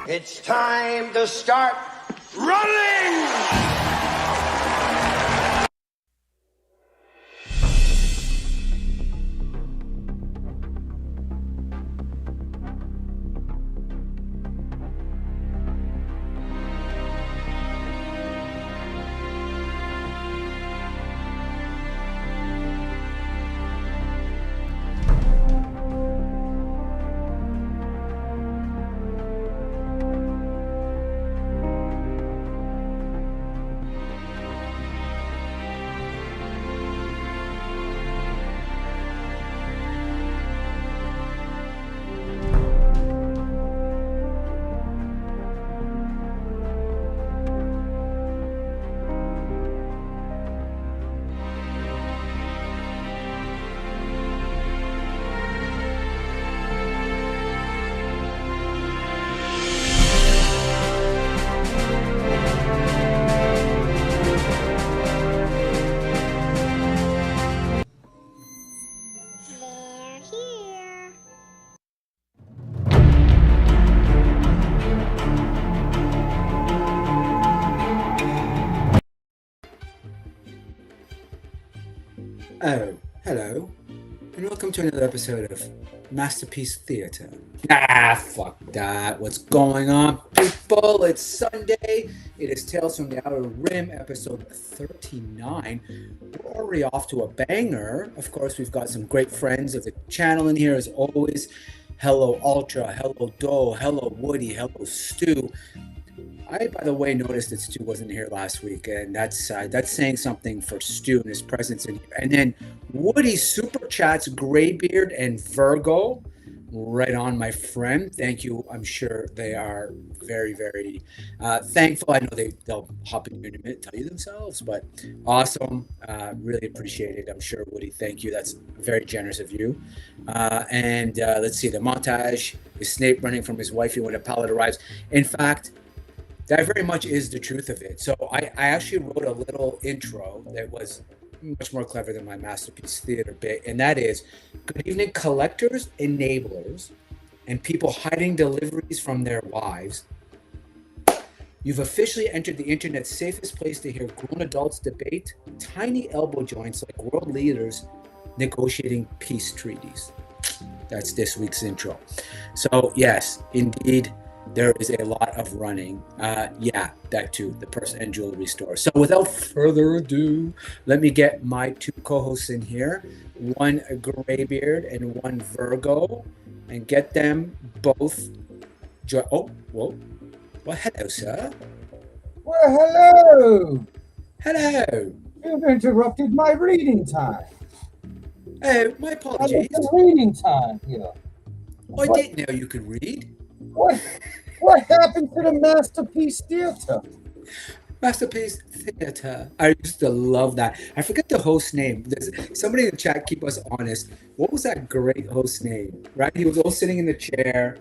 It's time to start running! They're here. Oh, hello, and welcome to another episode of Masterpiece Theater. Ah, fuck that. What's going on, people? It's Sunday. It is Tales from the Outer Rim, episode 39. We're already off to a banger. Of course, we've got some great friends of the channel in here, as always. Hello, Ultra. Hello, Doe. Hello, Woody. Hello, Stu. I, by the way, noticed that Stu wasn't here last week, and that's saying something for Stu and his presence in here. And then Woody super chats Graybeard and Virgo. Right on, my friend. Thank you. I'm sure they are very, very thankful. I know they'll hop in here in a minute, tell you themselves, but awesome. Really appreciate it. I'm sure, Woody, thank you. That's very generous of you. And let's see, the montage is Snape running from his wifey when a pallet arrives. In fact, that very much is the truth of it. So I actually wrote a little intro that was much more clever than my Masterpiece Theater bit, and that is, good evening, collectors, enablers, and people hiding deliveries from their wives. You've officially entered the internet's safest place to hear grown adults debate tiny elbow joints like world leaders negotiating peace treaties. That's this week's intro. So yes, indeed, there is a lot of running. Yeah, that too, the purse and jewelry store. So without further ado, let me get my two co-hosts in here, one Graybeard and one Virgo, and get them both. Oh, whoa. Well, hello, sir. Well, hello. Hello. You've interrupted my reading time. Oh, my apologies. It's reading time here. I didn't know you could read. What happened to the Masterpiece Theater? Masterpiece Theater. I used to love that. I forget the host name. Somebody in the chat, keep us honest. What was that great host name? Right? He was all sitting in the chair.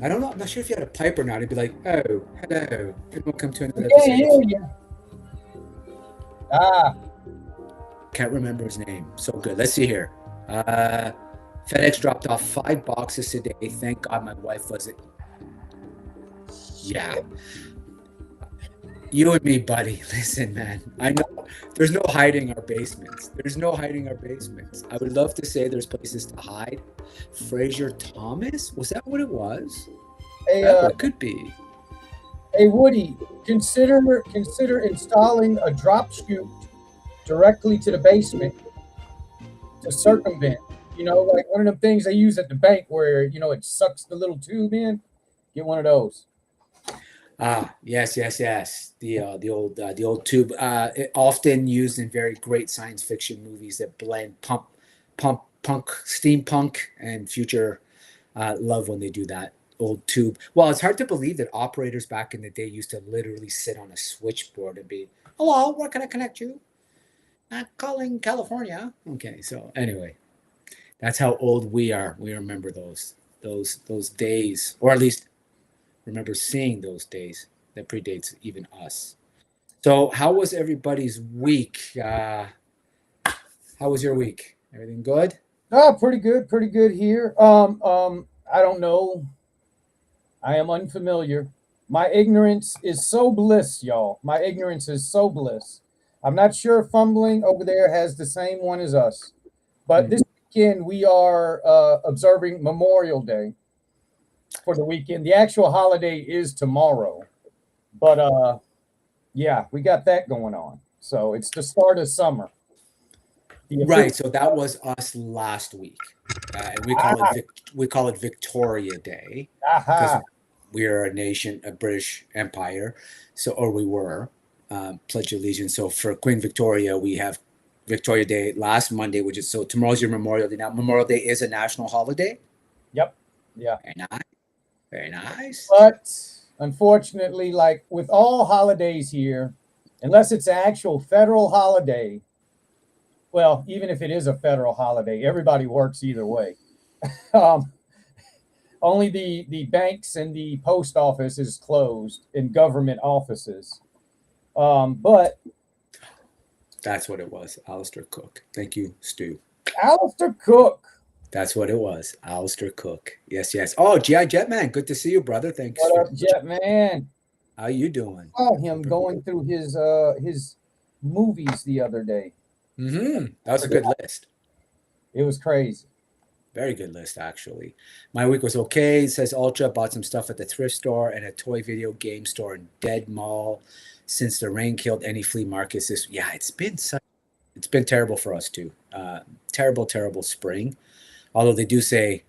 I don't know. I'm not sure if he had a pipe or not. He'd be like, "Oh, hello, and welcome to another I can't hear episode." you. Ah, Can't remember his name. So good. Let's see here. FedEx dropped off 5 boxes today. Thank God my wife wasn't. Yeah. You and me, buddy. Listen, man. I know there's no hiding our basements. There's no hiding our basements. I would love to say there's places to hide. Fraser Thomas? Was that what it was? It could be. hey Woody, consider installing a drop chute directly to the basement to circumvent. You know, like one of the things they use at the bank where, you know, it sucks the little tube in. Get one of those. Ah, yes. The old tube, often used in very great science fiction movies that blend punk, steampunk, and future. Love when they do that old tube. Well, it's hard to believe that operators back in the day used to literally sit on a switchboard and be, "Hello, where can I connect you? Calling California." Okay, so anyway, that's how old we are. We remember those days, or at least remember seeing those days. That predates even us. So how was everybody's week? How was your week? Everything good? Pretty good here. I don't know. I am unfamiliar. My ignorance is so bliss, y'all. My ignorance is so bliss. I'm not sure if Fumbling over there has the same one as us, but this weekend we are observing Memorial Day for the weekend. The actual holiday is tomorrow, but yeah, we got that going on. So it's the start of summer. The Right. official, So that was us last week, and we call it Victoria Day because aha, we are a nation, a British Empire. So, or we were, Pledge Allegiance. So for Queen Victoria, we have Victoria Day last Monday, which is so tomorrow's your Memorial Day. Now, Memorial Day is a national holiday. yep, yeah. Very nice. Very nice. But unfortunately, like with all holidays here, unless it's an actual federal holiday, well, even if it is a federal holiday, everybody works either way. Um, only the banks and the post office is closed in government offices. But That's what it was. Alistair Cook. Thank you, Stu. Alistair Cook, That's what it was. Alistair Cook. Yes, yes. Oh, G.I. Jetman. Good to see you, brother. Thanks what for up, Jet Man? how you doing? Saw him going through his movies the other day. That was a good list. It was crazy. Very good list, actually. My week was okay. It says Ultra. Bought some stuff at the thrift store and a toy video game store in Dead Mall. Since the rain killed any flea markets, it's been terrible for us too. Terrible spring. Although they do say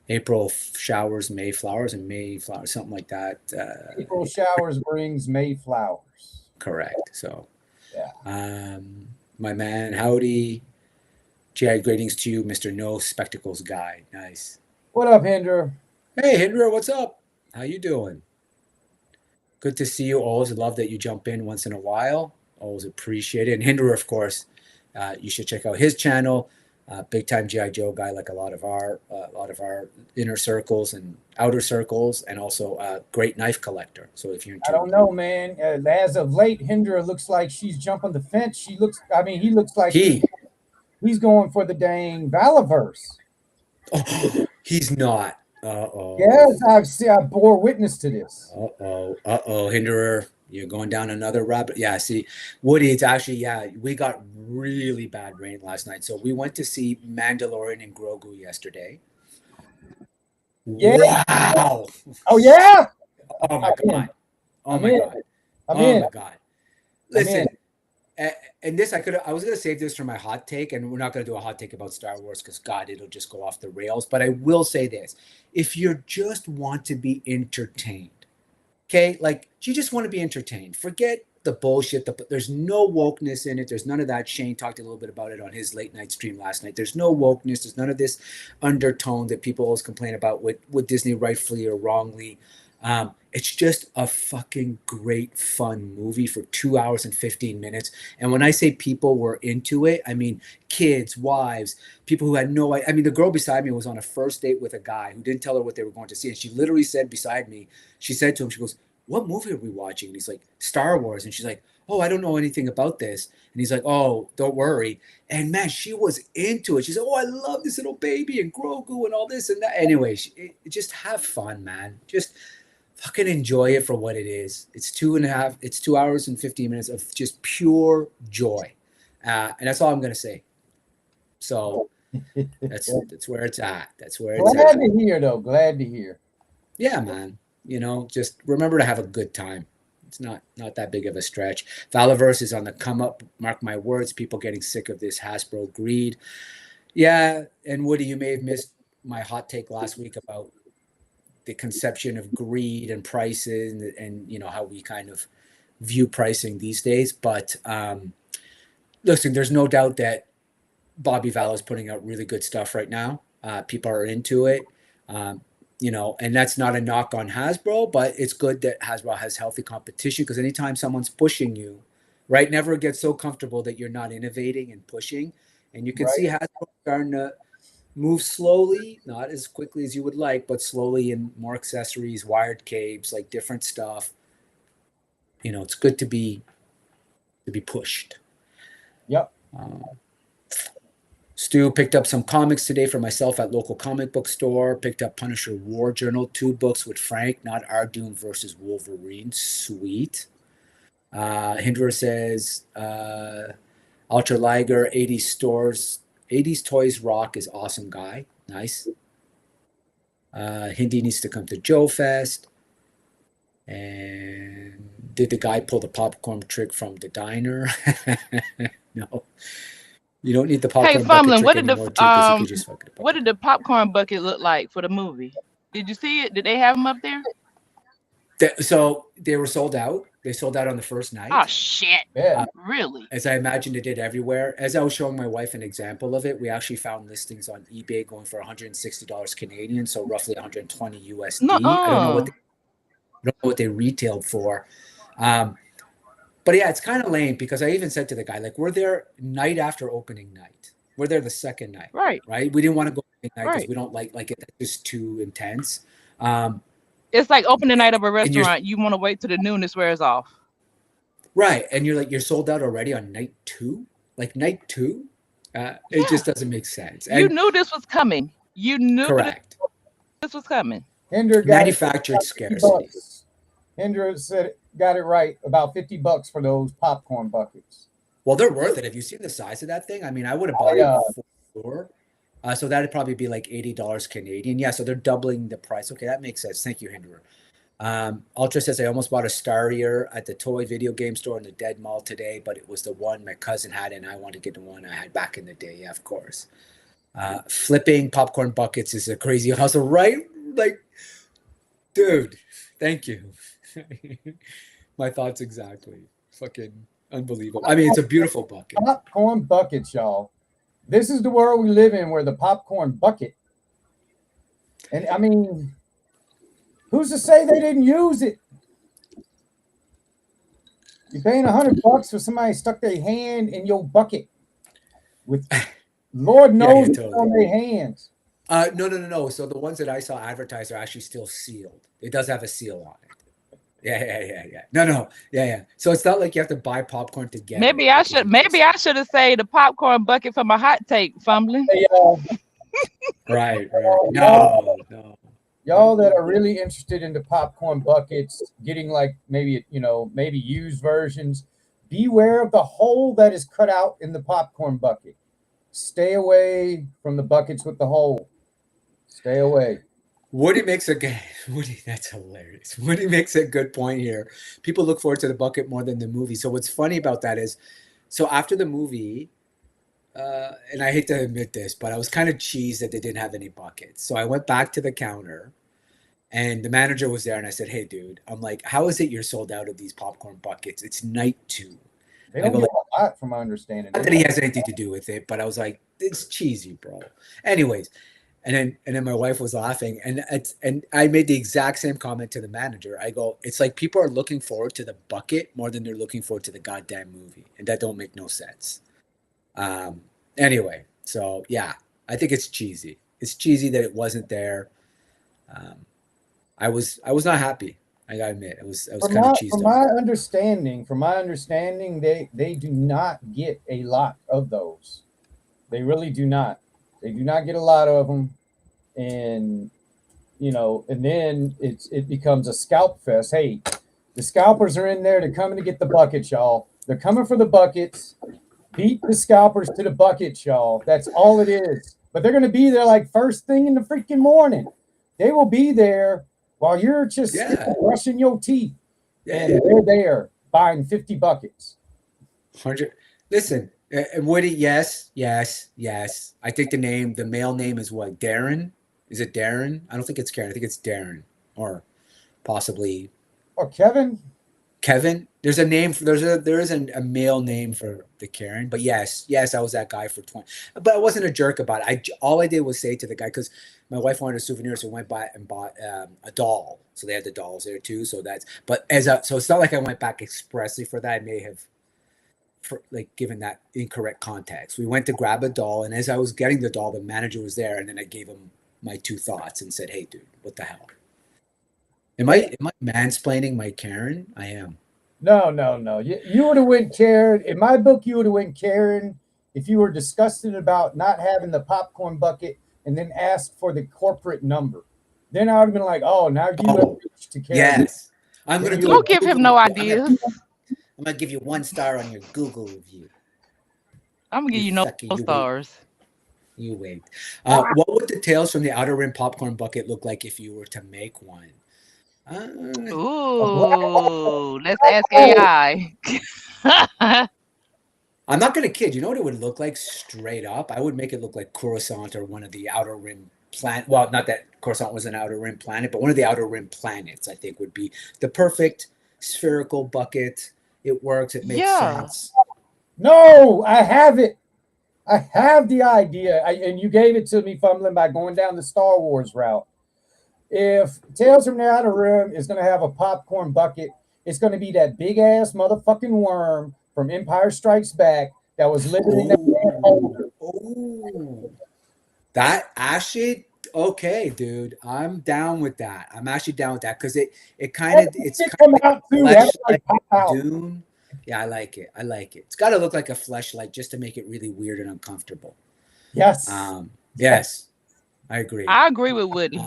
April showers, May flowers, and May flowers, something like that. April showers brings May flowers. Correct. So, Yeah. my man, howdy. GI greetings to you, Mr. No Spectacles Guy. Nice. What up, Hinder? Hey, Hindra, what's up? How you doing? Good to see you. Always love that you jump in once in a while. Always appreciate it. And Hindra, of course, you should check out his channel. Big time GI Joe guy, like a lot of our inner circles and outer circles, and also a great knife collector. So if you're I don't know, man. As of late, Hinder looks like she's jumping the fence. He looks like he's going for the dang Valaverse. He's not. Uh-oh. Yes, I bore witness to this. Uh-oh. Hinderer, you're going down another rabbit. Yeah, see, Woody, it's actually, we got really bad rain last night. So we went to see Mandalorian and Grogu yesterday. Yeah. Wow. Oh, yeah? Oh, my God. Oh, my God. I'm Oh, in. my God. Listen, and this I was gonna save this for my hot take, and we're not gonna do a hot take about Star Wars because God, it'll just go off the rails. But I will say this: if you just want to be entertained, okay, like you just want to be entertained, forget the bullshit. There's no wokeness in it. There's none of that. Shane talked a little bit about it on his late night stream last night. There's no wokeness. There's none of this undertone that people always complain about with Disney, rightfully or wrongly. It's just a fucking great fun movie for 2 hours and 15 minutes. And when I say people were into it, I mean kids, wives, people who had no idea. I mean, the girl beside me was on a first date with a guy who didn't tell her what they were going to see. And she literally said beside me, she said to him, she goes, "What movie are we watching?" And he's like, "Star Wars." And she's like, "Oh, I don't know anything about this." And he's like, "Oh, don't worry." And man, she was into it. She said, "Oh, I love this little baby and Grogu and all this and that." Anyway, just have fun, man. Just fucking enjoy it for what it is. It's 2 hours and 15 minutes of just pure joy. And that's all I'm going to say. So that's where it's at. That's where it's Glad at. to hear, though. Glad to hear. Yeah, man. Just remember to have a good time. It's not that big of a stretch. Valaverse is on the come up. Mark my words. People getting sick of this Hasbro greed. Yeah, and Woody, you may have missed my hot take last week about the conception of greed and prices and how we kind of view pricing these days. But listen, there's no doubt that Bobby Val is putting out really good stuff right now. People are into it. And that's not a knock on Hasbro, but it's good that Hasbro has healthy competition because anytime someone's pushing you, right, never get so comfortable that you're not innovating and pushing. And you can see Hasbro starting to move slowly, not as quickly as you would like, but slowly in more accessories, wired capes, like different stuff. It's good to be pushed. Yep. Stu picked up some comics today for myself at local comic book store. Picked up Punisher War Journal, 2 books with Frank, not our Doom versus Wolverine. Sweet. Hinderer says, Ultra Liger, 80s stores, 80s Toys Rock is awesome guy. Nice. Hindi needs to come to Joe Fest. And did the guy pull the popcorn trick from the diner? No. You don't need the popcorn Hey, bucket Fumbling, trick anymore, too, because you could just fucking what did the popcorn bucket look like for the movie? Did you see it? Did they have them up there? So they were sold out. They sold out on the first night. Oh shit! Yeah. Really? As I imagine it did everywhere. As I was showing my wife an example of it, we actually found listings on eBay going for $160 Canadian, so roughly 120 USD. I don't know what they retailed for. But yeah, it's kind of lame because I even said to the guy, like, we're there night after opening night. We're there the second night. Right. We didn't want to go midnight because Right. we don't like it. That's just too intense. It's like opening night of a restaurant. You want to wait till the newness wears off. Right. And you're sold out already on night 2? Like night 2? It just doesn't make sense. You knew this was coming. You knew correct. This was coming. Hinder manufactured scarcity. Hinder got it right. About $50 for those popcorn buckets. Well, they're worth it. Have you seen the size of that thing? I mean, I would have bought it for sure. So that'd probably be like $80 Canadian. Yeah, so they're doubling the price. Okay, that makes sense. Thank you, Hinderer. Ultra says, I almost bought a Starrier at the toy video game store in the Dead Mall today, but it was the one my cousin had, and I wanted to get the one I had back in the day. Yeah, of course. Flipping popcorn buckets is a crazy hustle, right? Like, dude, thank you. My thoughts exactly. Fucking unbelievable. I mean, it's a beautiful bucket. Popcorn buckets, y'all. This is the world we live in, where the popcorn bucket. And I mean, who's to say they didn't use it? You're paying $100 for somebody stuck their hand in your bucket with Lord knows totally. On their hands. No. So the ones that I saw advertised are actually still sealed. It does have a seal on it. Yeah. No. Yeah. So it's not like you have to buy popcorn to get Maybe it. I should have said the popcorn bucket for my hot take, Fumbling. Hey, right. No. Y'all that are really interested in the popcorn buckets, getting like maybe used versions, beware of the hole that is cut out in the popcorn bucket. Stay away from the buckets with the hole. Stay away. That's hilarious. Woody makes a good point here. People look forward to the bucket more than the movie. So what's funny about that is, so after the movie, and I hate to admit this, but I was kind of cheesed that they didn't have any buckets. So I went back to the counter, and the manager was there, and I said, "Hey, dude, I'm like, how is it you're sold out of these popcorn buckets? It's night 2." They don't get a lot, from my understanding. Not that he has anything to do with it, but I was like, it's cheesy, bro. Anyways. And then my wife was laughing, and I made the exact same comment to the manager. I go, it's like people are looking forward to the bucket more than they're looking forward to the goddamn movie, and that don't make no sense. Anyway, so yeah, I think it's cheesy. It's cheesy that it wasn't there. I was not happy. I gotta admit, I was kind of cheesed. From my understanding, they do not get a lot of those. They really do not. They do not get a lot of them, and then it becomes a scalp fest. Hey, the scalpers are in there. They're coming to get the buckets, y'all. They're coming for the buckets. Beat the scalpers to the buckets, y'all. That's all it is. But they're going to be there like first thing in the freaking morning. They will be there while you're just brushing your teeth, and they're there buying 50 buckets. 100. Listen. Woody, yes. I think the male name is what? Darren? Is it Darren? I don't think it's Karen. I think it's Darren, or possibly. Or Kevin. There's a name. There is a male name for the Karen. But yes, I was that guy for 20. But I wasn't a jerk about it. All I did was say to the guy, because my wife wanted a souvenir, so I went by and bought a doll. So they had the dolls there too. So so it's not like I went back expressly for that. I may have. Given that incorrect context. We went to grab a doll, and as I was getting the doll, the manager was there, and then I gave him my 2 thoughts and said, "Hey, dude, what the hell? Am I mansplaining my Karen? I am." No. You would have went Karen. In my book, you would have went Karen if you were disgusted about not having the popcorn bucket and then asked for the corporate number. Then I would have been like, oh, now you have reached to care. Yes. I'm Then gonna you do a Don't give him Google no review. ideas. I'm gonna give you 1 star on your Google review. I'm gonna give you no stars. You wait. What would the Tales from the Outer Rim popcorn bucket look like if you were to make one? Ooh, let's ask AI. I'm not gonna kid. You know what it would look like straight up? I would make it look like Coruscant or one of the Outer Rim planet. Well, not that Coruscant was an Outer Rim planet, but one of the Outer Rim planets. I think would be the perfect spherical bucket. It works. It makes sense. No, I have it. I have the idea, and you gave it to me fumbling by going down the Star Wars route. If Tales from the Outer Rim is going to have a popcorn bucket, it's going to be that big ass motherfucking worm from Empire Strikes Back that was living in that damn holder. Oh, that actually okay, dude. I'm down with that. I'm actually down with that because it's kind of like Dune. Yeah, I like it. I like it. It's got to look like a fleshlight just to make it really weird and uncomfortable. Yes. Yes, I agree. I agree with Woody.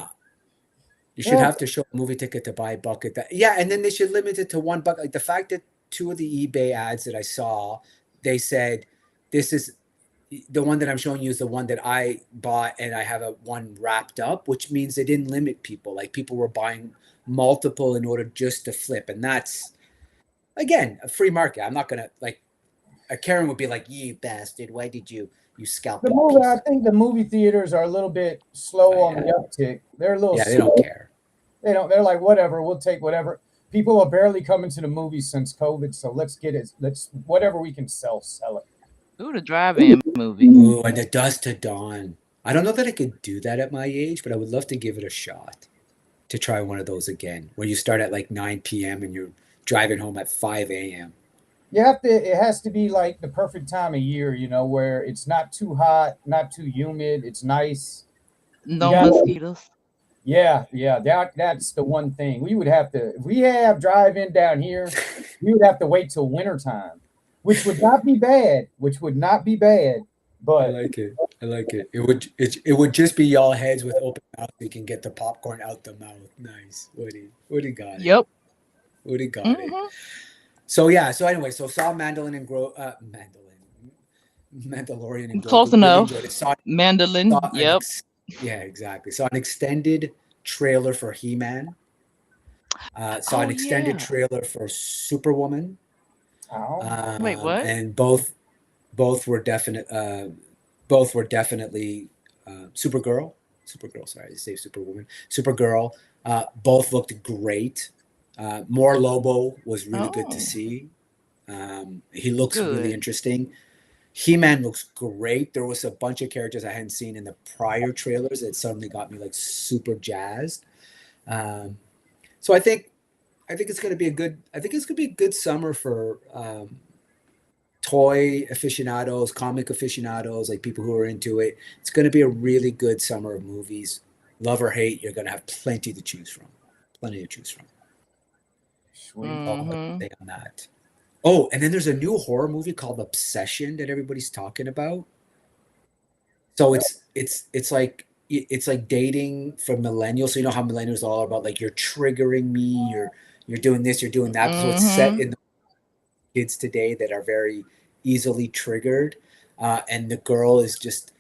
You should have to show a movie ticket to buy a bucket. And then they should limit it to 1 bucket. Like the fact that 2 of the eBay ads that I saw, they said this is the one that I'm showing you is the one that I bought, and I have one wrapped up, which means they didn't limit people. Like people were buying multiple in order just to flip, and that's again a free market. I'm not gonna like. Karen would be like, "You bastard! Why did you scalp the movie?" I think the movie theaters are a little bit slow on the uptick. They're a little. They don't care. They don't. They're like, whatever. We'll take whatever. People are barely coming to the movies since COVID, so let's get it. Let's whatever we can sell it. Ooh, the drive-in movie. Ooh, and the Dusk to Dawn. I don't know that I could do that at my age, but I would love to give it a shot to try one of those again, where you start at like 9 p.m. and you're driving home at 5 a.m. You have to. It has to be like the perfect time of year, where it's not too hot, not too humid. It's nice. No mosquitoes. Yeah. That's the one thing we would have to. If we have drive-in down here, we would have to wait till wintertime, which would not be bad. But I like it. It would just be y'all heads with open mouth. You can get the popcorn out the mouth. Nice, Woody got it. Yep. Woody got it. So yeah. So anyway, saw Mandalorian and Grogu. Close enough. Mandolin. Yep. Yeah, exactly. Saw an extended trailer for He-Man. Saw an extended trailer for Superwoman. Wait, what? And both were definite. Both were definitely Supergirl. Sorry, I say Superwoman. Supergirl. Both looked great. More Lobo was really good to see. He looks really interesting. He-Man looks great. There was a bunch of characters I hadn't seen in the prior trailers that suddenly got me like super jazzed. So I think it's going to be a good. I think it's going to be a good summer for toy aficionados, comic aficionados, like people who are into it. It's going to be a really good summer of movies. Love or hate, you're going to have plenty to choose from. Sweet. On that. Oh, and then there's a new horror movie called Obsession that everybody's talking about. So it's like dating for millennials. So you know how millennials are all about like you're triggering me, you're doing this, you're doing that. So it's set in the kids today that are very easily triggered, and the girl is just.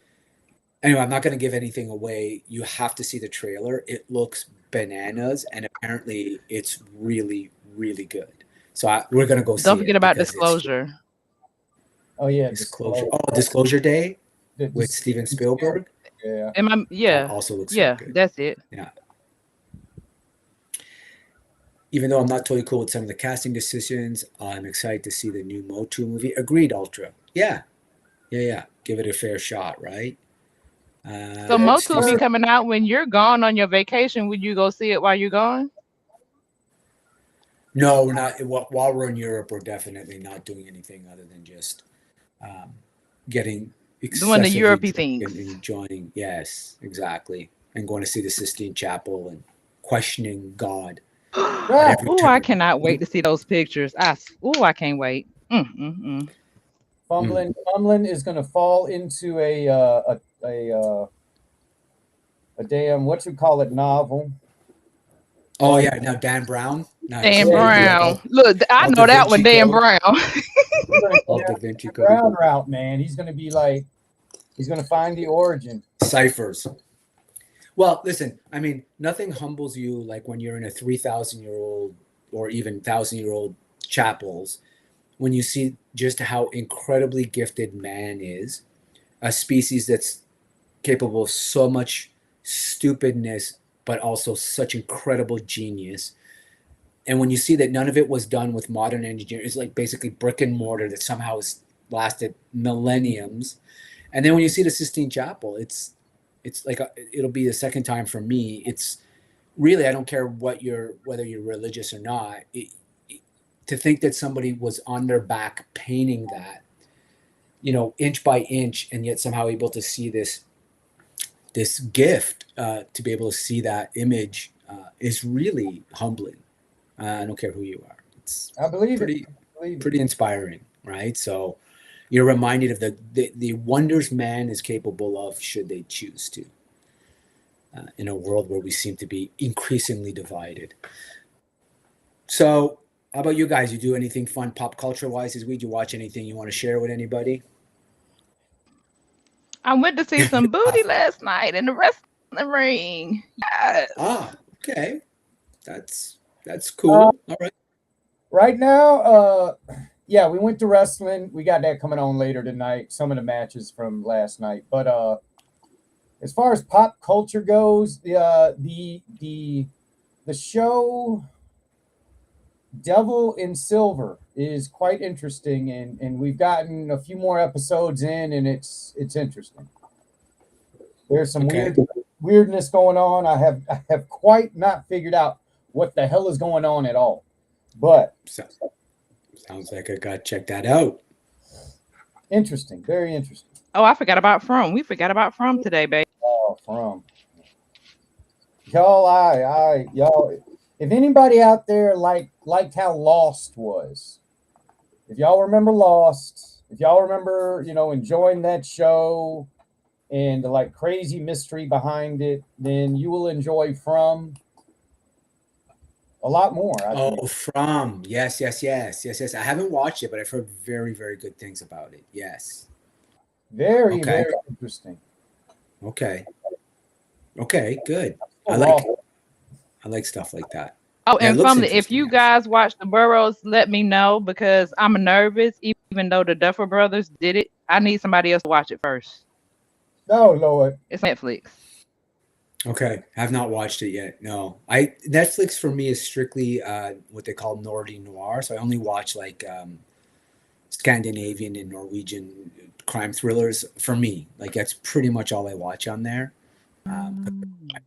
Anyway, I'm not going to give anything away. You have to see the trailer. It looks bananas, and apparently it's really, really good. So we're going to go see it. Don't forget about Disclosure. Oh, yeah. Disclosure. Oh, Disclosure Day with Steven Spielberg. Yeah. That also looks good. That's it. Yeah. Even though I'm not totally cool with some of the casting decisions, I'm excited to see the new Motu movie. Agreed, Ultra. Yeah. Give it a fair shot, right? So Motu will be coming out when you're gone on your vacation. Would you go see it while you're gone? No, we're not. While we're in Europe, we're definitely not doing anything other than just doing the Europe-y things. And enjoying. Yes, exactly. And going to see the Sistine Chapel and questioning God. I cannot wait to see those pictures. I can't wait. Fumbling is going to fall into a damn, what you call it, novel. Oh yeah, now Dan Brown. Nice. Dan Yeah, Brown. Look, I all know Da that one, Vinci Dan Code. Brown. He's going to All go Da down Vinci the Code. Brown route, man. He's going to be like, he's going to find the origin. Ciphers. Well, listen, I mean, nothing humbles you like when you're in a 3,000-year-old or even 1,000-year-old chapels when you see just how incredibly gifted man is, a species that's capable of so much stupidness, but also such incredible genius. And when you see that none of it was done with modern engineering, it's like basically brick and mortar that somehow has lasted millenniums. And then when you see the Sistine Chapel, it's like it'll be the second time for me. It's really, I don't care whether you're religious or not. To think that somebody was on their back painting that, inch by inch, and yet somehow able to see this gift, to be able to see that image, is really humbling. I don't care who you are. It's I believe pretty it. I believe it. pretty inspiring, right? So you're reminded of the wonders man is capable of should they choose to, in a world where we seem to be increasingly divided. So how about you guys? You do anything fun pop culture wise this week? You watch anything you want to share with anybody? I went to see some booty last night in the wrestling ring. Yes. Okay. That's Uh, cool. All right. right now, yeah, we went to wrestling. We got that coming on later tonight. Some of the matches from last night, but as far as pop culture goes, the show Devil in Silver is quite interesting, and we've gotten a few more episodes in, and it's interesting. There's some Okay. weirdness going on. I have quite not figured out what the hell is going on at all, but Sounds like I got to check that out. interesting, very interesting. Oh, I forgot about From. We forgot about From today, babe. Oh, from y'all, y'all. If anybody out there liked how Lost was, if y'all remember Lost, if y'all remember, enjoying that show and the like crazy mystery behind it, then you will enjoy From a lot more. I think. Oh, From. Yes, yes, yes, yes, yes. I haven't watched it, but I've heard very, very good things about it. Yes. Very, Okay. very interesting. Okay. Okay, good. Oh, I like stuff like that. Oh, Yeah, it and looks family, if interesting, you actually. guys watch the Burrows, let me know because I'm nervous. Even though the Duffer Brothers did it, I need somebody else to watch it first. no, Lord. It's Netflix. Okay, have not watched it yet. No, I Netflix for me is strictly what they call Nordic noir. So I only watch like Scandinavian and Norwegian crime thrillers. For me, like that's pretty much all I watch on there. I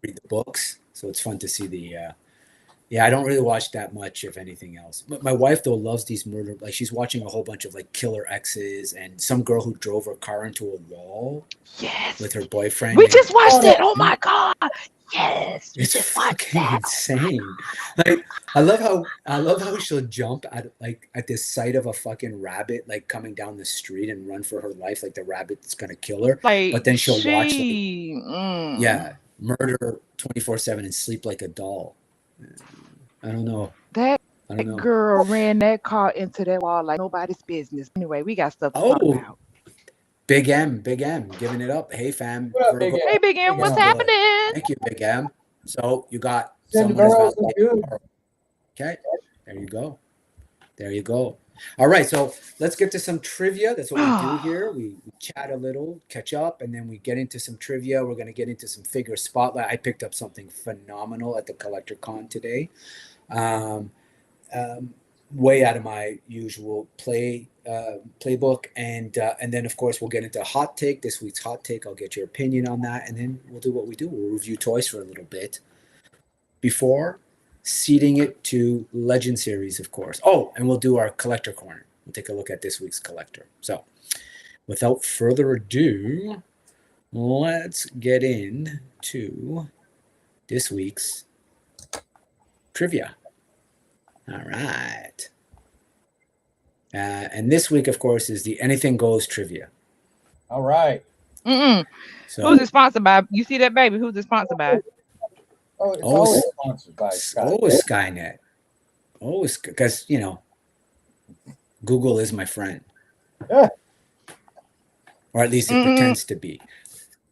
read the books, so it's fun to see the. Yeah, I don't really watch that much, if anything else. But my wife though loves these murder. Like she's watching a whole bunch of like killer exes and some girl who drove her car into a wall Yes. with her boyfriend. We And just watched it. Oh my God. Yes. We it's just watched fucking that. insane. Like I love how she'll jump at this sight of a fucking rabbit like coming down the street and run for her life like the rabbit's gonna kill her. Like But then she'll watch like mm, yeah, murder 24/7 and sleep like a doll. I don't know. that I don't know. girl ran that car into that wall like nobody's business. Anyway, we got stuff to talk Oh, about. Big M, giving it up. Hey fam, What up, Big Virgo. M? Hey, Big M, Big what's M. happening? Thank you, Big M. So you got Cindy someone as Burrows is validated. good. Okay, there you go. There you go. All right, so let's get to some trivia. That's what we do here. We chat a little, catch up, and then we get into some trivia. We're going to get into some figure spotlight. I picked up something phenomenal at the Collector Con today. Um, way out of my usual playbook, and then of course we'll get into hot take, this week's hot take. I'll get your opinion on that, and then we'll do what we do. We'll review toys for a little bit before seeding it to Legend Series, of course. Oh, and we'll do our collector corner. We'll take a look at this week's collector. So without further ado, let's get into this week's trivia. All right. And this week, of course, is the Anything Goes trivia. All right. Mm-mm. So, Who's it sponsored by? You see that, baby? Who's it sponsored by? Oh, it's Oh, always sponsored by Sky. always Skynet. Always, because, Google is my friend. Yeah. Or at least it Mm-mm. pretends to be.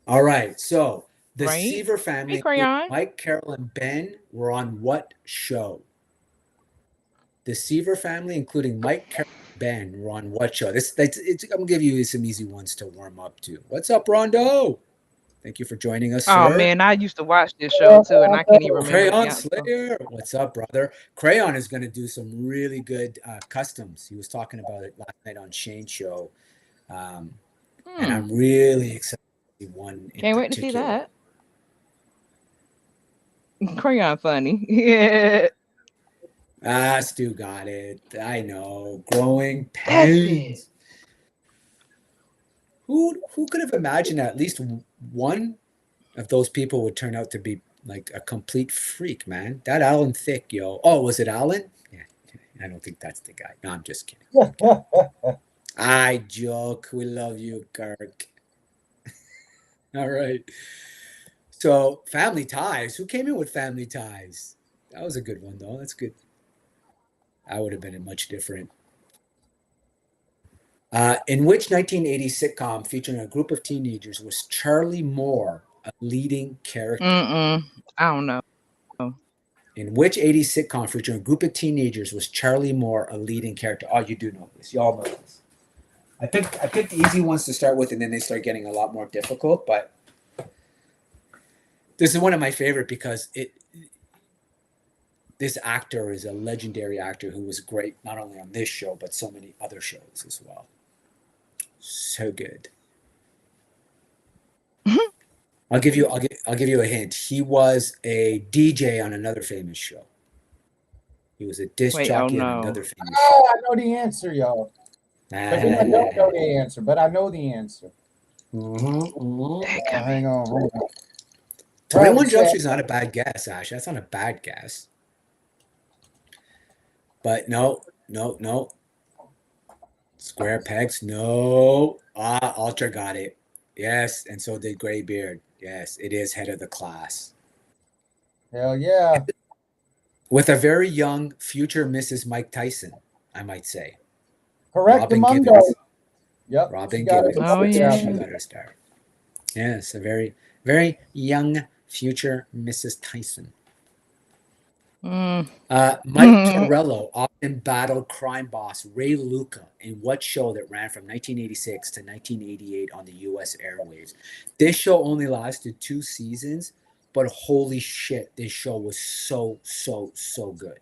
All right. So the Right. Seaver family, Hey, Crayon. Mike, Carol, and Ben were on what show? The Seaver family, including Mike, Carol, and Ben, were on what show? I'm gonna give you some easy ones to warm up to. What's up, Rondo? Thank you for joining us, Oh sir. man, I used to watch this show too, and I can't even remember. Crayon the answer. Slayer. What's up, brother? Crayon is going to do some really good customs. He was talking about it last night on Shane's show. And I'm really excited to see one in Can't wait to particular. see that. Crayon funny. Yeah. Stu got it. I know. Growing That's pains. it. Who could have imagined that at least one of those people would turn out to be like a complete freak, man? That Alan Thicke, yo. Oh, was it Alan? Yeah, I don't think that's the guy. No, I'm just kidding. I joke. We love you, Kirk. All right. So, Family Ties. Who came in with Family Ties? That was a good one, though. That's good. I would have been much different. In which 1980 sitcom featuring a group of teenagers was Charlie Moore a leading character? I don't know. In which 80s sitcom featuring a group of teenagers was Charlie Moore a leading character? Oh, you do know this. You all know this. I picked the easy ones to start with, and then they start getting a lot more difficult. But this is one of my favorite because this actor is a legendary actor who was great not only on this show but so many other shows as well. So good. I'll give you a hint. He was a DJ on another famous show. He was a disc jockey on another famous show. Oh, I know the answer, y'all. I don't know the answer, but I know the answer. Hang on. 21 Jump Street's not a bad guess, Ash. That's not a bad guess. But no. Square Pegs, no. Ultra got it. Yes, and so did Graybeard. Yes, it is Head of the Class. Hell yeah. With a very young future Mrs. Mike Tyson, I might say. Correct, Mundo. Yep. Robin Gibbons. Oh, yeah. She got her start. Yes, a very, very young future Mrs. Tyson. Mike Torello often battled crime boss Ray Luca in what show that ran from 1986 to 1988 on the U.S. airwaves? This show only lasted 2 seasons, but holy shit, this show was so good.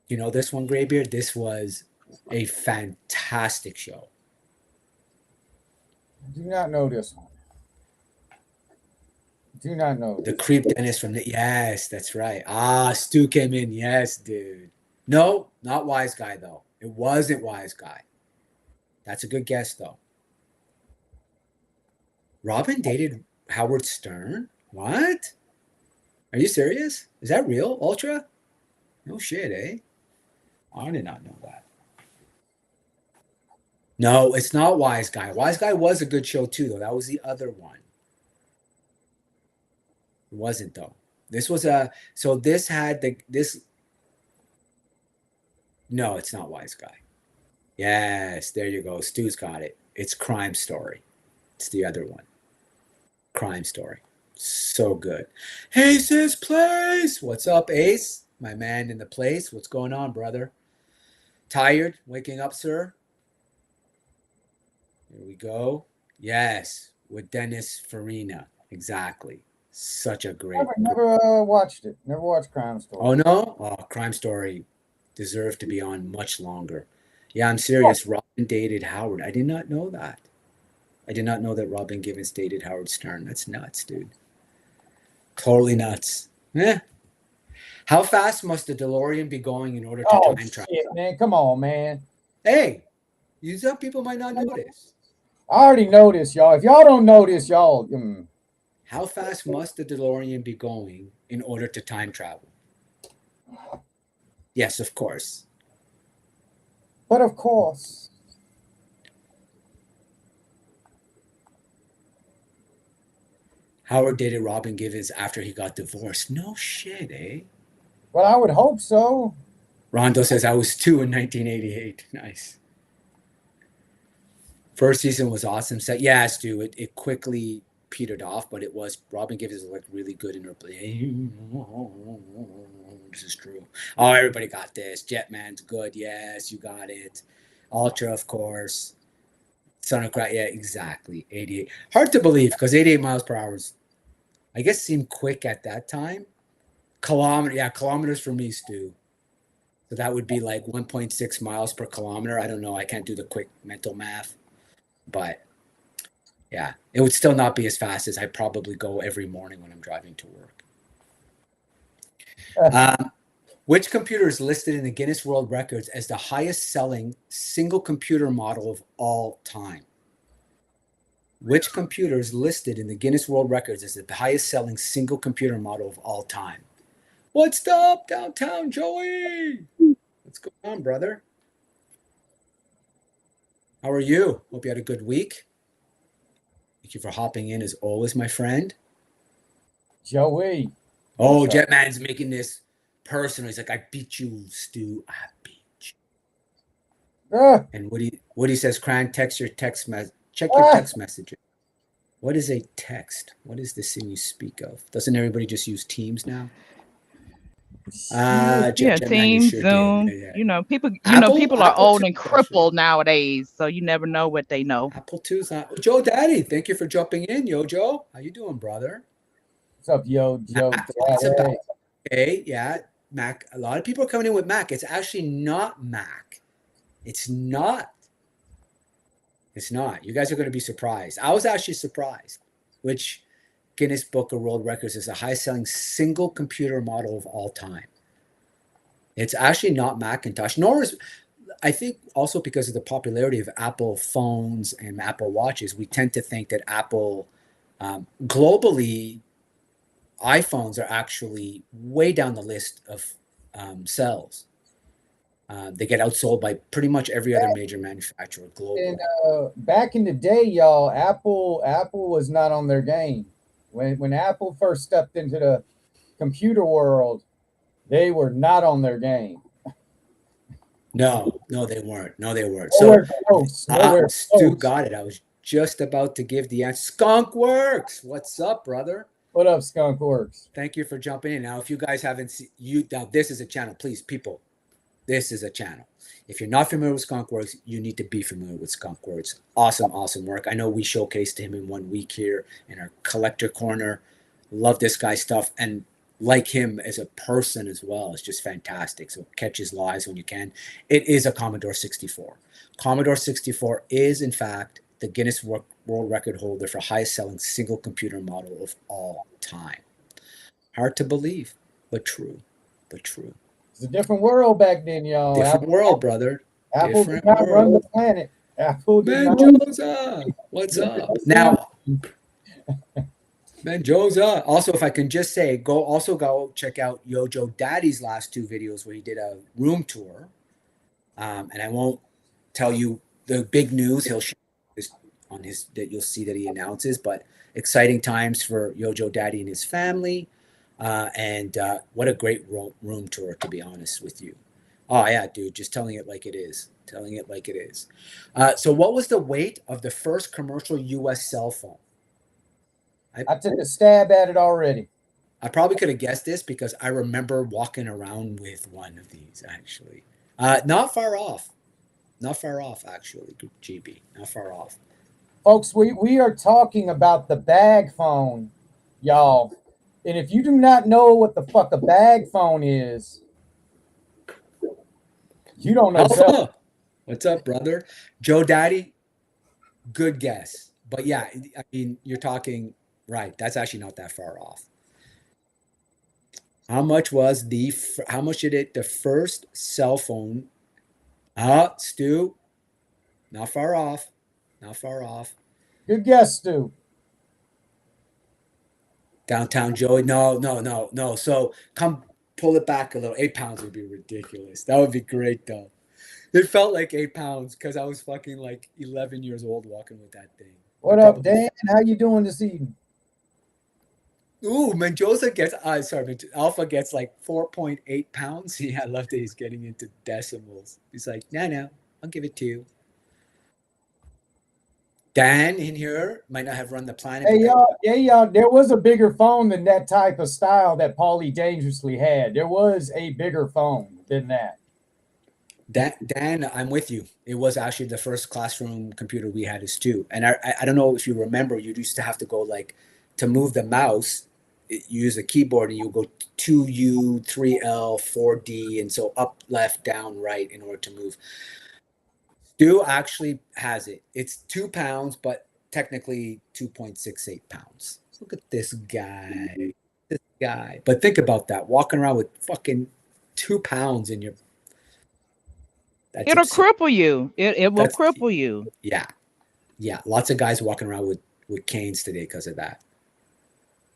You know this one, Graybeard? This was a fantastic show. I do not know this one. Do not know. The creep dentist from the... Yes, that's right. Stu came in. Yes, dude. No, not Wise Guy, though. It wasn't Wise Guy. That's a good guess, though. Robin dated Howard Stern? What? Are you serious? Is that real, Ultra? No shit, eh? I did not know that. No, it's not Wise Guy. Wise Guy was a good show, too, though. That was the other one. It wasn't, though. This was a... So this had this... No, it's not Wise Guy. Yes, there you go. Stu's got it. It's Crime Story. It's the other one. Crime Story. So good. Ace's Place. What's up, Ace? My man in the place. What's going on, brother? Tired? Waking up, sir? Here we go. Yes, with Dennis Farina. Exactly. Such a great... Never watched it. Never watched Crime Story. Oh, no? Oh, Crime Story deserved to be on much longer. Yeah, I'm serious. Robin dated Howard. I did not know that. I did not know that Robin Givens dated Howard Stern. That's nuts, dude. Totally nuts. How fast must the DeLorean be going in order to time travel? Shit, man. Come on, man. Hey, some people might not know this. I already know this, y'all. If y'all don't know this, y'all... How fast must the DeLorean be going in order to time travel? Yes, of course. But of course, Howard dated Robin Givens after he got divorced. No shit, eh? well, I would hope so. Rondo says I was 2 in 1988. Nice. First season was awesome. So yeah, Stu, it quickly petered off, but it was Robin Givens was like really good in her play. This is true. Oh, everybody got this. Jetman's good. Yes, you got it. Ultra, of course. Son of Christ. Yeah, exactly. 88. Hard to believe because 88 miles per hour is, I guess, seemed quick at that time. Kilometers for me, Stu. So that would be like 1.6 miles per kilometer. I don't know. I can't do the quick mental math. But yeah, it would still not be as fast as I probably go every morning when I'm driving to work. Which computer is listed in the Guinness World Records as the highest selling single computer model of all time? Which computer is listed in the Guinness World Records as the highest selling single computer model of all time? What's up, downtown Joey? What's going on, brother? How are you? Hope you had a good week. Thank you for hopping in as always, my friend. Joey. Oh, Jetman's making this personal. He's like, I beat you, Stu. I beat you. And Woody says, Cran, text your text message. Check your text messages. What is a text? What is this thing you speak of? Doesn't everybody just use Teams now? Teams, Zoom. Yeah. You know, people. People are Apple old too, and crippled nowadays, so you never know what they know. Apple II's not. Joe Daddy, thank you for jumping in, Yo Joe. How you doing, brother? What's up, Yo Joe? Okay, yeah, Mac. A lot of people are coming in with Mac. It's actually not Mac. It's not. It's not. You guys are going to be surprised. I was actually surprised. Which Guinness Book of World Records is the highest-selling single computer model of all time. It's actually not Macintosh, nor is, I think also because of the popularity of Apple phones and Apple watches, we tend to think that Apple, globally, iPhones are actually way down the list of sales. They get outsold by pretty much every other major manufacturer globally. And back in the day, y'all, Apple was not on their game. When Apple first stepped into the computer world, they were not on their game. No, they weren't. So Stu got it. I was just about to give the answer. Skunk Works. What's up, brother? What up, Skunk Works? Thank you for jumping in. Now, if you guys haven't seen now this is a channel, please, people. This is a channel. If you're not familiar with Skunk Works, you need to be familiar with Skunk Works. Awesome work. I know we showcased him in 1 week here in our collector corner. Love this guy's stuff, and like him as a person as well. It's just fantastic. So catch his lives when you can. It is a Commodore 64. Commodore 64 is, in fact, the Guinness World Record holder for highest selling single computer model of all time. Hard to believe, but true. It's a different world back then, y'all. Different world, brother. Apple did not run the planet. Apple did not. Mendoza, what's up? Now, Mendoza. Also, if I can just say, go check out Yojo Daddy's last 2 videos where he did a room tour. And I won't tell you the big news. He'll share this on his that you'll see that he announces, but exciting times for Yojo Daddy and his family. And what a great room tour, to be honest with you. Oh, yeah, dude, just telling it like it is. So what was the weight of the first commercial U.S. cell phone? I took a stab at it already. I probably could have guessed this because I remember walking around with one of these, actually. Not far off, actually, GB. Not far off. Folks, we are talking about the bag phone, y'all. And if you do not know what the fuck a bag phone is, you don't know. What's up, brother? Joe Daddy, good guess. But yeah, I mean, you're talking, right, that's actually not that far off. How much did the first cell phone? Stu, not far off. Good guess, Stu. Downtown Joey, no. So come pull it back a little. 8 pounds would be ridiculous. That would be great, though. It felt like 8 pounds because I was fucking like 11 years old walking with that thing. What up, Dan? How you doing this evening? Ooh, Mendoza gets, Alpha gets like 4.8 pounds. Yeah, I love that he's getting into decimals. He's like, no, I'll give it to you. Dan in here might not have run the planet. Hey, y'all, there was a bigger phone than that type of style that Paulie Dangerously had. There was a bigger phone than that. Dan, I'm with you. It was actually the first classroom computer we had is two. And I don't know if you remember, you used to have to go like to move the mouse, you use a keyboard and you go 2U, 3L, 4D, and so up, left, down, right in order to move. Stu actually has it. It's 2 pounds, but technically 2.68 pounds. Look at this guy. This guy. But think about that. Walking around with fucking 2 pounds in your. It'll cripple you. It will cripple you. Yeah. Yeah. Lots of guys walking around with canes today because of that.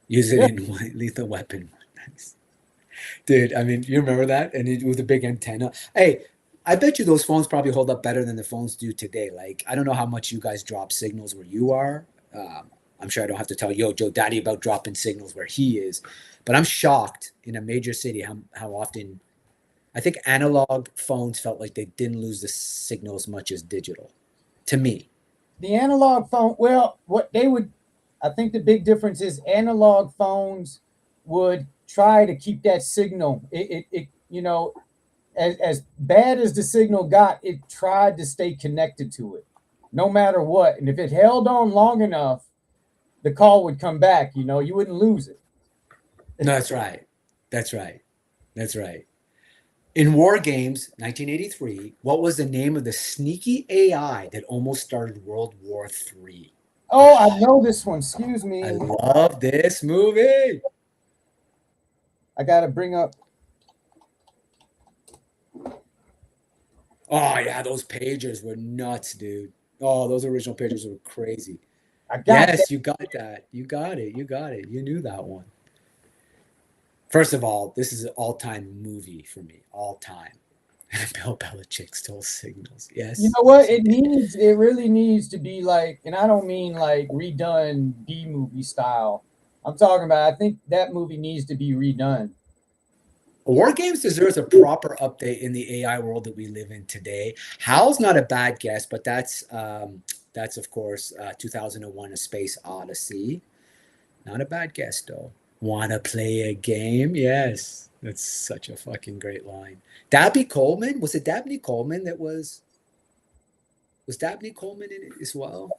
Use it in Lethal Weapon. Nice. Dude, I mean, you remember that? And it was a big antenna. Hey, I bet you those phones probably hold up better than the phones do today. Like, I don't know how much you guys drop signals where you are. I'm sure I don't have to tell Joe Daddy about dropping signals where he is. But I'm shocked in a major city how often I think analog phones felt like they didn't lose the signal as much as digital. To me. The analog phone, well, I think the big difference is analog phones would try to keep that signal. It as bad as the signal got, it tried to stay connected to it, no matter what. And if it held on long enough, the call would come back. You wouldn't lose it. No, that's right. That's right. That's right. In War Games, 1983, what was the name of the sneaky AI that almost started World War III? Oh, I know this one. Excuse me. I love this movie. I got to bring up. Oh, yeah, those pagers were nuts, dude. Oh, those original pagers were crazy. Yes, you got that. You got it. You got it. You knew that one. First of all, this is an all-time movie for me. All-time. Bill Belichick stole signals. Yes. You know what? It really needs to be like, and I don't mean like redone B-movie style. I'm talking about, I think that movie needs to be redone. War Games deserves a proper update in the AI world that we live in today. HAL's not a bad guess, but that's of course 2001: A Space Odyssey. Not a bad guess though. Wanna play a game? Yes, that's such a fucking great line. Dabney Coleman, was it Dabney Coleman that was Dabney Coleman in it as well?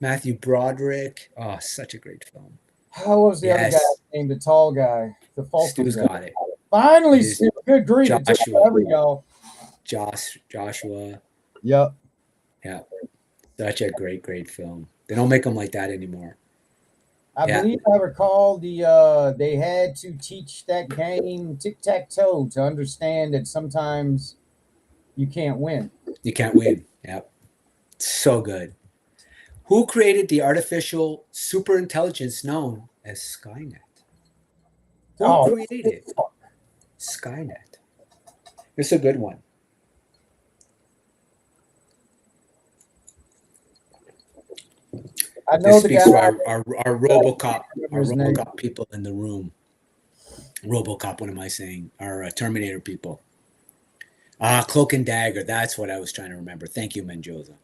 Matthew Broderick. Oh, such a great film. How was the other guy named, the tall guy? The Stu's got it. Finally, Stu. Good grief. There we go. Joshua. Yep. Yeah. Such a great film. They don't make them like that anymore. I believe I recall they had to teach that game tic-tac-toe to understand that sometimes you can't win. You can't win. Yep. So good. Who created the artificial superintelligence known as Skynet? Who created Skynet? It's a good one. I know this speaks to our RoboCop people in the room. RoboCop, what am I saying? Our Terminator people. Cloak and Dagger. That's what I was trying to remember. Thank you, Mendoza.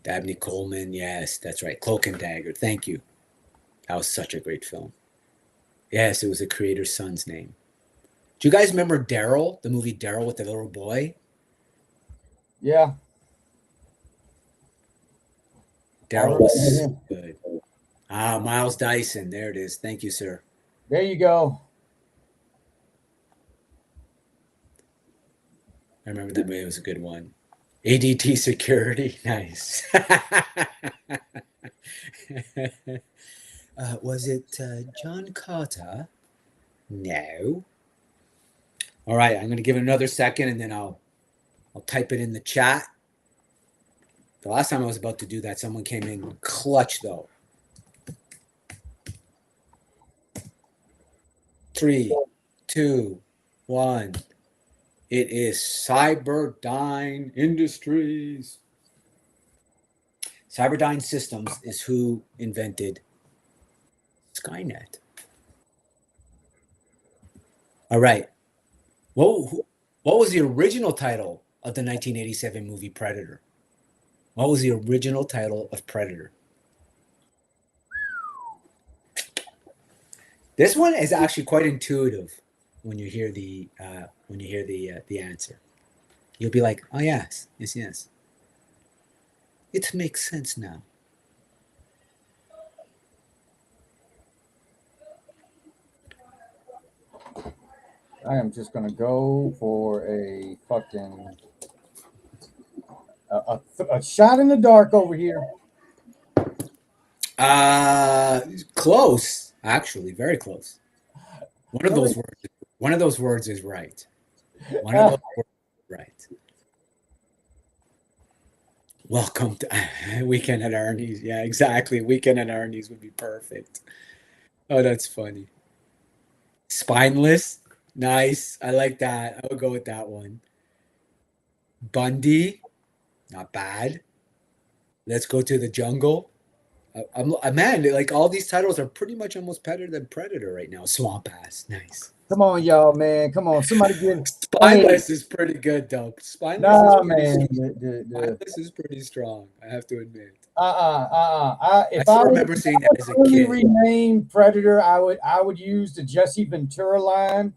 Dabney Coleman. Yes, that's right. Cloak and Dagger. Thank you. That was such a great film. Yes, it was the creator's son's name. Do you guys remember Daryl, the movie Daryl with the little boy? Yeah. Daryl was so good. Miles Dyson. There it is. Thank you, sir. There you go. I remember that movie. It was a good one. ADT Security. Nice. Was it John Carter? No. All right. I'm going to give it another second, and then I'll type it in the chat. The last time I was about to do that, someone came in clutch, though. 3, 2, 1. It is Cyberdyne Industries. Cyberdyne Systems is who invented Skynet. All right. What was the original title of the 1987 movie Predator? What was the original title of Predator? This one is actually quite intuitive when you hear the answer. You'll be like, "Oh yes, yes, yes. It makes sense now." I am just gonna go for a fucking a shot in the dark over here. Close, actually, very close. One of those words. One of those words is right. One of those words is right. Welcome to Weekend at Ernie's. Yeah, exactly. Weekend at Ernie's would be perfect. Oh, that's funny. Spineless. Nice. I like that. I would go with that one. Bundy. Not bad. Let's go to the jungle. Man, like all these titles are pretty much almost better than Predator right now. Swamp Ass. Nice. Come on, y'all, man. Come on, somebody get Spineless is pretty good, though. Spineless Nah, is pretty man. Spineless is pretty strong, I have to admit. If I I remember seeing that as a really kid. rename Predator, I would use the Jesse Ventura line.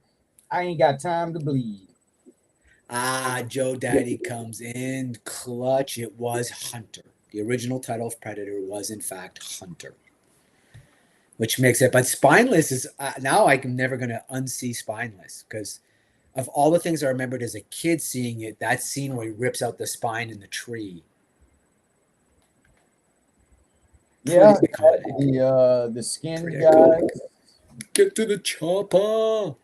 I ain't got time to bleed. Joe Daddy comes in clutch. It was Hunter. The original title of Predator was, in fact, Hunter, which makes it. But Spineless is now I'm never going to unsee Spineless because of all the things I remembered as a kid seeing it, that scene where he rips out the spine in the tree. Yeah, iconic. the skin Pretty guys. iconic. Get to the chopper.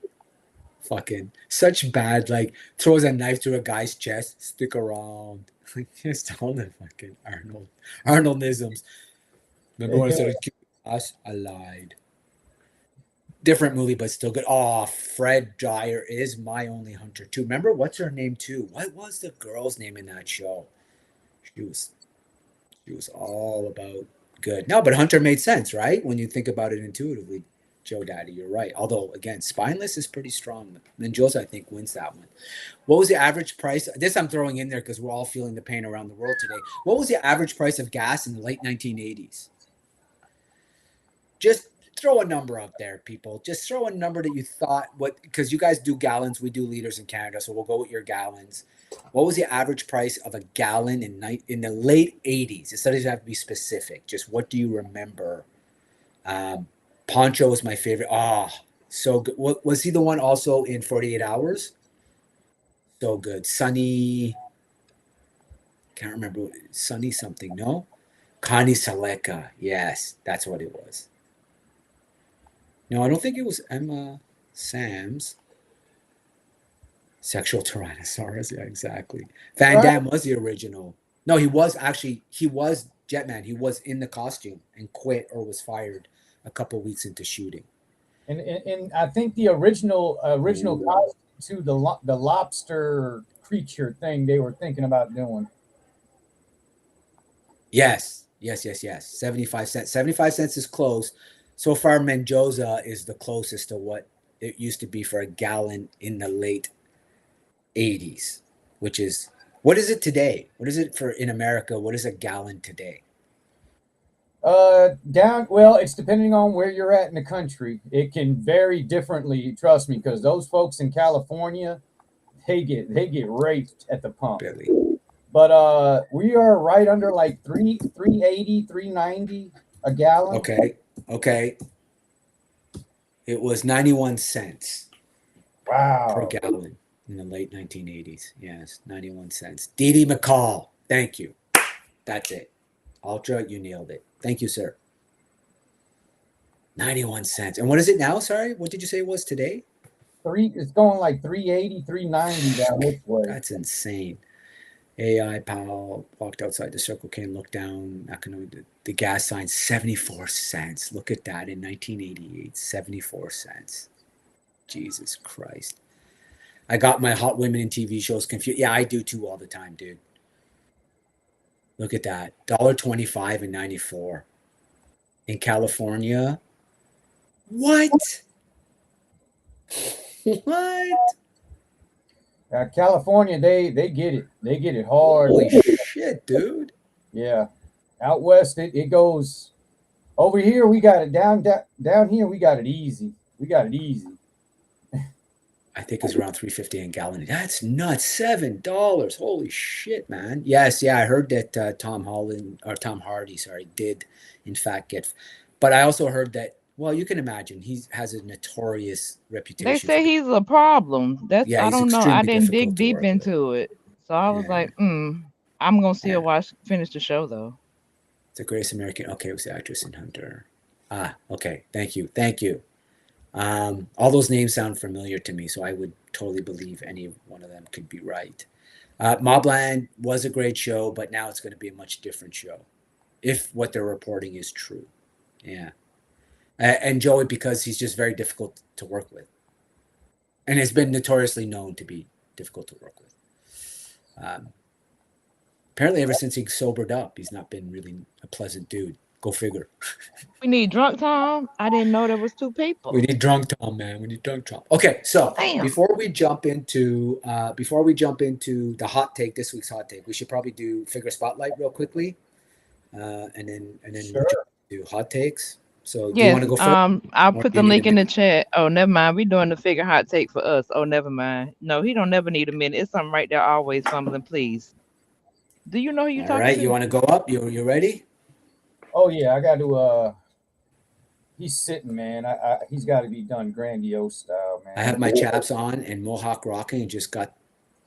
Fucking such bad, like throws a knife through a guy's chest, stick around. Like just all the fucking Arnoldisms. Remember when I said us? I lied. Different movie, but still good. Oh, Fred Dyer is my only hunter too. Remember what's her name too? What was the girl's name in that show? She was all about good. No, but Hunter made sense, right? When you think about it intuitively. Joe Daddy, you're right. Although, again, Spineless is pretty strong. Mendoza, I think, wins that one. What was the average price? This I'm throwing in there because we're all feeling the pain around the world today. What was the average price of gas in the late 1980s? Just throw a number out there, people. Just throw a number that you thought, because you guys do gallons, we do liters in Canada, so we'll go with your gallons. What was the average price of a gallon in the late 80s? It doesn't have to be specific. Just what do you remember? Poncho was my favorite. So good. Was he the one also in 48 Hours? So good. Sunny. Can't remember. Sunny something. No? Connie Saleka. Yes, that's what it was. No, I don't think it was Emma Sam's. Sexual Tyrannosaurus. Yeah, exactly. Van Damme was the original. No, he was Jetman. He was in the costume and quit or was fired a couple weeks into shooting. And I think the original costume to the lobster creature thing they were thinking about doing. Yes. 75 cents. 75 cents is close. So far, Mendoza is the closest to what it used to be for a gallon in the late 80s, which is, what is it today? What is it for in America? What is a gallon today? It's depending on where you're at in the country. It can vary differently, trust me, because those folks in California, they get raped at the pump. Billy. But we are right under like 380, 390 a gallon. Okay. It was 91 cents. Wow. Per gallon in the late 1980s. Yes, 91 cents. Dee McCall. Thank you. That's it. Ultra, you nailed it. Thank you, sir. 91 cents. And what is it now? Sorry, what did you say it was today? It's going like 380, 390 down this way. That's insane. AI Powell walked outside the Circle K and looked down. The gas sign, 74 cents. Look at that in 1988, 74 cents. Jesus Christ. I got my hot women in TV shows confused. Yeah, I do too all the time, dude. Look at that. $1.25 and 94 in California. What? What? California, they get it. They get it hard. Holy shit, dude. Yeah. Out west, it goes. Over here, we got it down here. We got it easy. We got it easy. I think it's around $3.50 a gallon. That's nuts. $7. Holy shit, man. Yes, yeah, I heard that Tom Hardy, sorry, did in fact get. But I also heard that. Well, you can imagine he has a notorious reputation. They say he's a problem. That's Yeah, I he's don't know. I extremely didn't dig difficult to deep work with. into it, so I was Yeah. like, I'm gonna see Yeah. her finish the show though. The greatest American. Okay, it was the actress in Hunter. Ah, okay. Thank you. All those names sound familiar to me, so I would totally believe any one of them could be right. Mobland was a great show, but now it's going to be a much different show, if what they're reporting is true. Yeah, and Joey, because he's just very difficult to work with, and has been notoriously known to be difficult to work with. Apparently, ever since he sobered up, he's not been really a pleasant dude. Go figure. We need drunk Tom. I didn't know there was two people. We need drunk Tom, man. We need drunk Tom. Okay, so Damn. before we jump into the hot take, this week's hot take, we should probably do figure spotlight real quickly, and then Sure. do hot takes. So do you Yes. want to go first? I'll Or put do you the need link a in the minute? chat. Oh, never mind. We doing the figure hot take for us. Oh, never mind. No, he don't never need a minute. It's something right there. Always fumbling. Please. Do you know who you All talking right, to? you want to go up? You ready? Oh yeah, I got to. He's sitting, man. He's got to be done grandiose style, man. I have my chaps on and mohawk rocking, and just got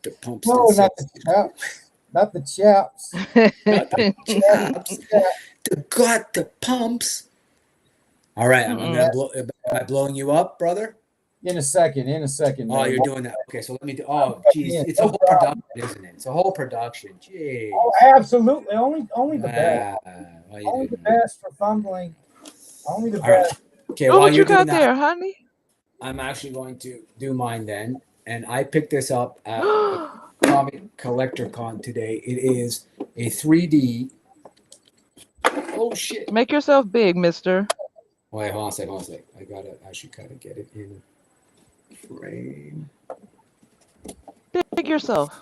the pumps. No, and not sets. the chaps. Not the chaps. Not the chaps. Got the pumps. All right, I'm gonna blow. Am I blowing you up, brother? In a second. Oh, Man. you're doing that. Okay, so let me do. Oh, geez, it's a whole production, isn't it? It's a whole production. Jeez. Oh, absolutely. Only the best. Why you Only doing the that? best for fumbling. Only the All right. best. Okay, What while you you're doing got that, there, honey? I'm actually going to do mine then, and I picked this up at the Comic Collector Con today. It is a 3D. Oh shit! Make yourself big, mister. Wait, hold on a sec. I gotta actually kind of get it in frame. Big yourself.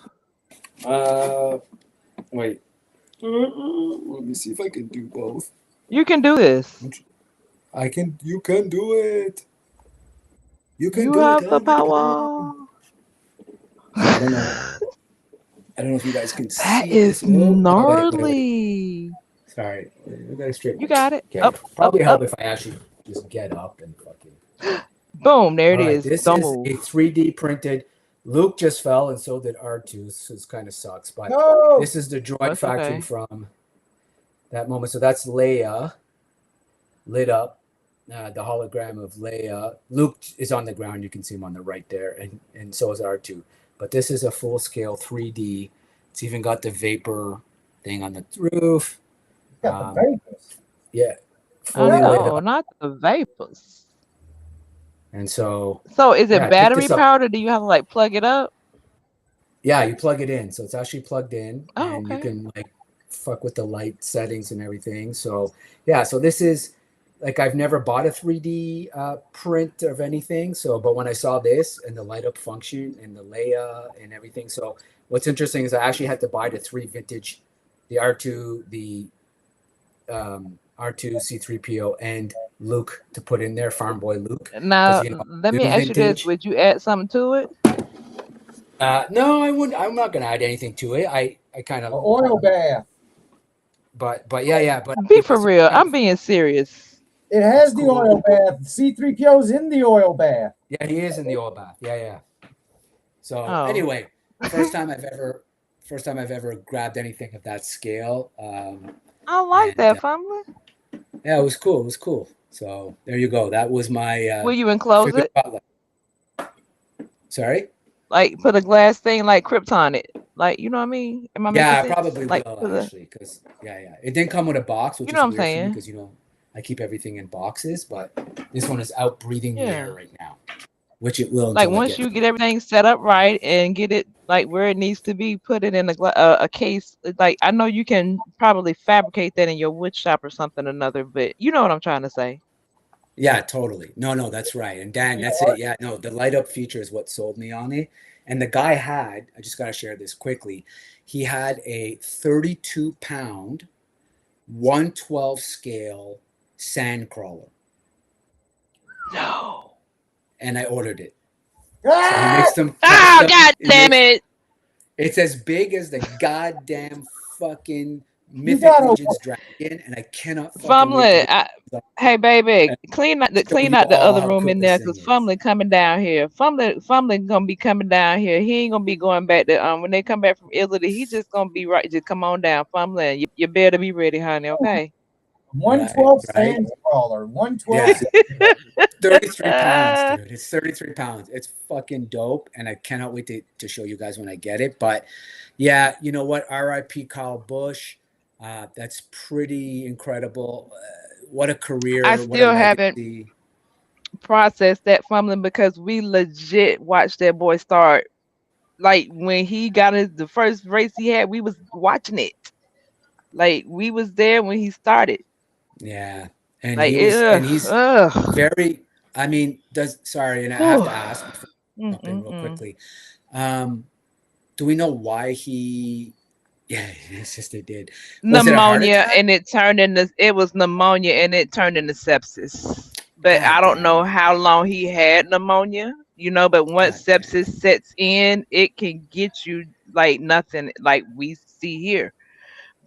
Wait. Let me see if I can do both. You can do this. I can. You can do it. You can You do have it. the power. I don't know. I don't know if you guys can see That is this. Oh, wait. gnarly. Sorry, we got to straighten. You got it. Okay. Up, Probably up, help up. if I actually just get up and fucking. Boom. There it All right, is. this Don't is move. a 3D printed. Luke just fell, and so did R2. So this kind of sucks, but No. this is the droid That's factory okay. from that moment. So that's Leia lit up. The hologram of Leia. Luke is on the ground. You can see him on the right there, and so is R2. But this is a full scale 3D. It's even got the vapor thing on the roof. Got the vapors. Yeah, Oh fully lit no, up. not the vapors. And so So is it Yeah, I picked battery this up. powered or do you have to like plug it up? yeah, you plug it in. So it's actually plugged in, Oh, and you okay. can like fuck with the light settings and everything. So yeah, so this is like I've never bought a 3D print of anything. So, but when I saw this and the light up function and the Leia and everything, so what's interesting is I actually had to buy the 3 vintage, the R2, the R2, C3PO, and Luke to put in there, Farm Boy Luke. Now, you know, let me new ask you this. vintage. Would you add something to it? No, I wouldn't. I'm not gonna add anything to it. I kind An of, oil bath. but yeah. But Be for real. I'm being serious. It has the Cool. oil bath. C3PO's in the oil bath. Yeah, he is in the oil bath. Yeah. So Oh. anyway, first time I've ever grabbed anything of that scale. I like And, that, family. Yeah, it was cool. So there you go. That was my. Will you enclose figure it? spotlight. Sorry. Like put a glass thing like Krypton it. Like, you know what I mean? Am I making Yeah, I sense? probably Like, will put a- actually, because it didn't come with a box, which You know is what I'm weird for me saying? because I keep everything in boxes, but this one is out breathing the Yeah. air right now. which it will Like until I once get you to get it. everything set up right and get it like where it needs to be, put it in a case. Like I know you can probably fabricate that in your wood shop or something or another, but you know what I'm trying to say. Yeah, totally. No, no, that's right. And Dan, You that's know, it. Yeah, no, the light up feature is what sold me on it. And the guy had, I just got to share this quickly. He had a 32-pound, 112 scale sand crawler, No. and I ordered it. So he ah! makes them Oh custom. god It damn makes it. it's as big as the goddamn fucking You Mythic gotta Legends dragon, and I cannot fucking wait to Fumbling. get it Hey baby, and show clean you out the all other how room cool in this there thing because is. Fumbling coming down here. Fumbling gonna be coming down here. He ain't gonna be going back to when they come back from Italy, he just gonna be right. Just come on down, Fumbling. You better be ready, honey, okay? 112 Right? sand crawler. 112 Yeah. sand. 33 pounds, dude. It's 33 pounds. It's fucking dope. And I cannot wait to show you guys when I get it. But yeah, you know what? RIP Kyle Busch. That's pretty incredible. What a I career. What a still haven't legacy. processed that Fumbling because we legit watched that boy start. Like when he got the first race he had, we was watching it. Like we was there when he started. Yeah. And Like and ugh, he's ugh. very, I mean, sorry, and I have Whew. to ask before I jump in real Mm-mm-mm. quickly. Um, do we know why he, yeah, it's just it did. Was it a heart Pneumonia attack? and it was pneumonia and it turned into sepsis. But God I don't damn know it. how long he had pneumonia, but once God sepsis damn. sets in, it can get you like nothing like we see here.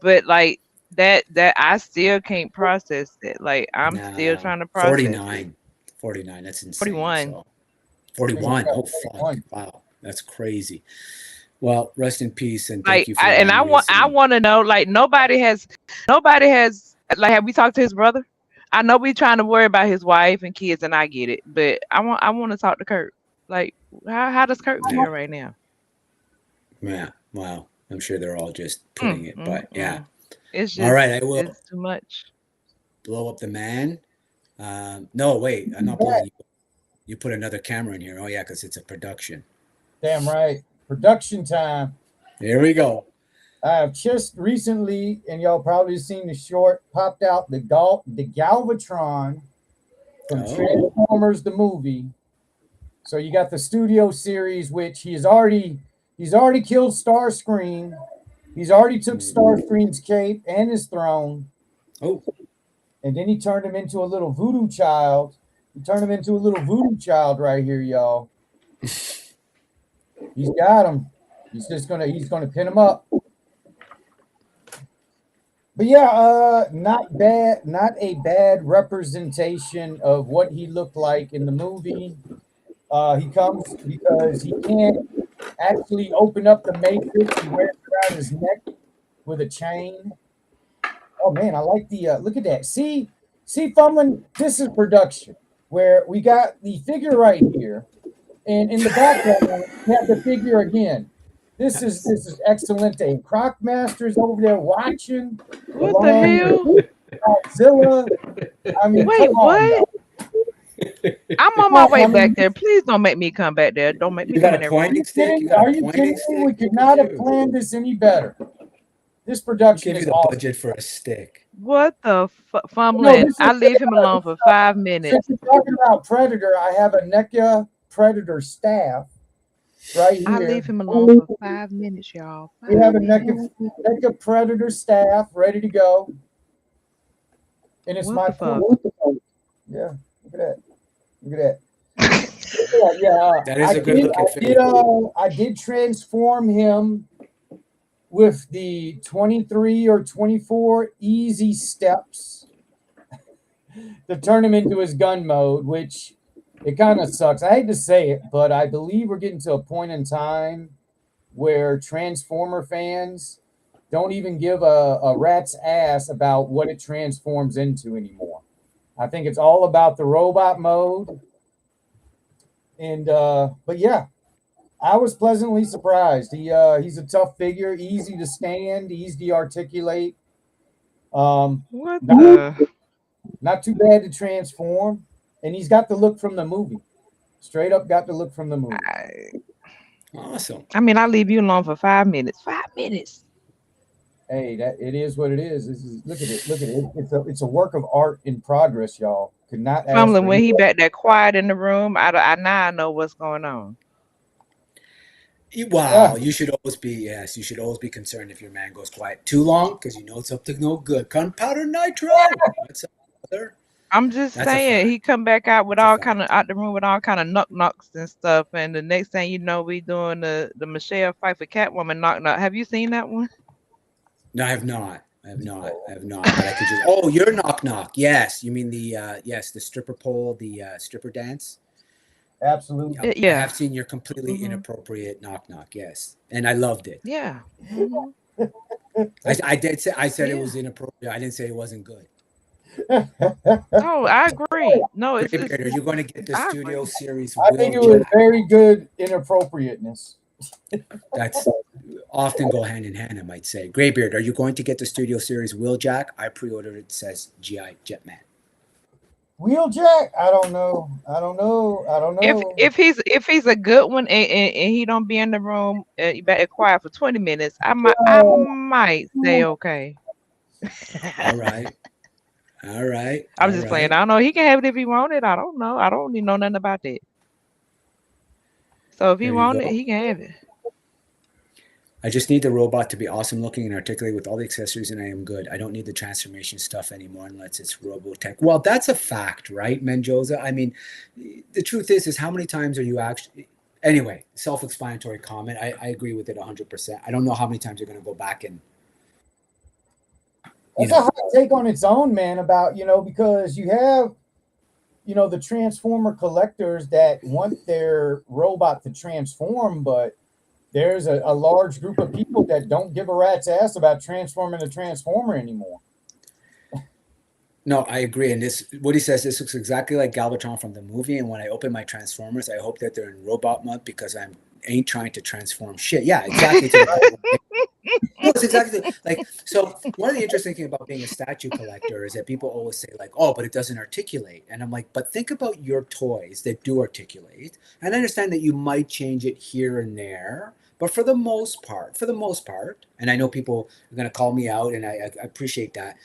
But like that I still can't process it. Like I'm still No, trying to process it. 49. 49. That's insane. 41. So I think it's 41. got Oh, fuck. 21. Wow. That's crazy. Well, rest in peace and thank Like you for allowing I me to I see. want to know like nobody has like have we talked to his brother? I know we trying to worry about his wife and kids and I get it, but I want to talk to Kurt. Like how does Kurt Yeah. feel right now? Yeah. Wow. I'm sure they're all just Mm, putting it, mm, but yeah. mm. It's All just right. I will it's too much. blow up the man. No, wait. I'm not Yeah, blowing you. You put another camera in here. Oh, yeah, because it's a production. damn right. Production time. Here we go. I have just recently, and y'all probably seen the short, popped out the Galvatron from Oh. Transformers the movie. So you got the studio series, which he's already killed Starscream. He's already took Hmm. Starscream's cape and his throne, Oh. and then he turned him into a little voodoo child. He turned him into a little voodoo child right here, y'all. He's got him. He's gonna pin him up. But yeah, not bad, not a bad representation of what he looked like in the movie. He comes because he can't actually open up the matrix. He wears it around his neck with a chain. Oh man, I like the look at that. See, Fumbling. This is production where we got the figure right here, and in the background we have the figure again. This is excellent. And Croc Master's over there watching What the along hell? with Godzilla. I mean, Wait, come on, what? y'all. I'm on my Come way on, I back mean, there. Please don't make me come back there. Don't make me You got come a in that are room. pointing you stick? kidding? You got a Are you kidding pointing me? We stick? could Look at not have you. planned this any better. This Who production gave you is the awesome. budget for a stick? What the No, fumbling? this is I leave him alone for five since minutes. you're talking about Predator, I have a NECA Predator staff right I here. leave him alone for 5 minutes, y'all. We have 5 a minutes. NECA Predator staff ready to go, and it's What my the fuck? cool. Yeah, look at that. Look at that. Yeah, That is a good looking figure. I did transform him with the 23 or 24 easy steps to turn him into his gun mode, which it kind of sucks. I hate to say it, but I believe we're getting to a point in time where Transformer fans don't even give a rat's ass about what it transforms into anymore. I think it's all about the robot mode. And but yeah, I was pleasantly surprised. He's a tough figure, easy to stand, easy to articulate. What Not the? not too bad to transform, and he's got the look from the movie. Straight up got the look from the movie. Awesome. I mean, I'll leave you alone for 5 minutes. 5 minutes. Hey, that it is what it is. This is look at it. Look at it. It's a work of art in progress, y'all. Could not ask Fumbling for when any. he back there quiet in the room. I now I know what's going on. Wow, you should always be concerned if your man goes quiet too long because you know it's up to no good. Gunpowder nitro. What's up, brother? I'm just That's a saying fact. he come back out with That's a all fact. kind of out the room with all kind of knock knocks and stuff, and the next thing you know, we doing the Michelle Pfeiffer Catwoman knock knock. Have you seen that one? No, I have not. I have not. I have not. But I could just. Oh, you're knock knock. Yes, you mean the the stripper pole, the stripper dance. Absolutely. I Yeah. have seen your completely inappropriate knock knock. Yes, and I loved it. Yeah. Mhm. I did say I said it Yeah. was inappropriate. I didn't say it wasn't good. Oh, I agree. No, it's Graybeard, are you going to get the I studio agree. series I think it was Wheeljack? very good inappropriateness. That's often go hand in hand, I might say. Graybeard, are you going to get the studio series Wheeljack? I pre-ordered it. Says GI Jetman. Wheeljack? I don't know. I don't know. I don't know. If he's a good one and he don't be in the room, you better quiet for 20 minutes. I might say okay. All right. All right. I'm All just playing. right. I don't know. He can have it if he want it. I don't know. I don't even know nothing about that. So if he There you want it, go. he can have it. I just need the robot to be awesome looking and articulate with all the accessories, and I am good. I don't need the transformation stuff anymore unless it's Robotech. Well, that's a fact, right, Menjoza? I mean, the truth is how many times are you actually. Anyway, self-explanatory comment. I agree with it 100%. I don't know how many times you're going to go back and. That's a hot take on its own, man, about, because you have, the Transformer collectors that want their robot to transform, but there's a large group of people that don't give a rat's ass about transforming a Transformer anymore. No, I agree. And Woody says this looks exactly like Galvatron from the movie. And when I open my Transformers, I hope that they're in robot mode because I ain't trying to transform shit. Yeah, exactly. No, it's exactly like so. One of the interesting things about being a statue collector is that people always say like, "Oh, but it doesn't articulate," and I'm like, "But think about your toys that do articulate, and I understand that you might change it here and there, but for the most part, and I know people are going to call me out, and I appreciate that.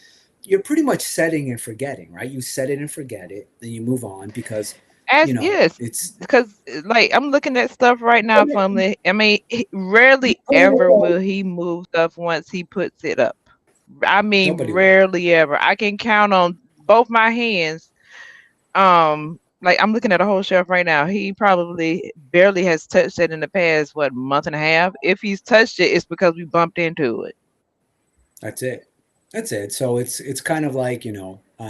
You're pretty much setting and forgetting, right? You set it and forget it, then you move on because Yes, it's because like I'm looking at stuff right now from the. I mean, rarely ever will he move stuff once he puts it up. I mean, nobody will. rarely ever. I can count on both my hands. Like I'm looking at a whole shelf right now. He probably barely has touched it in the past month and a half. If he's touched it, it's because we bumped into it. That's it. That's it. So it's kind of like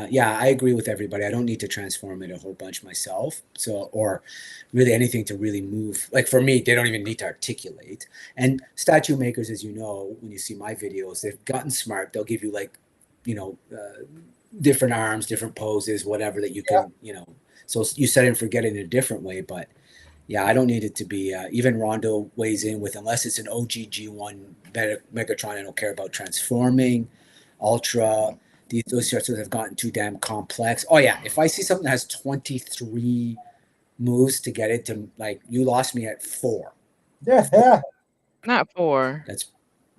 yeah, I agree with everybody. I don't need to transform it a whole bunch myself. So or really anything to really move. Like for me, they don't even need to articulate. And statue makers, as you know, when you see my videos, they've gotten smart. They'll give you like, different arms, different poses, whatever that you can, So you set it and forget it in a different way, but. Yeah, I don't need it to be. Even Rondo weighs in with unless it's an OG G1 Megatron. I don't care about transforming, Ultra. Those sorts have gotten too damn complex. Oh yeah, if I see something that has 23 moves to get it to you lost me at 4. Yeah. Not 4.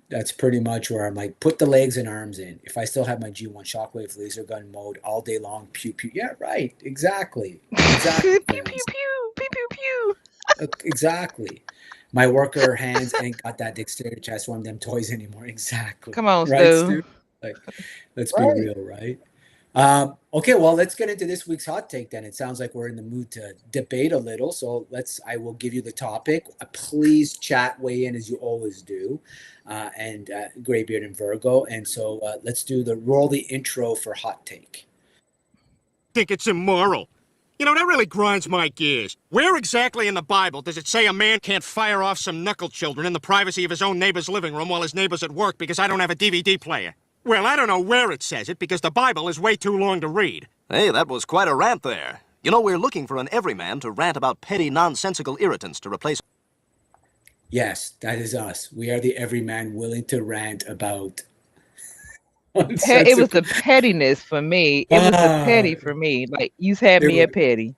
That's pretty much where I'm like, put the legs and arms in. If I still have my G1 Shockwave laser gun mode all day long, pew pew. Yeah, right. Exactly. Pew pew pew pew pew pew. Exactly. My worker hands ain't got that dexterity to transform them toys anymore. Exactly. Come on, Right, Stu. Like, let's be real, right? Okay, well, let's get into this week's hot take then. It sounds like we're in the mood to debate a little. So I will give you the topic. Please chat, weigh in as you always do. And Graybeard and Virgo. And so let's roll the intro for hot take. Think it's immoral. That really grinds my gears. Where exactly in the Bible does it say a man can't fire off some knuckle children in the privacy of his own neighbor's living room while his neighbor's at work because I don't have a DVD player? Well, I don't know where it says it because the Bible is way too long to read. Hey, that was quite a rant there. We're looking for an everyman to rant about petty, nonsensical irritants to replace... Yes, that is us. We are the everyman willing to rant about... It was the pettiness for me. It was the petty for me. Like, you had me at petty.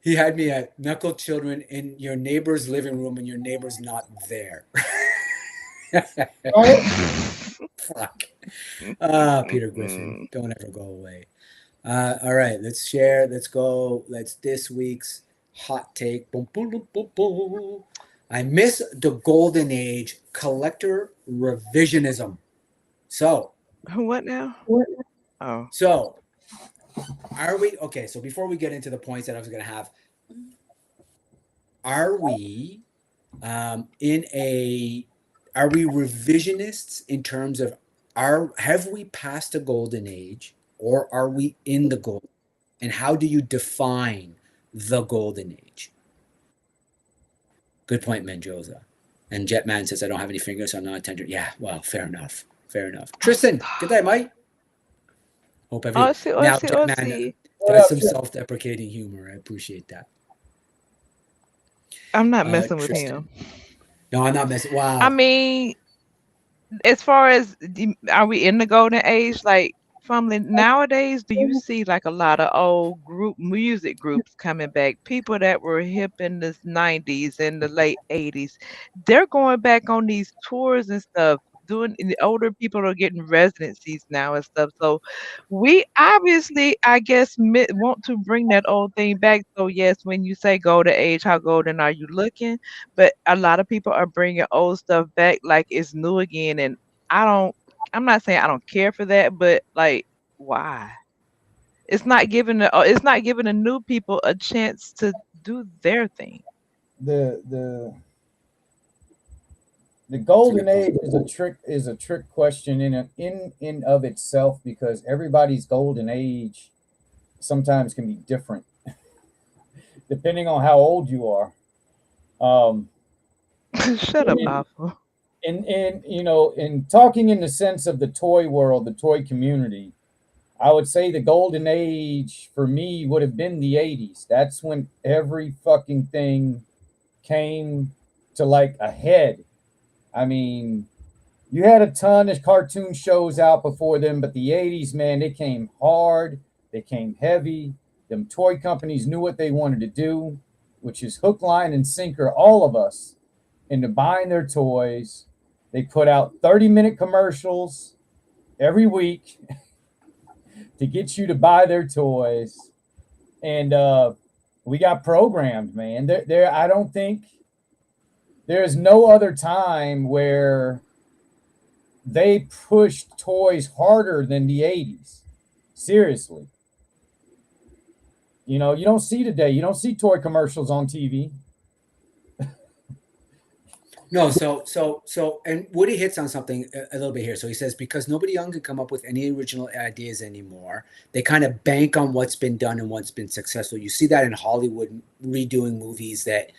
He had me at knuckle children in your neighbor's living room and your neighbor's not there. Right? Fuck. Peter Griffin, don't ever go away. All right, let's share. Let's go. Let's this week's hot take. Boom, boom, boom, boom, boom. I miss the golden age collector revisionism. So, What now? Oh, so are we okay? So before we get into the points that I was going to have, are we in a are we revisionists in terms of have we passed a golden age or are we in the golden? And how do you define the golden age? Good point, Mendoza. And Jetman says, I don't have any fingers, so I'm not a tender. Yeah, well, fair enough. Fair enough. Tristan, good day, mate. Hope every now Jetman does some self-deprecating humor. I appreciate that. I'm not messing with Tristan. him. No, I'm not messing. Wow. I mean, as far as are we in the golden age? Like, family nowadays, do you see like a lot of old music groups coming back? People that were hip in the 90s and the late 80s, they're going back on these tours and stuff. Doing and the older people are getting residencies now and stuff. So we obviously, I guess, want to bring that old thing back. So yes, when you say golden age, how golden are you looking? But a lot of people are bringing old stuff back like it's new again, and I don't. I'm not saying I don't care for that, but like, why? It's not giving the new people a chance to do their thing. The golden age is a trick question in of itself, because everybody's golden age sometimes can be different depending on how old you are. Shut up, Awful. In you know, in talking in the sense of the toy world, the toy community, I would say the golden age for me would have been the 80s. That's when every fucking thing came to like a head. I mean, you had a ton of cartoon shows out before them, but the 80s, man, they came hard, they came heavy. Them toy companies knew what they wanted to do, which is hook, line, and sinker all of us into buying their toys. They put out 30-minute commercials every week to get you to buy their toys. And we got programmed, man. I don't think there's no other time where they pushed toys harder than the 80s. Seriously. You know, you don't see today. You don't see toy commercials on TV. No, and Woody hits on something a little bit here. So he says, because nobody young can come up with any original ideas anymore, they kind of bank on what's been done and what's been successful. You see that in Hollywood redoing movies that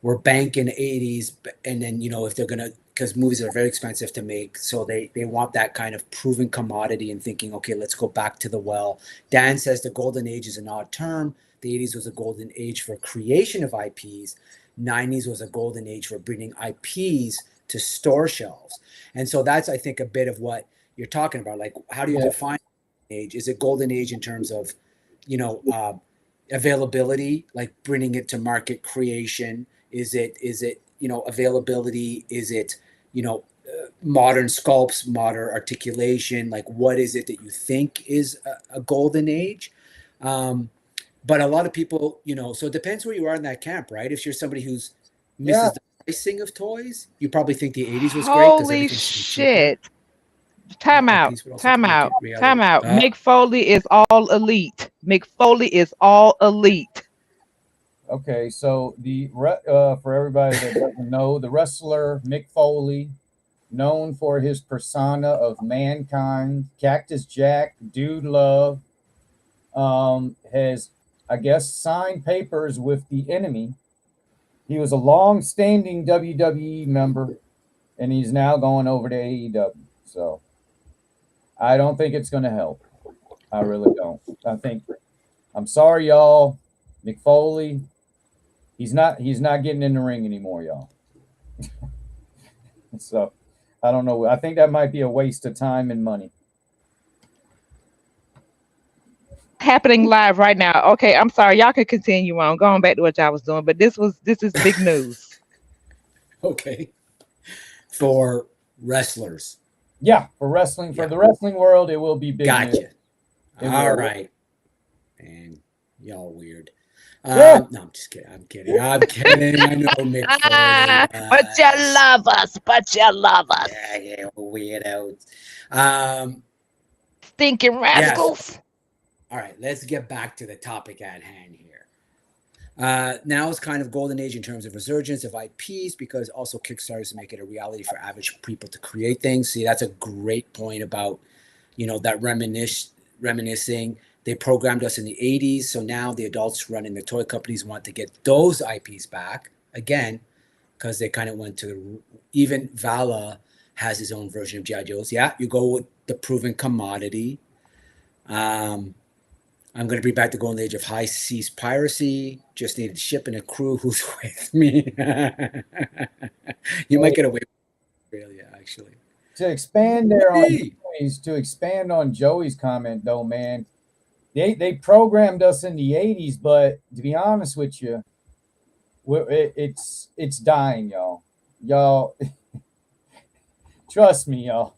were banking 80s, and then, you know, if they're going to, because movies are very expensive to make, so they want that kind of proven commodity and thinking, okay, let's go back to the well. Dan says the golden age is an odd term. The 80s was a golden age for creation of IPs. 90s was a golden age for bringing IPs to store shelves. And so that's, I think, a bit of what you're talking about. Like, how do you define age? Is it golden age in terms of, you know, availability, like bringing it to market creation? Is it, you know, availability? Is it, you know, modern sculpts, modern articulation? Like, what is it that you think is a golden age? But a lot of people, you know, so it depends where you are in that camp, right? If you're somebody who's misses the pricing of toys, you probably think the 80s was great because Holy everything's cheaper. shit. Time out. Mick Foley is all elite. Mick Foley is all elite. Okay, so for everybody that doesn't know, the wrestler Mick Foley, known for his persona of Mankind, Cactus Jack, Dude Love, has, I guess, signed papers with the Enemy. He was a long-standing WWE member, and he's now going over to AEW. So I don't think it's going to help. I really don't. I'm sorry, y'all. Mick Foley, he's not getting in the ring anymore, y'all. So I don't know. I think that might be a waste of time and money. happening live right now. Okay, I'm sorry. Y'all can continue on. Going back to what y'all was doing, but this is big news. Okay. For wrestlers. Yeah, for wrestling, for Yeah. the wrestling world, it will be big news. Gotcha. It All will. right. And y'all weird. Yeah. No, I'm just kidding. I'm kidding. I'm kidding. I know Mick Foley But you was. love us. But you love us. Yeah, weirdos. Um, Stinking yes. rascals. All right, let's get back to the topic at hand here. Now is kind of golden age in terms of resurgence of IPs because also Kickstarters to make it a reality for average people to create things. See, that's a great point about, that reminiscing. They programmed us in the 80s, so now the adults running the toy companies want to get those IPs back again because they kind of went to, even Vala has his own version of G.I. Joe's. Yeah, you go with the proven commodity. I'm going to be back to golden age of high seas piracy. Just needed ship and a crew who's with me. You might get away with Australia, actually. To expand there on Whee! Joey's comment though, man, they programmed us in the 80s, but to be honest with you, it's dying, y'all. Trust me, y'all.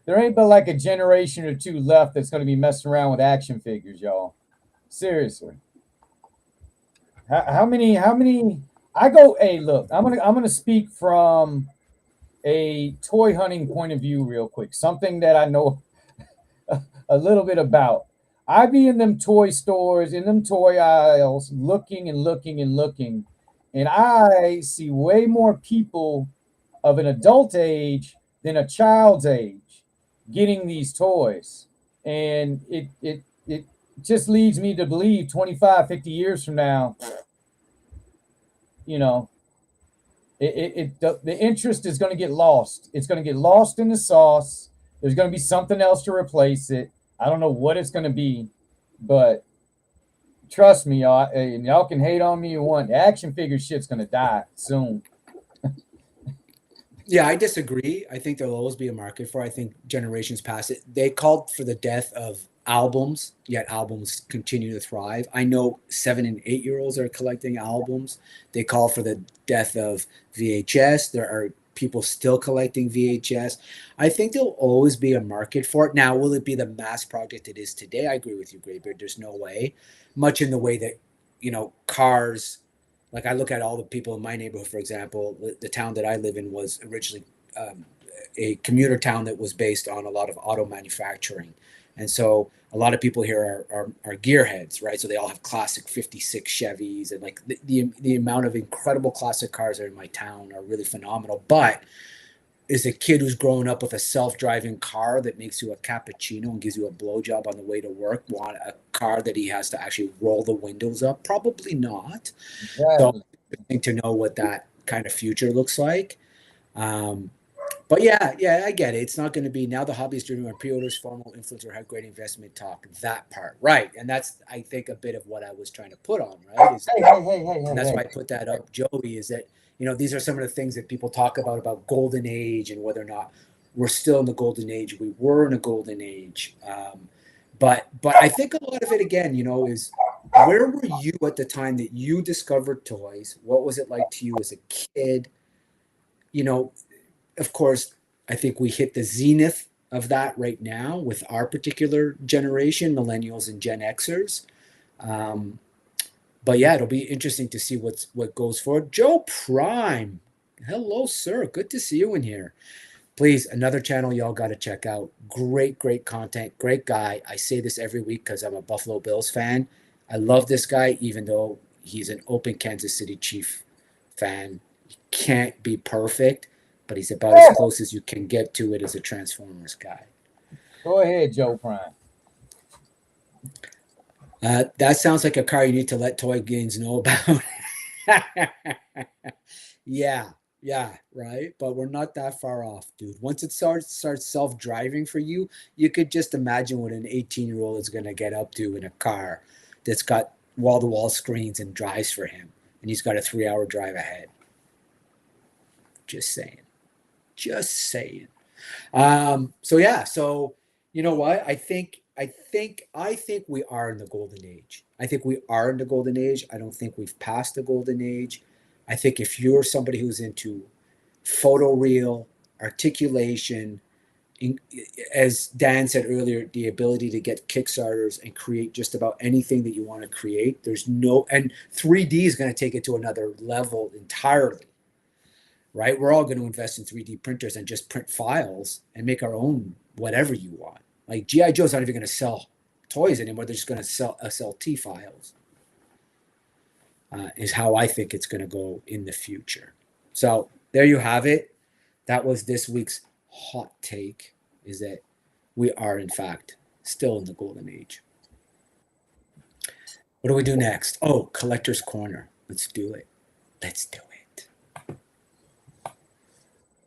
There ain't but like a generation or two left that's going to be messing around with action figures, y'all. Seriously. How many? I go. Hey, look, I'm gonna speak from a toy hunting point of view, real quick. Something that I know a little bit about. I be in them toy stores, in them toy aisles, looking and looking and looking, and I see way more people of an adult age than a child's age getting these toys. And it just leads me to believe 25, 50 years from now, you know, the interest is going to get lost. It's going to get lost in the sauce. There's going to be something else to replace it. I don't know what it's going to be, but trust me, y'all. And y'all can hate on me you want. The action figure shit's going to die soon. Yeah, I disagree. I think there'll always be a market for it. I think generations past it. They called for the death of albums, yet albums continue to thrive. I know 7 and 8-year-olds are collecting albums. They call for the death of VHS. There are people still collecting VHS. I think there'll always be a market for it. Now, will it be the mass product it is today? I agree with you, Graybeard. There's no way. Much in the way that, cars, like I look at all the people in my neighborhood, for example, the town that I live in was originally a commuter town that was based on a lot of auto manufacturing. And so a lot of people here are gearheads, right? So they all have classic 56 Chevys, and like the amount of incredible classic cars that are in my town are really phenomenal. But is a kid who's growing up with a self-driving car that makes you a cappuccino and gives you a blowjob on the way to work want a car that he has to actually roll the windows up? Probably not. Exactly. So it's interesting to know what that kind of future looks like. But yeah, I get it. It's not going to be now the hobby is driven by pre-orders, formal influencer, have great investment talk, that part. Right. And that's, I think, a bit of what I was trying to put on, right? And that's why I put that up, Joey, is that, these are some of the things that people talk about golden age and whether or not we're still in the golden age. We were in a golden age. But I think a lot of it, again, is where were you at the time that you discovered toys? What was it like to you as a kid? Of course, I think we hit the zenith of that right now with our particular generation, millennials and Gen Xers. But yeah, it'll be interesting to see what goes forward. Joe Prime, hello, sir. Good to see you in here. Please, another channel y'all got to check out. Great content. Great guy. I say this every week because I'm a Buffalo Bills fan. I love this guy, even though he's an open Kansas City Chief fan. He can't be perfect, but he's about as close as you can get to it as a Transformers guy. Go ahead, Joe Prime. That sounds like a car you need to let Toy Gains know about. Yeah, right. But we're not that far off, dude. Once it starts self-driving for you, you could just imagine what an 18-year-old is going to get up to in a car that's got wall-to-wall screens and drives for him, and he's got a 3-hour drive ahead. Just saying. So you know what? I think I think we are in the golden age. I think we are in the golden age. I don't think we've passed the golden age. I think if you're somebody who's into photoreal articulation, as Dan said earlier, the ability to get Kickstarters and create just about anything that you want to create. There's no, and 3D is going to take it to another level entirely, right? We're all going to invest in 3D printers and just print files and make our own whatever you want. Like G.I. Joe's not even going to sell toys anymore. They're just going to sell SLT files, is how I think it's going to go in the future. So there you have it. That was this week's hot take, is that we are, in fact, still in the golden age. What do we do next? Oh, Collector's Corner. Let's do it. Let's do it.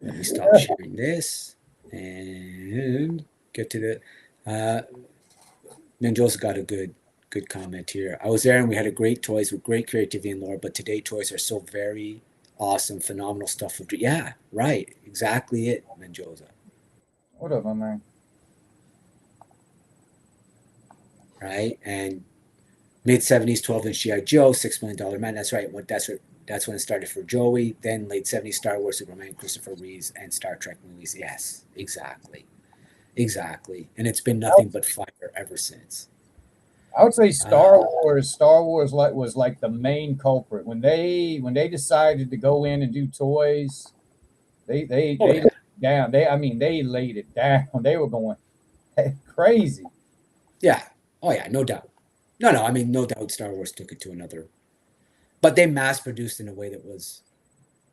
Let me stop sharing this and get to the... Mendoza got a good comment here. I was there and we had a great toys with great creativity and lore, but today toys are so very awesome, phenomenal stuff. Yeah, right. Exactly it, Mendoza. Whatever, man. Right? And mid-70s, 12-inch G.I. Joe, $6 million man. That's right. That's when it started for Joey. Then late 70s, Star Wars, Superman, Christopher Reeves, and Star Trek movies. Yes, exactly. Exactly. And it's been nothing but fire ever since. I would say Star Wars was like the main culprit. When they decided to go in and do toys, they laid it down. They laid it down. They were going crazy. Yeah. Oh yeah, no doubt. No, I mean, no doubt Star Wars took it to another, but they mass produced in a way that was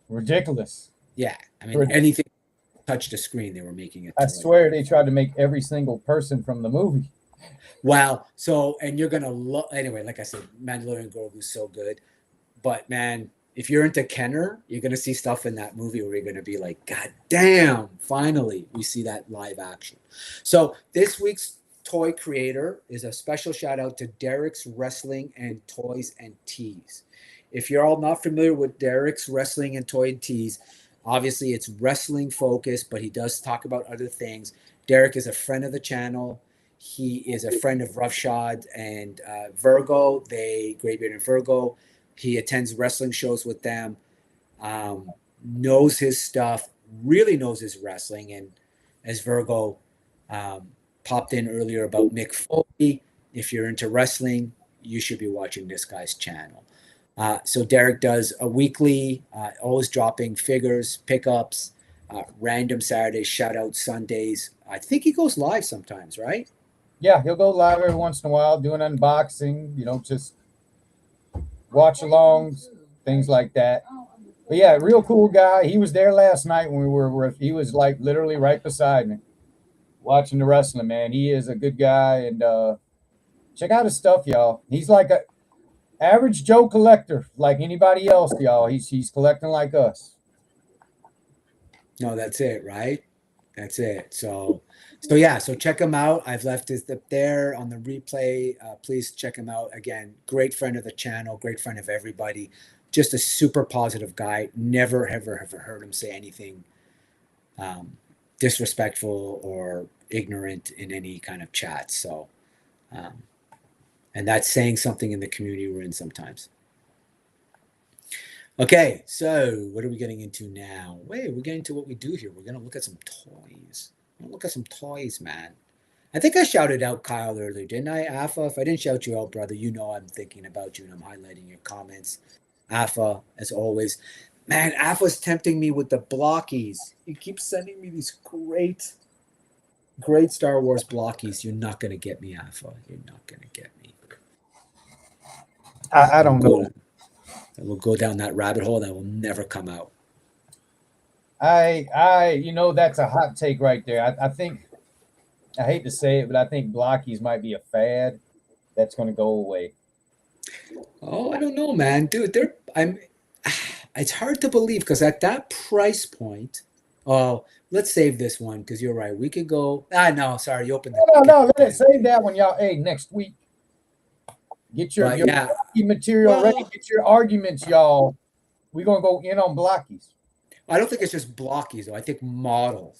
ridiculous. Yeah. I mean, anything touched a screen, they were making it. I swear they tried to make every single person from the movie. Wow. So, and you're going to love, anyway, like I said, Mandalorian Grogu's so good, but man, if you're into Kenner, you're going to see stuff in that movie where you're going to be like, God damn, finally we see that live action. So this week's toy creator is a special shout out to Derek's Wrestling and Toys and Tees. If you're all not familiar with Derek's Wrestling and Toy and Tees, obviously it's wrestling focused, but he does talk about other things. Derek is a friend of the channel. He is a friend of Roughshod and Virgo. Graybeard and Virgo. He attends wrestling shows with them, knows his stuff, really knows his wrestling. And as Virgo popped in earlier about Mick Foley, if you're into wrestling, you should be watching this guy's channel. So Derek does a weekly, always dropping figures, pickups, random Saturdays, shout out Sundays. I think he goes live sometimes, right? Yeah, he'll go live every once in a while, doing unboxing, just watch alongs, things like that. But yeah, real cool guy. He was there last night when he was like literally right beside me watching the wrestling, man. He is a good guy, and check out his stuff, y'all. He's like a average Joe collector, like anybody else, y'all. He's collecting like us. No, that's it, right? That's it. So yeah, so check him out. I've left it up there on the replay. Please check him out. Again, great friend of the channel, great friend of everybody. Just a super positive guy. Never, ever heard him say anything disrespectful or ignorant in any kind of chat. So, and that's saying something in the community we're in sometimes. Okay, so what are we getting into now? Wait, we're getting to what we do here. We're going to look at some toys. Look at some toys, man. I think I shouted out Kyle earlier, didn't I, Alpha? If I didn't shout you out, brother, you know I'm thinking about you and I'm highlighting your comments. Alpha, as always. Man, Alpha's tempting me with the blockies. You keep sending me these great Star Wars blockies. You're not going to get me, Alpha. You're not going to get me. I don't know. We'll go down that rabbit hole that will never come out. That's a hot take right there. I think, I hate to say it, but I think blockies might be a fad that's going to go away. Oh, I don't know, man. Dude, it's hard to believe because at that price point, let's save this one because you're right. We could go. No, sorry, you opened the. No, let it save that one, y'all. Hey, next week, get your material ready. Get your arguments, y'all. We're gonna go in on blockies. I don't think it's just blockies though. I think model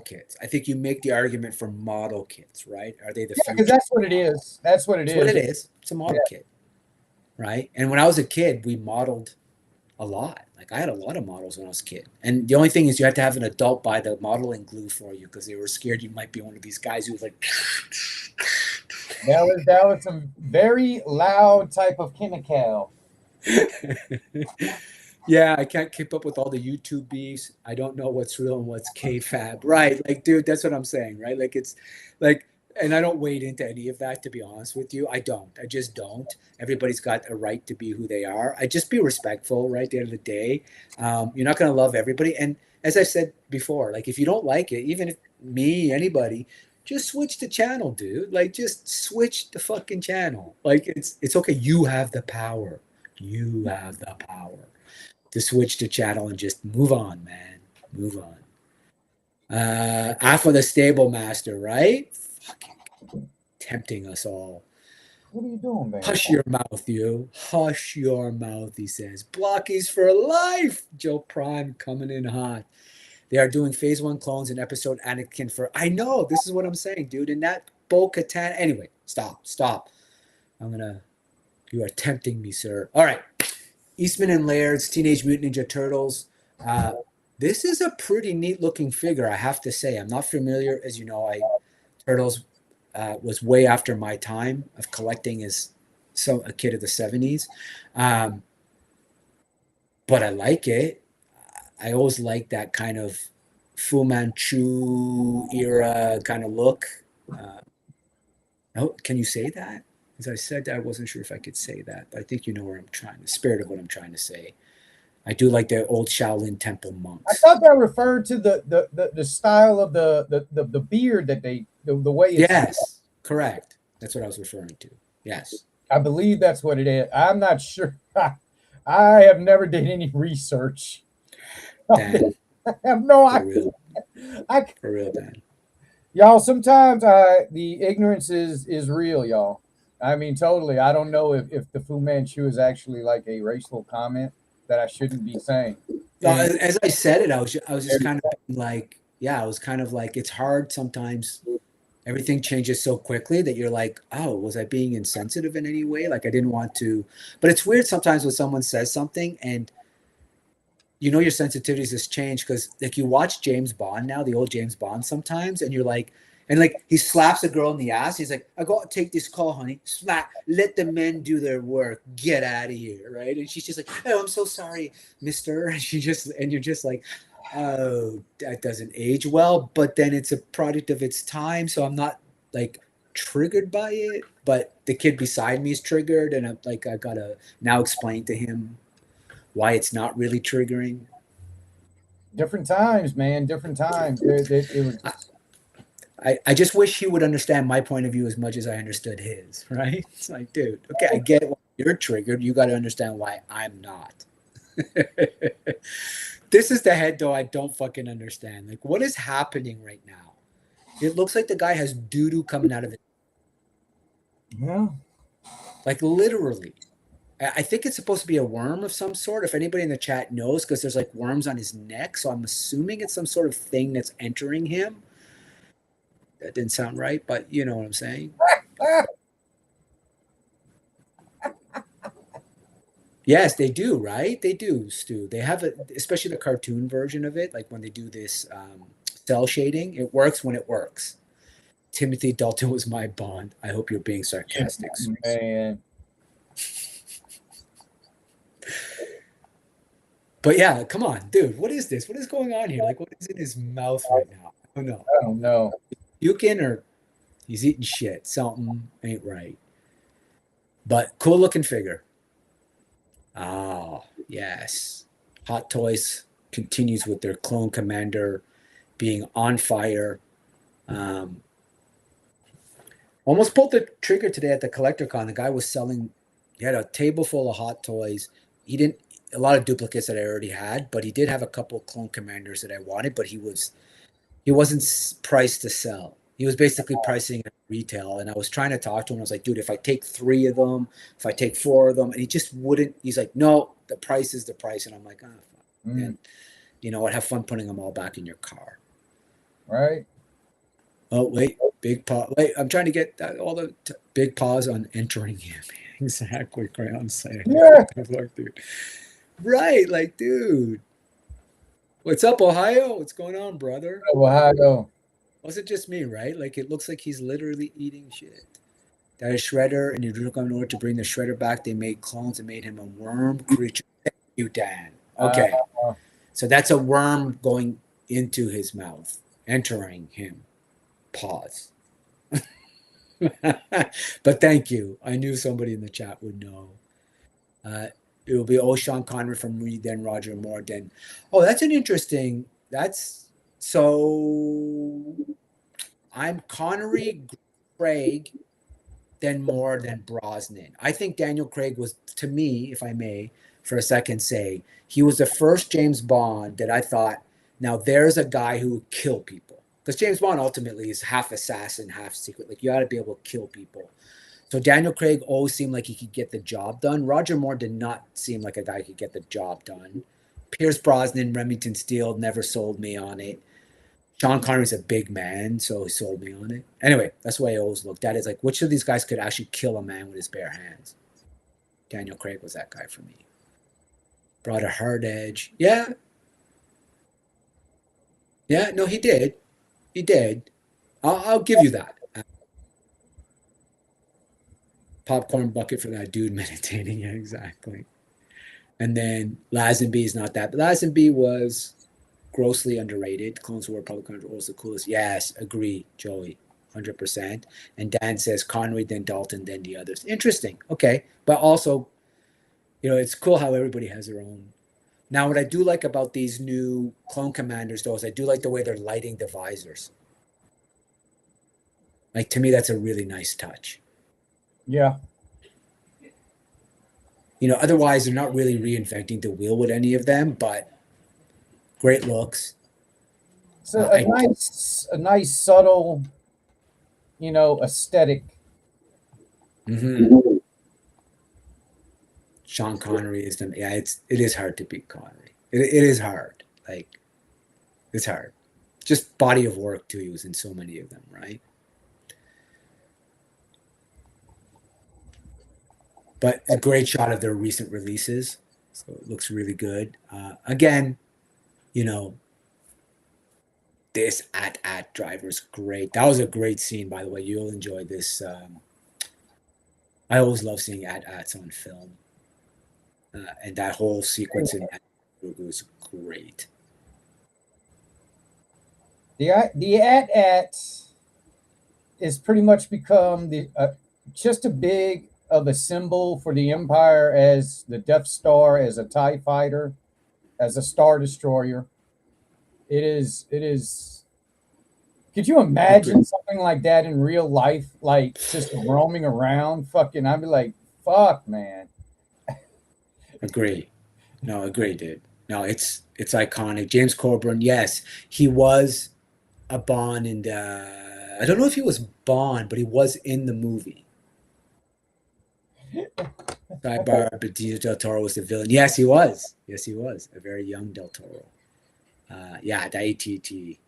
kits. I think you make the argument for model kits, right? Are they the Yeah, because future? that's what it is. That's what it That's what is. it is. It's a model kit, right? And when I was a kid, we modeled a lot. Like I had a lot of models when I was a kid. And the only thing is you had to have an adult buy the modeling glue for you because they were scared you might be one of these guys who was like That was some very loud type of chemical. yeah, I can't keep up with all the YouTube beefs. I don't know what's real and what's kayfabe. Right. Like, dude, that's what I'm saying, right? Like it's like and I don't wade into any of that to be honest with you. I don't. I just don't. Everybody's got a right to be who they are. I just be respectful, right? At the end of the day. You're not gonna love everybody. And as I said before, like if you don't like it, even if me, anybody, just switch the channel, dude. Like just switch the fucking channel. Like it's okay. You have the power. You have the power to switch the channel and just move on, man. Move on. Alpha the Stable Master, right? Fucking tempting us all. What are you doing, man? Hush your mouth, you. Hush your mouth, he says. Blockies for life. Joe Prime coming in hot. They are doing phase 1 clones in episode Anakin for. I know. This is what I'm saying, dude. In that Bo Katan. Anyway, stop. You are tempting me, sir. All right. Eastman and Laird's Teenage Mutant Ninja Turtles. This is a pretty neat looking figure, I have to say. I'm not familiar, as you know. Turtles was way after my time of collecting as a kid of the 70s, but I like it. I always like that kind of Fu Manchu era kind of look. Can you say that? As I said, I wasn't sure if I could say that, but I think you know where I'm trying, the spirit of what I'm trying to say. I do like the old Shaolin Temple monks. I thought that referred to the style of the beard that the way it's. Yes, correct. That's what I was referring to. Yes. I believe that's what it is. I'm not sure. I have never did any research. Dan, I have no for idea. real. For real, Dan. Y'all, sometimes the ignorance is real, y'all. I mean, totally. I don't know if the Fu Manchu is actually like a racial comment that I shouldn't be saying. As I said it, I was just kind of like, yeah, I was kind of like, it's hard sometimes. Everything changes so quickly that you're like, oh, was I being insensitive in any way? Like I didn't want to, but it's weird sometimes when someone says something and you know your sensitivities has changed because like you watch James Bond now, the old James Bond sometimes, and you're like, and like he slaps a girl in the ass. He's like, I gotta take this call, honey. Slap, let the men do their work. Get out of here, right? And she's just like, oh, I'm so sorry, mister. And you're just like, oh, that doesn't age well. But then it's a product of its time, so I'm not like triggered by it. But the kid beside me is triggered, and I'm like, I gotta now explain to him why it's not really triggering. Different times, man. Different times. It was. I just wish he would understand my point of view as much as I understood his, right? It's like, dude, okay, I get it. When you're triggered. You got to understand why I'm not. This is the head, though, I don't fucking understand. Like, what is happening right now? It looks like the guy has doo-doo coming out of it. Yeah. Like, literally. I think it's supposed to be a worm of some sort. If anybody in the chat knows, because there's like worms on his neck. So I'm assuming it's some sort of thing that's entering him. That didn't sound right, but you know what I'm saying. Yes, they do, right? They do, Stu. They have it, especially the cartoon version of it, like when they do this cell shading. It works when it works. Timothy Dalton was my Bond. I hope you're being sarcastic. Man. But yeah, come on, dude. What is this? What is going on here? Like, what is in his mouth right now? I don't know. I don't know. Puking or he's eating shit. Something ain't right. But cool looking figure. Oh, yes. Hot Toys continues with their clone commander being on fire. Almost pulled the trigger today at the CollectorCon. The guy was selling, he had a table full of Hot Toys. He didn't, a lot of duplicates that I already had, but he did have a couple of clone commanders that I wanted, but he wasn't priced to sell. He was basically pricing at retail, and I was trying to talk to him. I was like, dude, if I take 3 of them, if I take 4 of them, and he just wouldn't. He's like, no, the price is the price, and I'm like, oh, fuck. And You know what? Have fun putting them all back in your car. Right? Oh wait, big pause. Wait, I'm trying to get all the big pause on entering him. Exactly, Crayon saying. Yeah. Look, dude. Right, like, dude. What's up, Ohio? What's going on, brother? Ohio. Was it just me, right? Like, it looks like he's literally eating shit. That is Shredder, and you look in order to bring the Shredder back. They made clones and made him a worm creature. Thank you, Dan. Okay, so that's a worm going into his mouth, entering him. Pause. But thank you. I knew somebody in the chat would know. It will be Sean Connery from Reed, then Roger Moore, then. Oh, that's an interesting. That's so. I'm Connery, Craig, then Moore, then Brosnan. I think Daniel Craig was, to me, if I may, for a second say, he was the first James Bond that I thought, now there's a guy who would kill people. Because James Bond ultimately is half assassin, half secret. Like, you got to be able to kill people. So Daniel Craig always seemed like he could get the job done. Roger Moore did not seem like a guy who could get the job done. Pierce Brosnan, Remington Steele never sold me on it. Sean Connery's a big man, so he sold me on it. Anyway, that's the way I always looked at it. It's like, which of these guys could actually kill a man with his bare hands? Daniel Craig was that guy for me. Brought a hard edge. Yeah. Yeah, no, he did. He did. I'll give you that. Popcorn bucket for that dude meditating. Yeah, exactly. And then Lazenby is not that. But Lazenby was grossly underrated. Clones War Public Control was the coolest. Yes, agree, Joey. 100%. And Dan says Connery, then Dalton, then the others. Interesting. Okay. But also, you know, it's cool how everybody has their own. Now, what I do like about these new clone commanders, though, is I do like the way they're lighting the visors. Like, to me, that's a really nice touch. Yeah. You know, otherwise, they're not really reinventing the wheel with any of them, but great looks. So a nice subtle, you know, aesthetic. Mm-hmm. Sean Connery is the, yeah, it is hard to beat Connery. It is hard. Like, it's hard. Just body of work too. He was in so many of them, right? But a great shot of their recent releases. So it looks really good. Again, you know, this at driver's great. That was a great scene, by the way. You'll enjoy this. I always love seeing at-ats on film. And that whole sequence in that was great. The at is pretty much become the just a big of a symbol for the Empire as the Death Star, as a TIE fighter, as a Star Destroyer. It is. Could you imagine something like that in real life? Like, just roaming around, fucking, I'd be like, fuck, man. Agree. No, agree, dude. No, it's iconic. James Coburn, yes, he was a Bond in the, I don't know if he was Bond, but he was in the movie. Sidebar, Benicio del Toro was the villain. Yes, he was. Yes, he was. A very young Del Toro. Yeah, the ATT.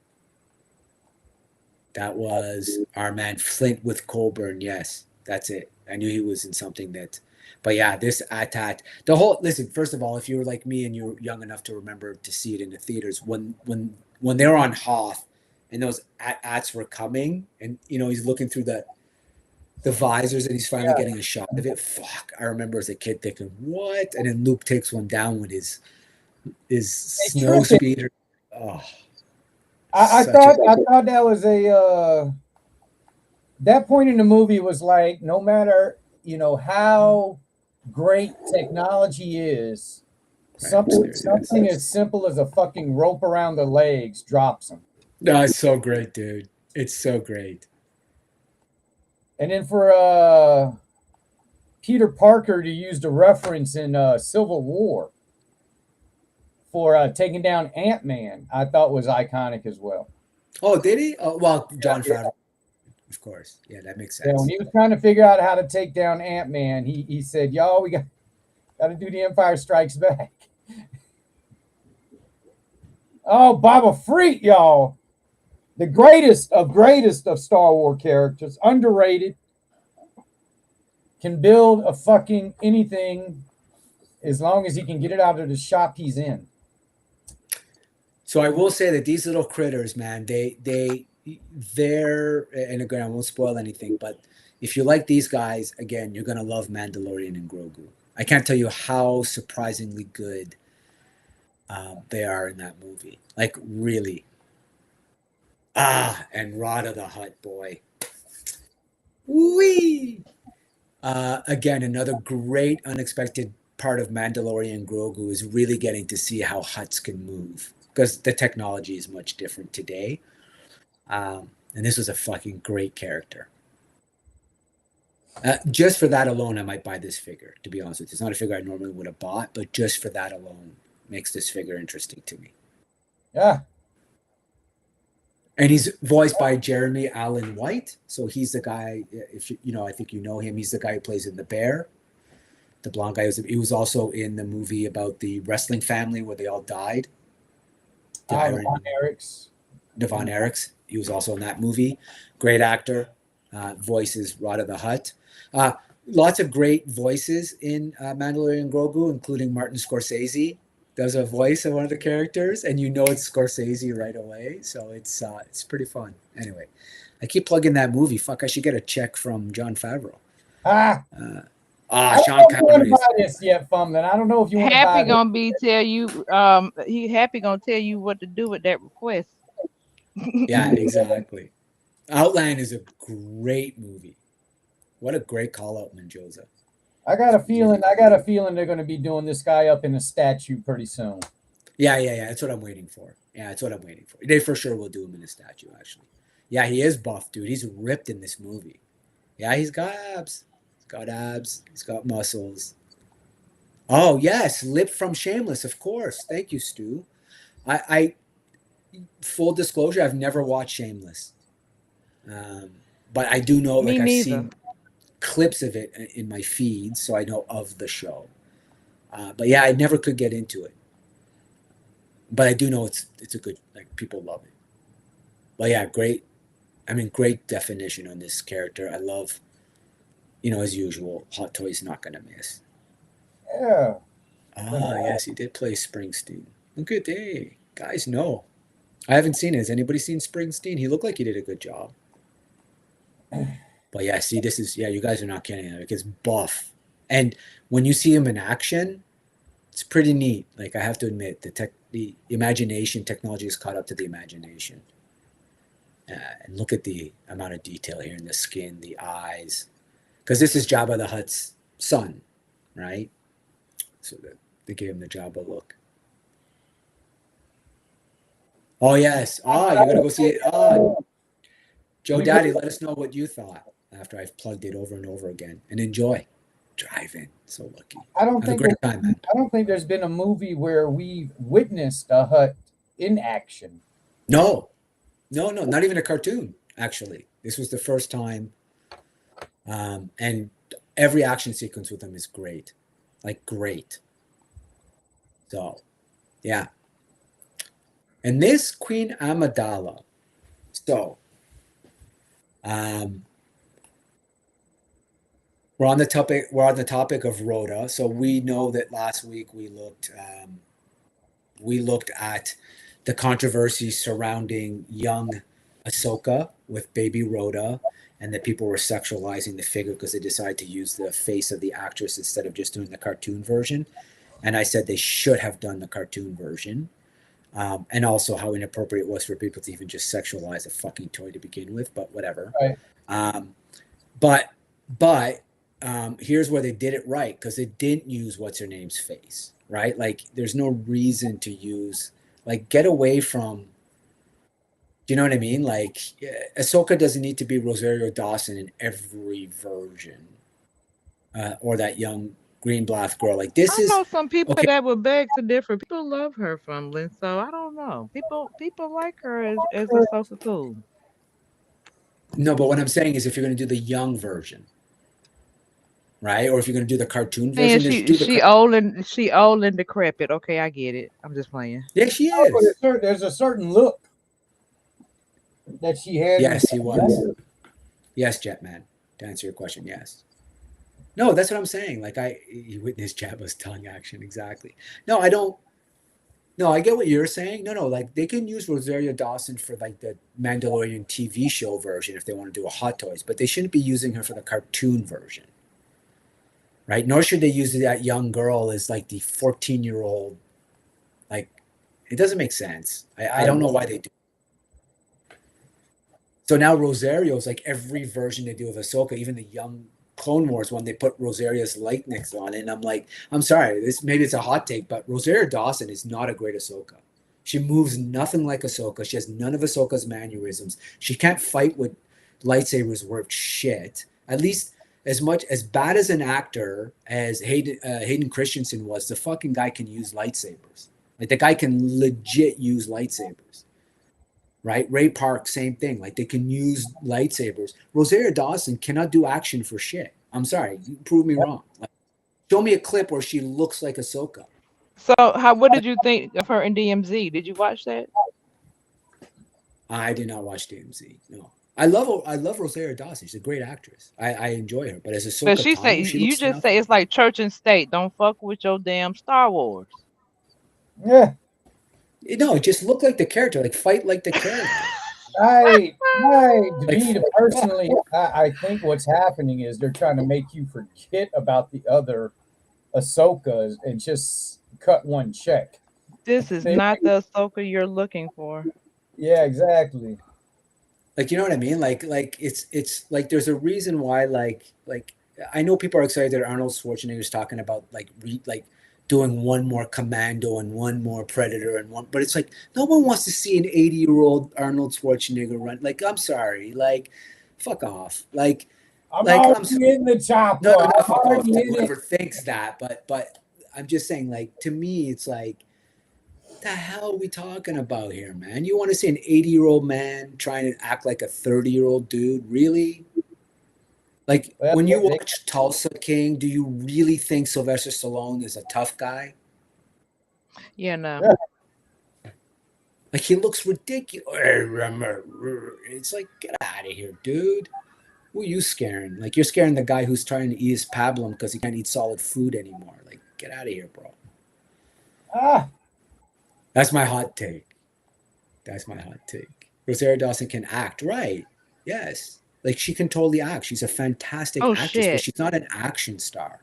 That was our man Flint with Colburn. Yes, that's it. I knew he was in something that, but yeah, this attack, the whole, listen, first of all, if you were like me and you're young enough to remember to see it in the theaters, when they were on Hoth and those ats were coming and, you know, he's looking through the visors and he's finally getting a shot of it. Fuck. I remember as a kid thinking, what? And then Luke takes one down with his snow speeder. Oh, I thought that was a that point in the movie was like, no matter, you know, how great technology is, something as simple as a fucking rope around the legs drops them. No, it's so great, dude. It's so great. And then for Peter Parker to use the reference in Civil War for taking down Ant-Man, I thought was iconic as well. Oh, did he? Oh, well, Jon Favreau, of course. Yeah, that makes sense. Yeah, when he was trying to figure out how to take down Ant-Man, he said, "Y'all, we got to do the Empire Strikes Back." Oh, Baba Freak, y'all. The greatest of Star Wars characters, underrated. Can build a fucking anything as long as he can get it out of the shop he's in. So I will say that these little critters, man, they're, and again, I won't spoil anything, but if you like these guys, again, you're gonna love Mandalorian and Grogu. I can't tell you how surprisingly good they are in that movie. Like really. And Rod of the Hutt, boy. Wee. Again, another great unexpected part of Mandalorian Grogu is really getting to see how Hutts can move because the technology is much different today. And this was a fucking great character. Just for that alone, I might buy this figure, to be honest with you. It's not a figure I normally would have bought, but just for that alone makes this figure interesting to me. Yeah. And he's voiced by Jeremy Allen White. So he's the guy, if you know, I think you know him. He's the guy who plays in The Bear. The blonde guy. He was also in the movie about the wrestling family where they all died. Von Erichs. Devon Eriks. He was also in that movie. Great actor. Voices Rod of the Hutt. Lots of great voices in Mandalorian Grogu, including Martin Scorsese does a voice of one of the characters, and you know it's Scorsese right away. So it's pretty fun. Anyway, I keep plugging that movie. Fuck, I should get a check from Jon Favreau. I Sean don't want to Connery. buy this yet, Fumlin. I don't know if you want to buy Happy gonna be tell you he Happy gonna tell you what to do with that request. Yeah, exactly. Outland is a great movie. What a great call out, Menjoza. I got a feeling they're going to be doing this guy up in a statue pretty soon. Yeah. That's what I'm waiting for. They for sure will do him in a statue, actually. Yeah, he is buff, dude. He's ripped in this movie. Yeah, he's got abs. He's got muscles. Oh, yes. Lip from Shameless, of course. Thank you, Stu. I full disclosure, I've never watched Shameless. But I do know, Me I've neither. seen clips of it in my feed, so I know of the show. But yeah, I never could get into it. But I do know it's a good, like, people love it. But yeah, great definition on this character. I love, as usual, Hot Toys not gonna miss. Yeah. Yes, he did play Springsteen. Look at that. Guys know. I haven't seen it. Has anybody seen Springsteen? He looked like he did a good job. But yeah, see, you guys are not kidding. Like, it's buff. And when you see him in action, it's pretty neat. Like, I have to admit, the imagination, technology has caught up to the imagination. And look at the amount of detail here in the skin, the eyes. Because this is Jabba the Hutt's son, right? So they gave him the Jabba look. Oh, yes. You're going to go see it. Joe Daddy, let us know what you thought after I've plugged it over and over again. And enjoy. Driving. So lucky. I don't Have a great time, man. I don't think there's been a movie where we've witnessed a Hutt in action. No, not even a cartoon, actually. This was the first time. And every action sequence with him is great. Like, great. So, yeah. And this Queen Amidala. So, we're on the topic of Rhoda. So we know that last week we looked at the controversy surrounding young Ahsoka with baby Rhoda, and that people were sexualizing the figure because they decided to use the face of the actress instead of just doing the cartoon version. And I said they should have done the cartoon version. And also how inappropriate it was for people to even just sexualize a fucking toy to begin with, but whatever. Right. But here's where they did it right, because they didn't use what's her name's face, right? Like, there's no reason to use, like, get away from, do you know what I mean? Like, Ahsoka doesn't need to be Rosario Dawson in every version, or that young Greenblatt girl. Like, this I is know some people okay. that would beg to differ. People love her from Lynn, so I don't know. People like her as a social tool. No, but what I'm saying is, if you're going to do the young version, right? Or if you're gonna do the cartoon Man, version, just do the. she old and decrepit. Okay, I get it. I'm just playing. Yeah, she Oh, but is. there's a certain look that she had in Yes, he was. the Yes, Jetman. To answer your question, yes. No, that's what I'm saying. Like you witnessed Jabba's tongue action exactly. No, I don't. No, I get what you're saying. No, like they can use Rosario Dawson for like the Mandalorian TV show version if they want to do a Hot Toys, but they shouldn't be using her for the cartoon version, right? Nor should they use that young girl as like the 14-year-old. Like, it doesn't make sense. I don't know why they do. So now Rosario's like every version they do of Ahsoka, even the young Clone Wars one, they put Rosario's likeness on it. And I'm like, I'm sorry, maybe it's a hot take, but Rosario Dawson is not a great Ahsoka. She moves nothing like Ahsoka. She has none of Ahsoka's mannerisms. She can't fight with lightsabers worth shit. At least as bad as an actor as Hayden Christensen was, the fucking guy can use lightsabers. Like the guy can legit use lightsabers. Right? Ray Park, same thing. Like they can use lightsabers. Rosario Dawson cannot do action for shit. I'm sorry, you prove me wrong. Like, show me a clip where she looks like Ahsoka. So, what did you think of her in DMZ? Did you watch that? I did not watch DMZ. No, I love Rosario Dawson. She's a great actress. I enjoy her. But as But Ahsoka she say Tano, she you looks just say nothing. it's like church and state. Don't fuck with your damn Star Wars. Yeah. No, just look like the character. Like fight like the character. Personally, I think what's happening is they're trying to make you forget about the other Ahsokas and just cut one check. This is not the Ahsoka you're looking for. Yeah, exactly. Like, you know what I mean? Like it's like there's a reason why like I know people are excited that Arnold Schwarzenegger's talking about like doing one more Commando and one more Predator and one, but it's like no one wants to see an 80-year-old Arnold Schwarzenegger run. Like, I'm sorry, like fuck off. Like I'm already in the chopper. No, fuck off. already in Whoever it. thinks that, but I'm just saying, like, to me, it's like, the hell are we talking about here, man? You want to see an 80-year-old man trying to act like a 30-year-old dude? Really? Like, Well, when you watch Tulsa King, do you really think Sylvester Stallone is a tough guy? Yeah, no. Yeah. Like, he looks ridiculous. It's like, get out of here, dude. Who are you scaring? Like, you're scaring the guy who's trying to eat his pablum because he can't eat solid food anymore. Like, get out of here, bro. That's my hot take. Rosario Dawson can act, right? Yes. Like, she can totally act. She's a fantastic actress, shit. but she's not an action star.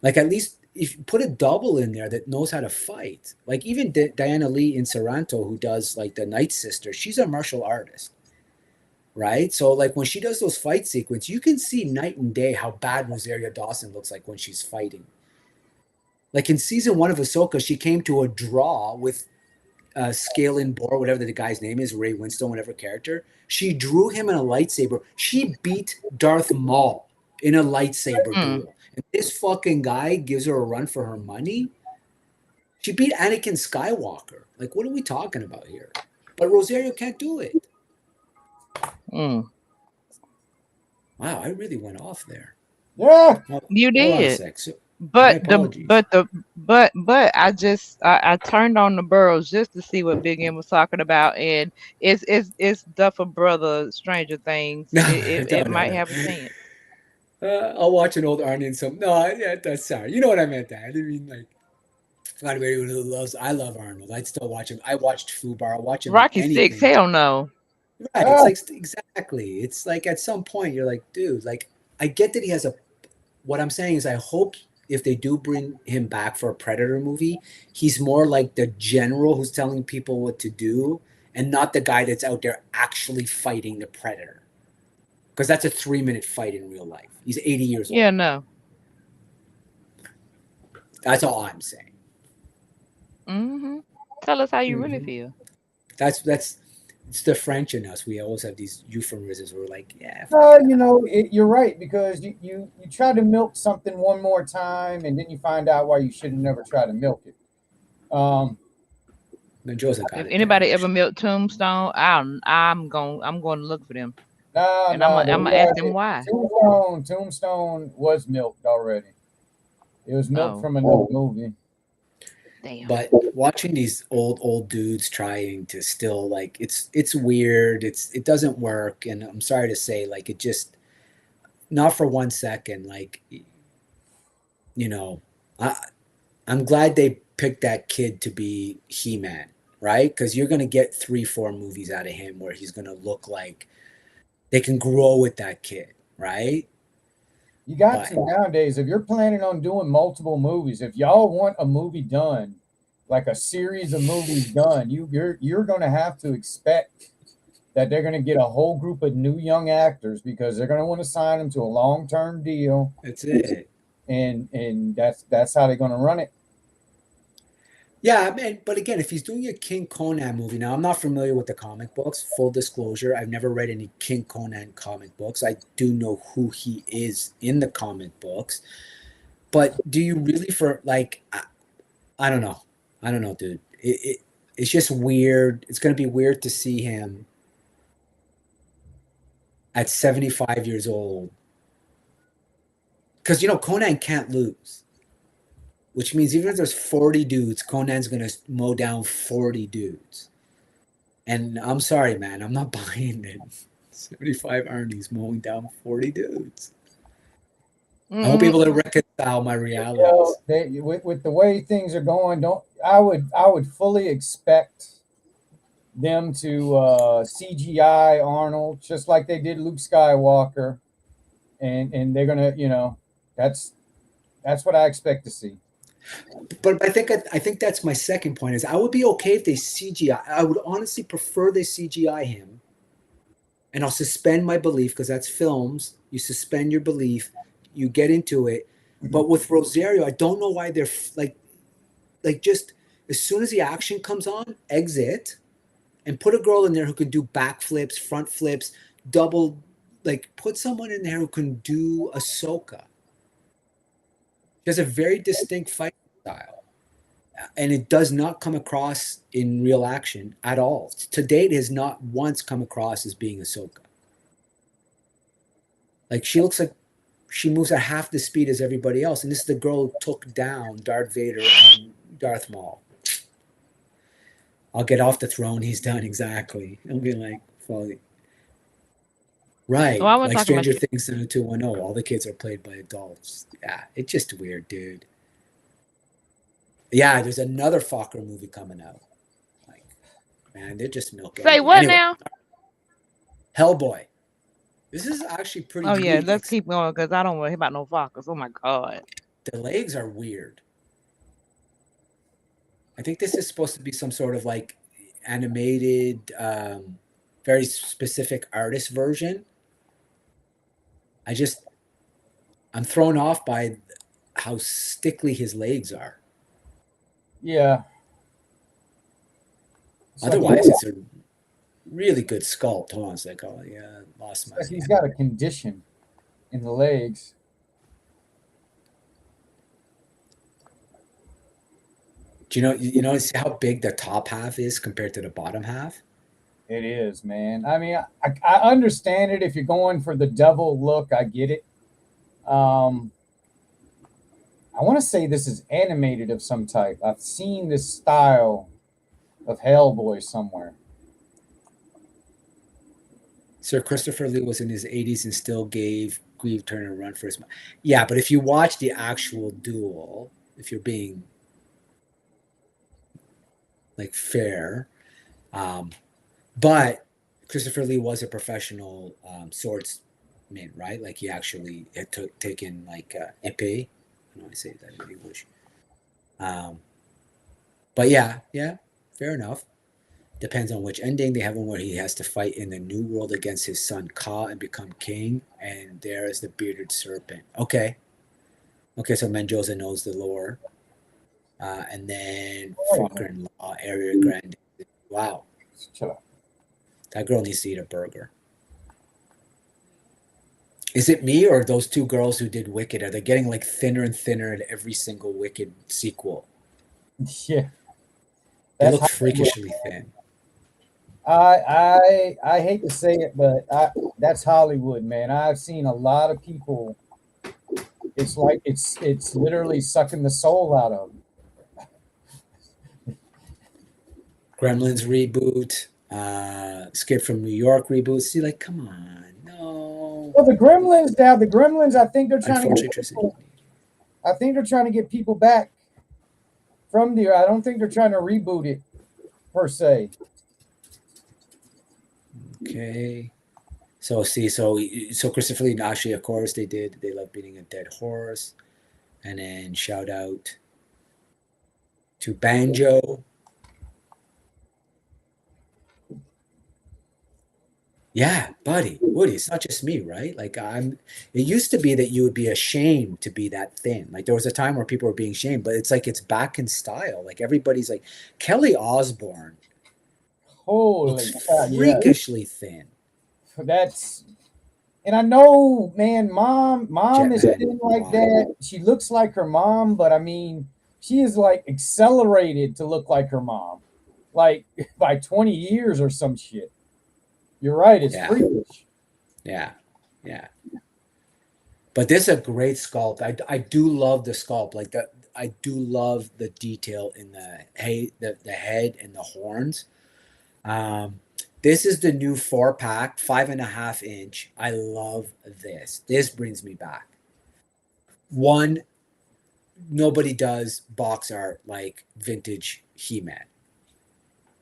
Like, at least if you put a double in there that knows how to fight. Like, even Diana Lee in Sorrento, who does, like, the Night Sister, she's a martial artist, right? So, like, when she does those fight sequences, you can see night and day how bad Rosario Dawson looks like when she's fighting. Like, in season 1 of Ahsoka, she came to a draw with Scalen Bor, whatever the guy's name is, Ray Winstone, whatever character. She drew him in a lightsaber. She beat Darth Maul in a lightsaber duel. And this fucking guy gives her a run for her money. She beat Anakin Skywalker. Like, what are we talking about here? But Rosario can't do it. Wow, I really went off there. Yeah, you did. So, but I turned on the Burrows just to see what Big M was talking about, and it's Duffer Brother Stranger Things. It might have a chance. I'll watch an old Arnie and some. No, yeah, that's sorry. You know what I meant. That I didn't mean like. Not everyone who loves. I love Arnold. I'd still watch him. I watched Fubar. I'll watch him. Rocky anything. 6. Hell no. Right. It's like exactly. It's like at some point you're like, dude. Like I get that he has a. What I'm saying is, I hope if they do bring him back for a Predator movie, he's more like the general who's telling people what to do, and not the guy that's out there actually fighting the Predator. Because that's a 3-minute fight in real life. He's 80 years old. Yeah, no. That's all I'm saying. Tell us how you really feel. That's it's the French in us. We always have these euphemisms. We're like, yeah. you know, you're right, because you try to milk something one more time, and then you find out why you should have never tried to milk it. Mendoza got If it. anybody ever milked Tombstone, I'm going to look for them. No, And I'm no, gonna ask him why. Tombstone was milked already. It was milked Oh, from another movie. damn. But watching these old dudes trying to still like it's weird. It doesn't work, and I'm sorry to say, like it just not for 1 second. Like you know, I I'm glad they picked that kid to be He-Man, right? Because you're gonna get 3, 4 movies out of him where he's gonna look like they can grow with that kid, right? You got But to nowadays. If you're planning on doing multiple movies, if y'all want a movie done, like a series of movies done, you're going to have to expect that they're going to get a whole group of new young actors because they're going to want to sign them to a long-term deal, that's it. and that's how they're going to run it. Yeah, man. But again, if he's doing a King Conan movie, now I'm not familiar with the comic books. Full disclosure, I've never read any King Conan comic books. I do know who he is in the comic books. But do you really for like I don't know. I don't know, dude. It's just weird. It's gonna be weird to see him at 75 years old. Because Conan can't lose. Which means even if there's 40 dudes, Conan's gonna mow down 40 dudes. And I'm sorry, man, I'm not buying it. 75 Arnie's mowing down 40 dudes. I won't be able to reconcile my realities. With the way things are going, I would fully expect them to CGI Arnold just like they did Luke Skywalker, and they're gonna that's what I expect to see. But I think that's my second point is I would be okay if they CGI. I would honestly prefer they CGI him, and I'll suspend my belief because that's films. You suspend your belief, you get into it. But with Rosario, I don't know why they're like just as soon as the action comes on, exit, and put a girl in there who can do backflips, front flips, double. Like put someone in there who can do ahsoka. She has a very distinct fight style. And it does not come across in real action at all. To date, it has not once come across as being Ahsoka. Like she looks like she moves at half the speed as everybody else, and this is the girl who took down Darth Vader and Darth Maul. I'll get off the throne. He's done exactly. I'll be like, fully. Right, Well, I wasn't like talking about Stranger you. Things 90210. All the kids are played by adults. Yeah, it's just weird, dude. Yeah, there's another Fokker movie coming out. Like, man, they're just milking. Say what Anyway, now? Hellboy. This is actually pretty Oh yeah, neat. let's keep going because I don't want to hear about no Fockers. Oh my god. The legs are weird. I think this is supposed to be some sort of like animated, very specific artist version. I'm thrown off by how stickly his legs are. Yeah. Otherwise, it's a really good sculpt. Hold on a second. Oh, yeah, lost my. Like he's got a condition in the legs. Do you notice how big the top half is compared to the bottom half? It is, man. I mean, I understand it if you're going for the devil look. I get it. I want to say this is animated of some type. I've seen this style of Hellboy somewhere. Sir Christopher Lee was in his 80s and still gave Grieve Turner a run for his money. Yeah, but if you watch the actual duel, if you're being like fair, but Christopher Lee was a professional swordsman, right? Like he actually had taken like épée. I know I say that in English. But yeah, fair enough. Depends on which ending. They have one where he has to fight in the New World against his son Ka and become king, and there is the bearded serpent. Okay, so Mendoza knows the lore. And then Fokker-in-Law, Area Grande. Wow. That girl needs to eat a burger. Is it me or those two girls who did Wicked? Are they getting like thinner and thinner in every single Wicked sequel? Yeah. They look freakishly thin. I hate to say it, but that's Hollywood, man. I've seen a lot of people. It's like it's literally sucking the soul out of them. Gremlins reboot, Skip from New York reboot. See, like, come on, no. Well, the Gremlins, I think they're trying to Unfortunately, get Tristan. people, I think they're trying to get people back from there. I don't think they're trying to reboot it per se. Okay. So see, so Christopher Lee, actually, of course, they did. They love beating a dead horse, and then shout out to Banjo. Yeah, buddy, Woody, it's not just me, right? Like it used to be that you would be ashamed to be that thin. Like there was a time where people were being shamed, but it's like it's back in style. Like everybody's like Kelly Osbourne Holy looks God, yeah. freakishly thin. That's and I know, man, mom is Jetman, thin like wow. that. She looks like her mom, but I mean, she is like accelerated to look like her mom, like by 20 years or some shit. You're right, it's Yeah. freakish. Yeah, yeah. But this is a great sculpt. I do love the sculpt. Like I do love the detail in the head and the horns. This is the new 4-pack, 5.5 inch. I love this. This brings me back. One, nobody does box art like vintage He-Man,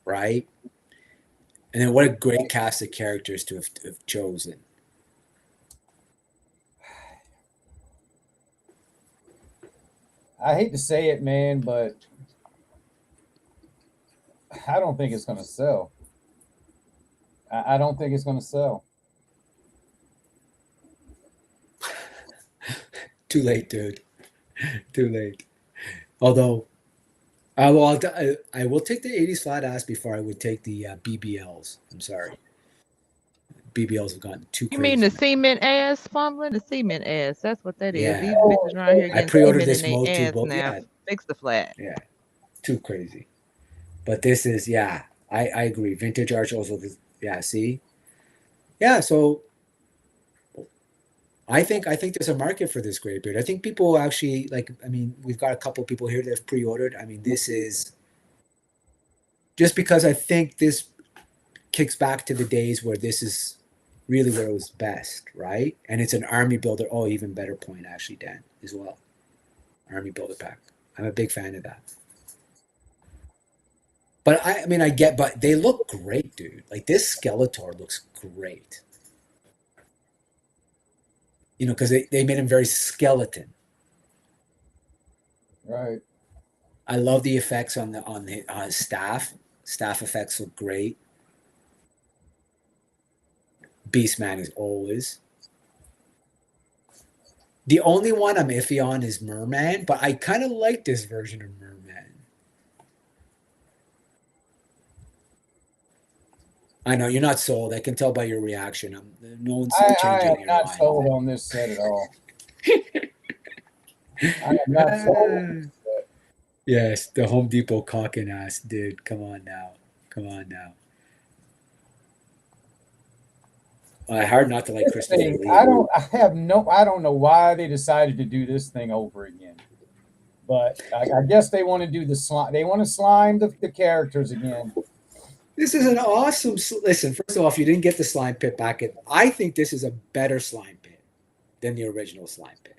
right? And then what a great cast of characters to have chosen. I hate to say it, man, but I don't think it's going to sell. I don't think it's going to sell. Too late, dude. Too late. Although, I will take the 80s flat ass before I would take the BBLs. I'm sorry. BBLs have gotten too You crazy. mean the man. cement ass, fumbling? The cement ass. That's what that is. Yeah. These bitches around here I getting pre-ordered cement this in Motu their ass book. now. Yeah. Fix the flat. Yeah. Too crazy. But this is, yeah, I agree. Vintage art also, yeah, see? Yeah, so I think there's a market for this gray beard. I think people actually like. I mean, we've got a couple of people here that have pre-ordered. I mean, this is just because I think this kicks back to the days where this is really where it was best, right? And it's an army builder. Oh, even better point, actually, Dan, as well. Army builder pack. I'm a big fan of that. But I mean, I get, but they look great, dude. Like this Skeletor looks great. You know, because they made him very skeleton. Right. I love the effects on the staff. Staff effects look great. Beastman is always. The only one I'm iffy on is Merman, but I kind of like this version of Merman. I know you're not sold. I can tell by your reaction. No one's I changing am your not mind. sold on this set at all. I am not sold on this set. Yes, the Home Depot cocking ass, dude. Come on now. Come on now. Hard not to like Christopher Lee. I don't know why they decided to do this thing over again. But I guess they want to do the slime. They want to slime the characters again. This is an awesome. Listen, first of all, if you didn't get the slime pit back, I think this is a better slime pit than the original slime pit.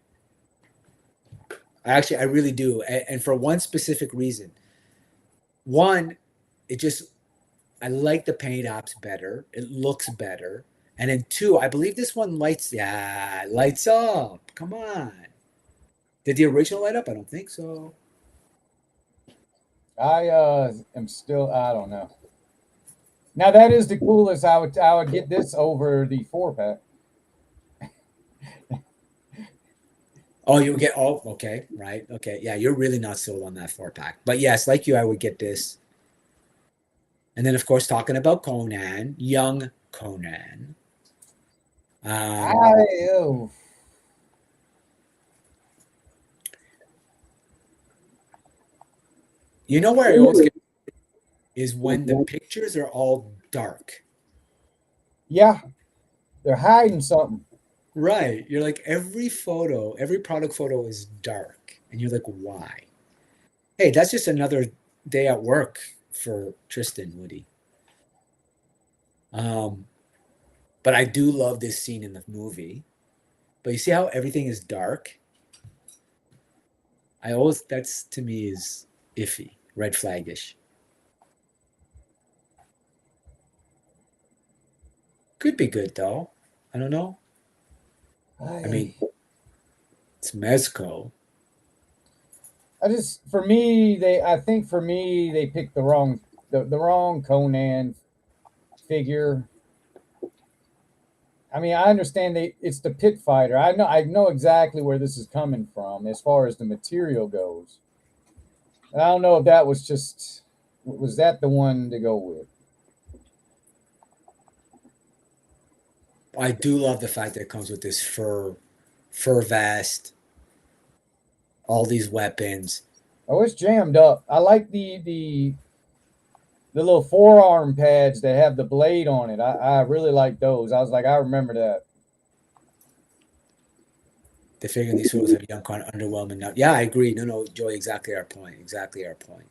I really do, and for one specific reason. One, I like the paint apps better. It looks better, and then two, I believe this one lights up. Come on. Did the original light up? I don't think so. I am still. I don't know. Now that is the coolest. I would get this over the 4-pack. Oh, you would get. Oh, okay, right, okay, yeah. You're really not sold on that 4-pack, but yes, like you, I would get this. And then, of course, talking about Conan, young Conan. You know where I always get. is when the pictures are all dark. Yeah, they're hiding something. Right. You're like, every photo, every product photo is dark. And you're like, why? Hey, that's just another day at work for Tristan, Woody. But I do love this scene in the movie. But you see how everything is dark? That's to me is iffy, red flaggish. Could be good though. I don't know. I mean, it's Mezco. I think for me they picked the wrong Conan figure. I mean, I understand it's the pit fighter. I know exactly where this is coming from as far as the material goes. And I don't know if that was that the one to go with. I do love the fact that it comes with this fur vest, all these weapons. Oh, it's jammed up. I like the little forearm pads that have the blade on it. I really like those. I was like, I remember that. They're figuring these photos are young, kind of underwhelming now. Yeah, I agree. No, Joey, exactly our point. Exactly our point.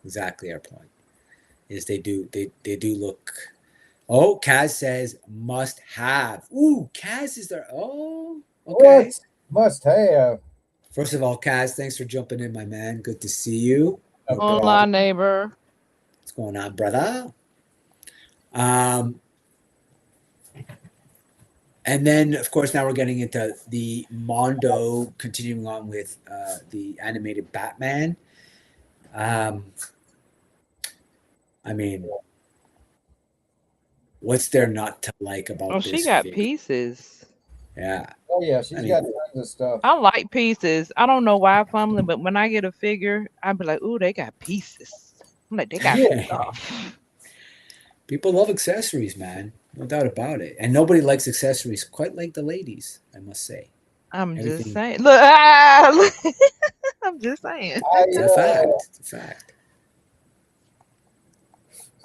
Exactly our point. Is they do look. Oh, Kaz says must have. Ooh, Kaz is there. Oh, okay. What? Must have. First of all, Kaz, thanks for jumping in, my man. Good to see you. No Hola, problem. neighbor. What's going on, brother? And then, of course, now we're getting into the Mondo, continuing on with the animated Batman. I mean, what's there not to like about Oh, this? she got figure? pieces. Yeah. Oh yeah, she's got tons of stuff. I like pieces. I don't know why, family, but when I get a figure, I'd be like, "Ooh, they got pieces." I'm like, they got stuff. People love accessories, man. No doubt about it. And nobody likes accessories quite like the ladies, I must say. I'm Everything- just saying. Look, look. I'm just saying. It's a fact. It's a fact.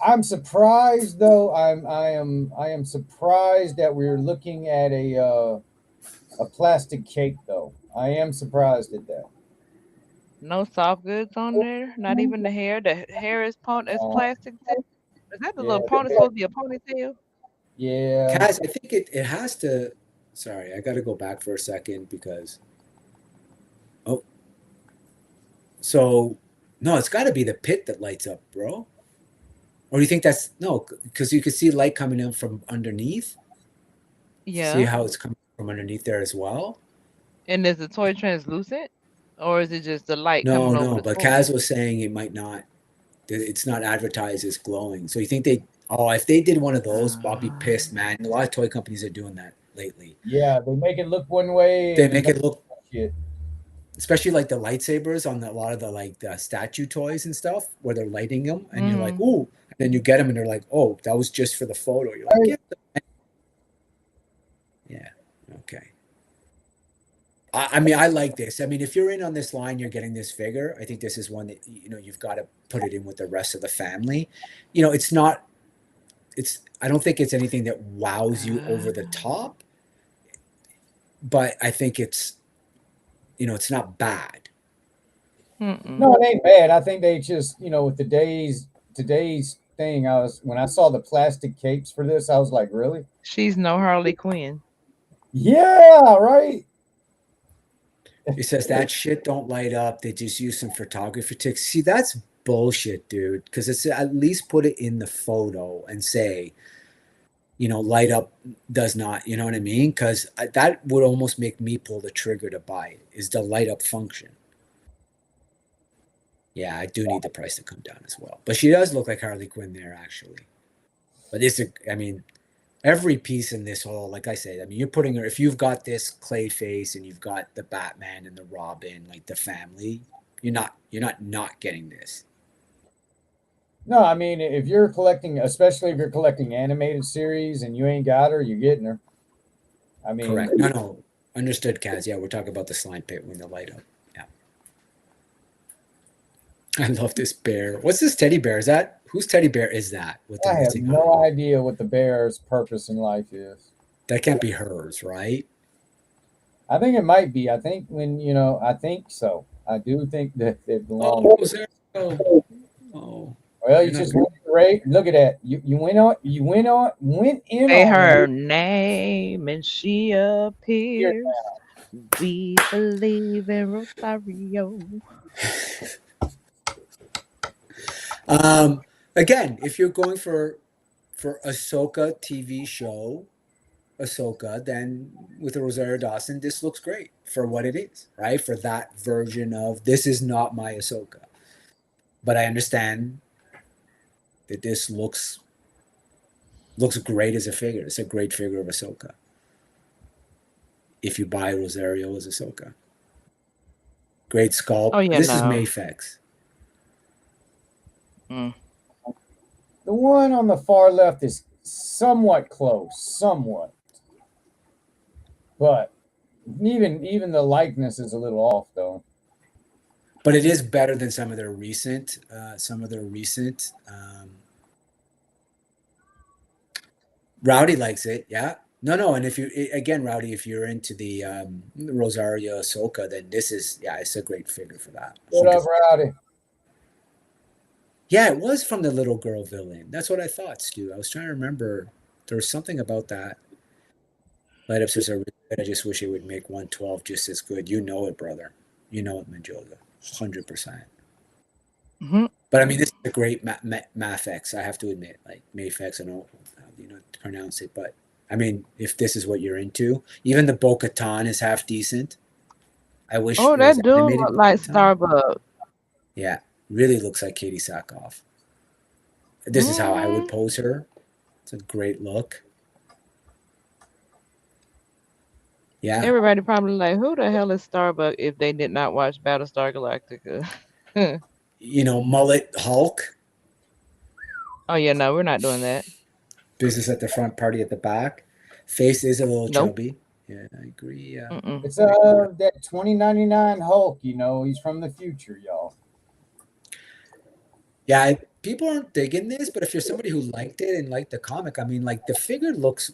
I'm surprised though. I am surprised that we're looking at a plastic cape though. I am surprised at that. No soft goods on there. Not even the hair. The hair is plastic. Is that the Yeah, little pony supposed to be a ponytail? yeah. Kaz, I think it has to. Sorry, I got to go back for a second because. Oh. So, no, it's got to be the pit that lights up, bro. Or do you think that's. No, because you can see light coming in from underneath. Yeah. See how it's coming from underneath there as well? And is the toy translucent? Or is it just the light No, coming over no, the but toy? Kaz was saying it might not. It's not advertised as glowing. So you think they. Oh, if they did one of those, I'll be pissed, man. A lot of toy companies are doing that lately. Yeah, they make it look one way. They make it look. Shit. Especially like the lightsabers on a lot of the statue toys and stuff where they're lighting them and you're like, ooh, and then you get them and they're like, oh, that was just for the photo. You're like, yeah, okay. I mean, I like this. I mean, if you're in on this line, you're getting this figure. I think this is one that you've got to put it in with the rest of the family. It's not. I don't think it's anything that wows you over the top, but I think it's not bad. No, it ain't bad. I think they just, with today's thing, when I saw the plastic capes for this, I was like, really? She's no Harley Quinn. Yeah, right. It says that shit don't light up. They just use some photography tricks. See, that's bullshit, dude. Because it's at least put it in the photo and say, light up does not. You know what I mean? Because that would almost make me pull the trigger to buy it. Is the light up function? Yeah, I do need the price to come down as well. But she does look like Harley Quinn there, actually. But every piece in this whole, like I said, you're putting her, if you've got this Clayface and you've got the Batman and the Robin, like the family, you're not getting this. No, I mean, if you're collecting, especially if you're collecting animated series and you ain't got her, you're getting her. I mean, correct. No, understood, Kaz. Yeah, we're talking about the slime pit when the light up. Yeah. I love this bear. What's this teddy bear? Is that whose teddy bear is that with the I have missing eye? no idea what the bear's purpose in life is. That can't be hers, right? I think it might be. I think I think so. I do think that it belongs. Oh, Rosario. Oh, Well, you you're not just good. went right. Look at that. You went in Say on her it. name and she appears. We believe in Rosario. Again, if you're going for Ahsoka TV show, Ahsoka, then with Rosario Dawson, this looks great for what it is, right? For that version of this is not my Ahsoka. But I understand that this looks great as a figure. It's a great figure of Ahsoka. If you buy Rosario as Ahsoka. Great sculpt. Oh yeah, This is no. Mayfex. Mm. The one on the far left is somewhat close, but even the likeness is a little off, though. But it is better than some of their recent. Rowdy likes it, yeah. No, and if you again, Rowdy, if you're into the Rosario Ahsoka, then this is it's a great figure for that. What up, Rowdy? Yeah, it was from the little girl villain. That's what I thought, Stu. I was trying to remember. There was something about that. Light ups are really good. I just wish it would make 112 just as good. You know it, brother. You know it, Manjola. 100%. Mm-hmm. But I mean, this is a great Mafex, I have to admit. Like Mayfex, I don't know how to pronounce it, but I mean, if this is what you're into, even the Bo-Katan is half decent. I wish. Oh, it was that dude animated look like Bo-Katan. Starbucks. Yeah, really looks like Katie Sackhoff. This is how I would pose her. It's a great look. Yeah. Everybody probably like, who the hell is Starbuck if they did not watch Battlestar Galactica? Mullet Hulk. Oh yeah, no, we're not doing that. Business at the front, party at the back. Face is a little Nope. chubby. Yeah, I agree. Yeah. Mm-mm. It's that 2099 Hulk. He's from the future, y'all. Yeah, people aren't digging this, but if you're somebody who liked it and liked the comic, I mean, like the figure looks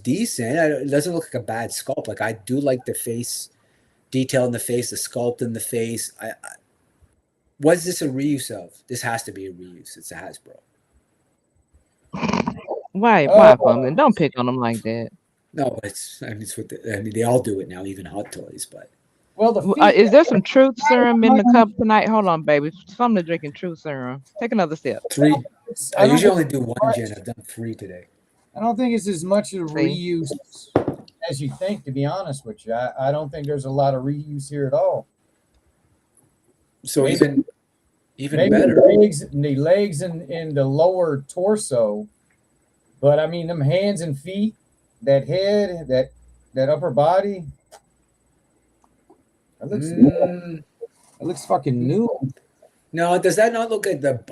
decent. It doesn't look like a bad sculpt. Like I do like the face detail in the face, the sculpt in the face. Was this a reuse of? This has to be a reuse. It's a Hasbro. Why, Pumpkin? Don't pick on them like that. No, it's what they all do it now, even Hot Toys. But well, is there some truth serum in the cup tonight? Hold on, baby. Something to drinking truth serum. Take another sip. 3. I usually only do 1 gin. I've done 3 today. I don't think it's as much of a reuse as you think, to be honest with you. I don't think there's a lot of reuse here at all. So maybe, even maybe better. The legs and the lower torso, but I mean them hands and feet, that head, that upper body. It looks fucking new. No, does that not look like the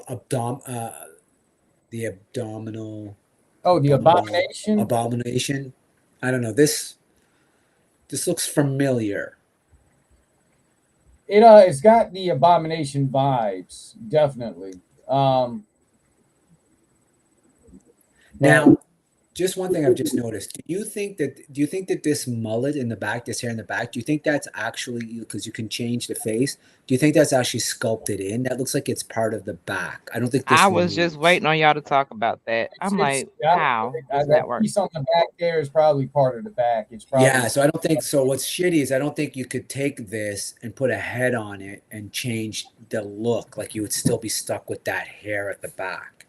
abdominal? Oh, the abomination. Abomination. I don't know. This looks familiar. It's got the abomination vibes, definitely. Now, just one thing I've just noticed. Do you think that this mullet in the back, this hair in the back, do you think that's actually, because you can change the face, do you think that's actually sculpted in? That looks like it's part of the back. I don't think this I was just waiting on y'all to talk about that. I'm like, how does that work? Piece on the back there is probably part of the back. It's probably so I don't think so. What's shitty is I don't think you could take this and put a head on it and change the look. Like you would still be stuck with that hair at the back,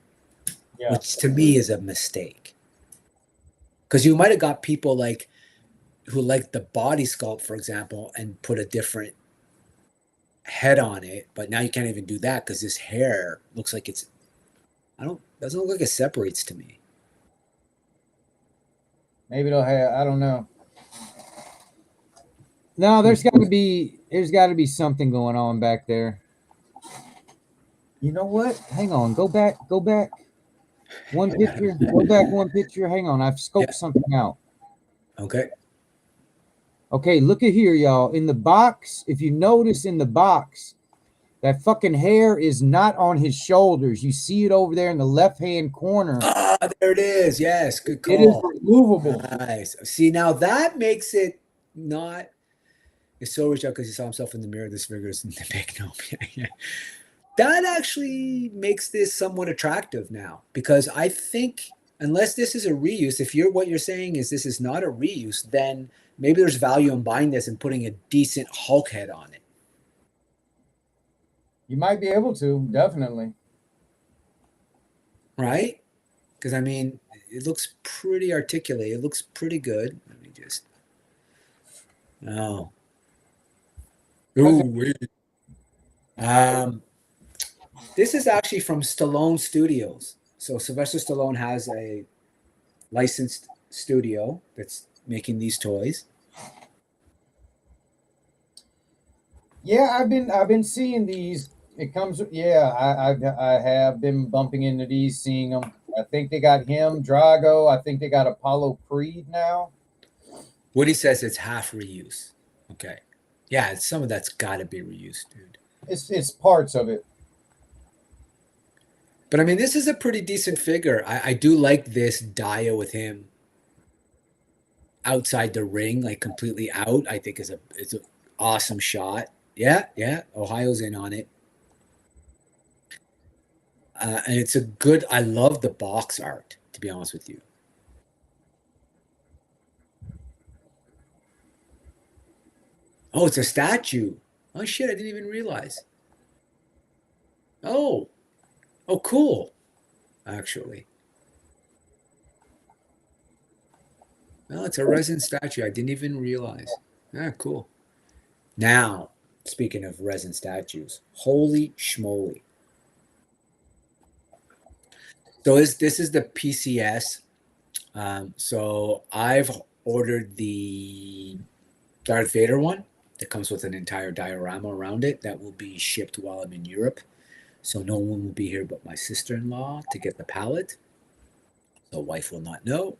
which to me is a mistake. Because you might have got people like who like the body sculpt, for example, and put a different head on it, but now you can't even do that because this hair looks like it's doesn't look like it separates to me. Maybe they'll have, I don't know. No, there's got to be something going on back there. You know what? Hang on. Go back. One picture. Go back one picture. Hang on. I've scoped something out. Okay. Okay, look at here, y'all. In the box, if you notice in the box, That fucking hair is not on his shoulders. You see it over there in the left-hand corner. Ah, there it is. Yes, good It is call. removable. Nice. See, now that makes it not. It's so rich out because he saw himself in the mirror. This figure is the big no. Yeah. That actually makes this somewhat attractive now, because I think unless this is a reuse, if you're what you're saying is this is not a reuse, then maybe there's value in buying this and putting a decent Hulk head on it. You might be able to, definitely. Right? Because I mean, it looks pretty articulate. It looks pretty good. Let me just. Oh. Ooh, wait. This is actually from Stallone Studios. So Sylvester Stallone has a licensed studio that's making these toys. Yeah, I've been seeing these. It comes, yeah. I have been bumping into these, seeing them. I think they got him, Drago. I think they got Apollo Creed now. Woody says it's half reuse. Okay, yeah, some of that's got to be reused, dude. It's parts of it. But I mean, this is a pretty decent figure. I do like this Dia with him outside the ring, like completely out. I think it's an awesome shot. Yeah, Ohio's in on it. And it's a good, I love the box art, to be honest with you. Oh, it's a statue. Oh, shit, I didn't even realize. Oh, cool, actually. Well, it's a resin statue. I didn't even realize. Ah, cool. Now, speaking of resin statues, holy schmoly. So this is the PCS. So I've ordered the Darth Vader one that comes with an entire diorama around it that will be shipped while I'm in Europe. So no one will be here but my sister-in-law to get the palette. So wife will not know.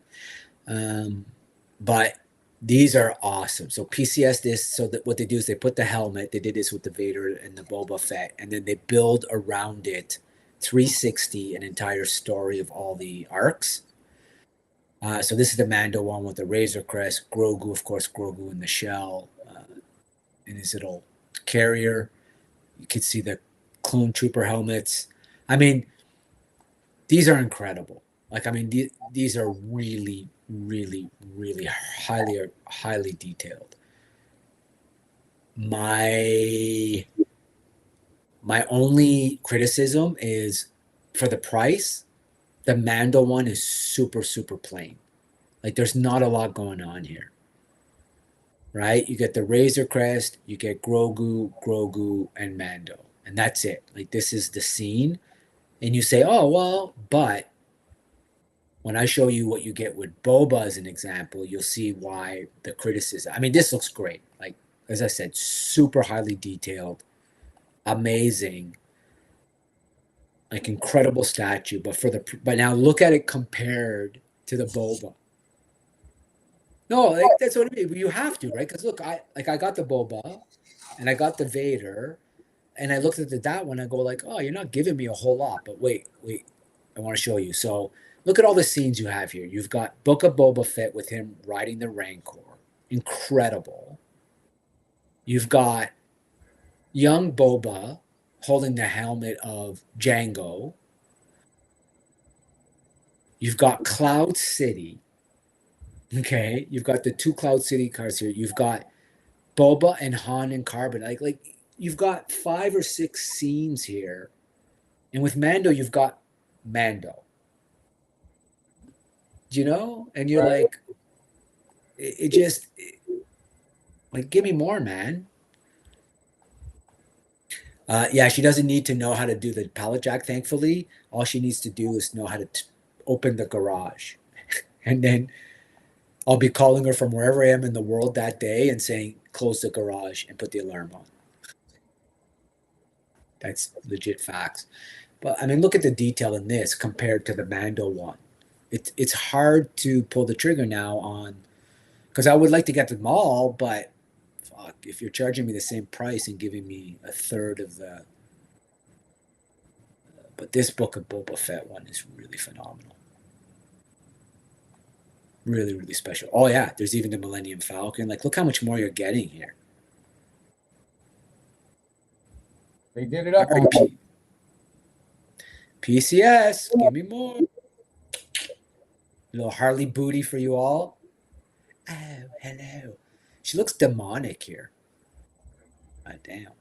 But these are awesome. So PCS this, so that what they do is they put the helmet, they did this with the Vader and the Boba Fett, and then they build around it 360 an entire story of all the arcs. So this is the Mando one with the Razor Crest, Grogu, of course, Grogu in the shell, in his little carrier. You can see the clone trooper helmets. I mean, these are incredible. Like, I mean, these are really, really, really highly detailed. My only criticism is for the price, the Mando one is super, super plain. Like, there's not a lot going on here. Right? You get the Razor Crest, you get Grogu, and Mando. And that's it. Like, this is the scene. And you say, oh, well, but when I show you what you get with Boba as an example, you'll see why the criticism. I mean, this looks great. Like, as I said, super highly detailed, amazing, like incredible statue. But now look at it compared to the Boba. No, like, that's what I mean. You have to, right? Because look, I got the Boba, and I got the Vader, and I looked at that one. I go like, oh, you're not giving me a whole lot. But wait, I want to show you. So look at all the scenes you have here. You've got Book of Boba Fett with him riding the Rancor, incredible. You've got young Boba holding the helmet of Django. You've got Cloud City. Okay, you've got the two Cloud City cars here. You've got Boba and Han and Carbon. Like you've got 5 or 6 scenes here, and with Mando, you've got Mando. You know, and you're like, it just like, give me more, man. Yeah, she doesn't need to know how to do the pallet jack. Thankfully, all she needs to do is know how to open the garage, and then I'll be calling her from wherever I am in the world that day and saying, close the garage and put the alarm on. That's legit facts. But I mean, look at the detail in this compared to the Mando one. It's hard to pull the trigger now on, because I would like to get them all, but fuck, if you're charging me the same price and giving me a third of the But this Book of Boba Fett one is really phenomenal. Really, really special. Oh yeah, there's even the Millennium Falcon. Like, look how much more you're getting here. They did it up on me. PCS, give me more. A little Harley booty for you all. Oh, hello. She looks demonic here. God damn.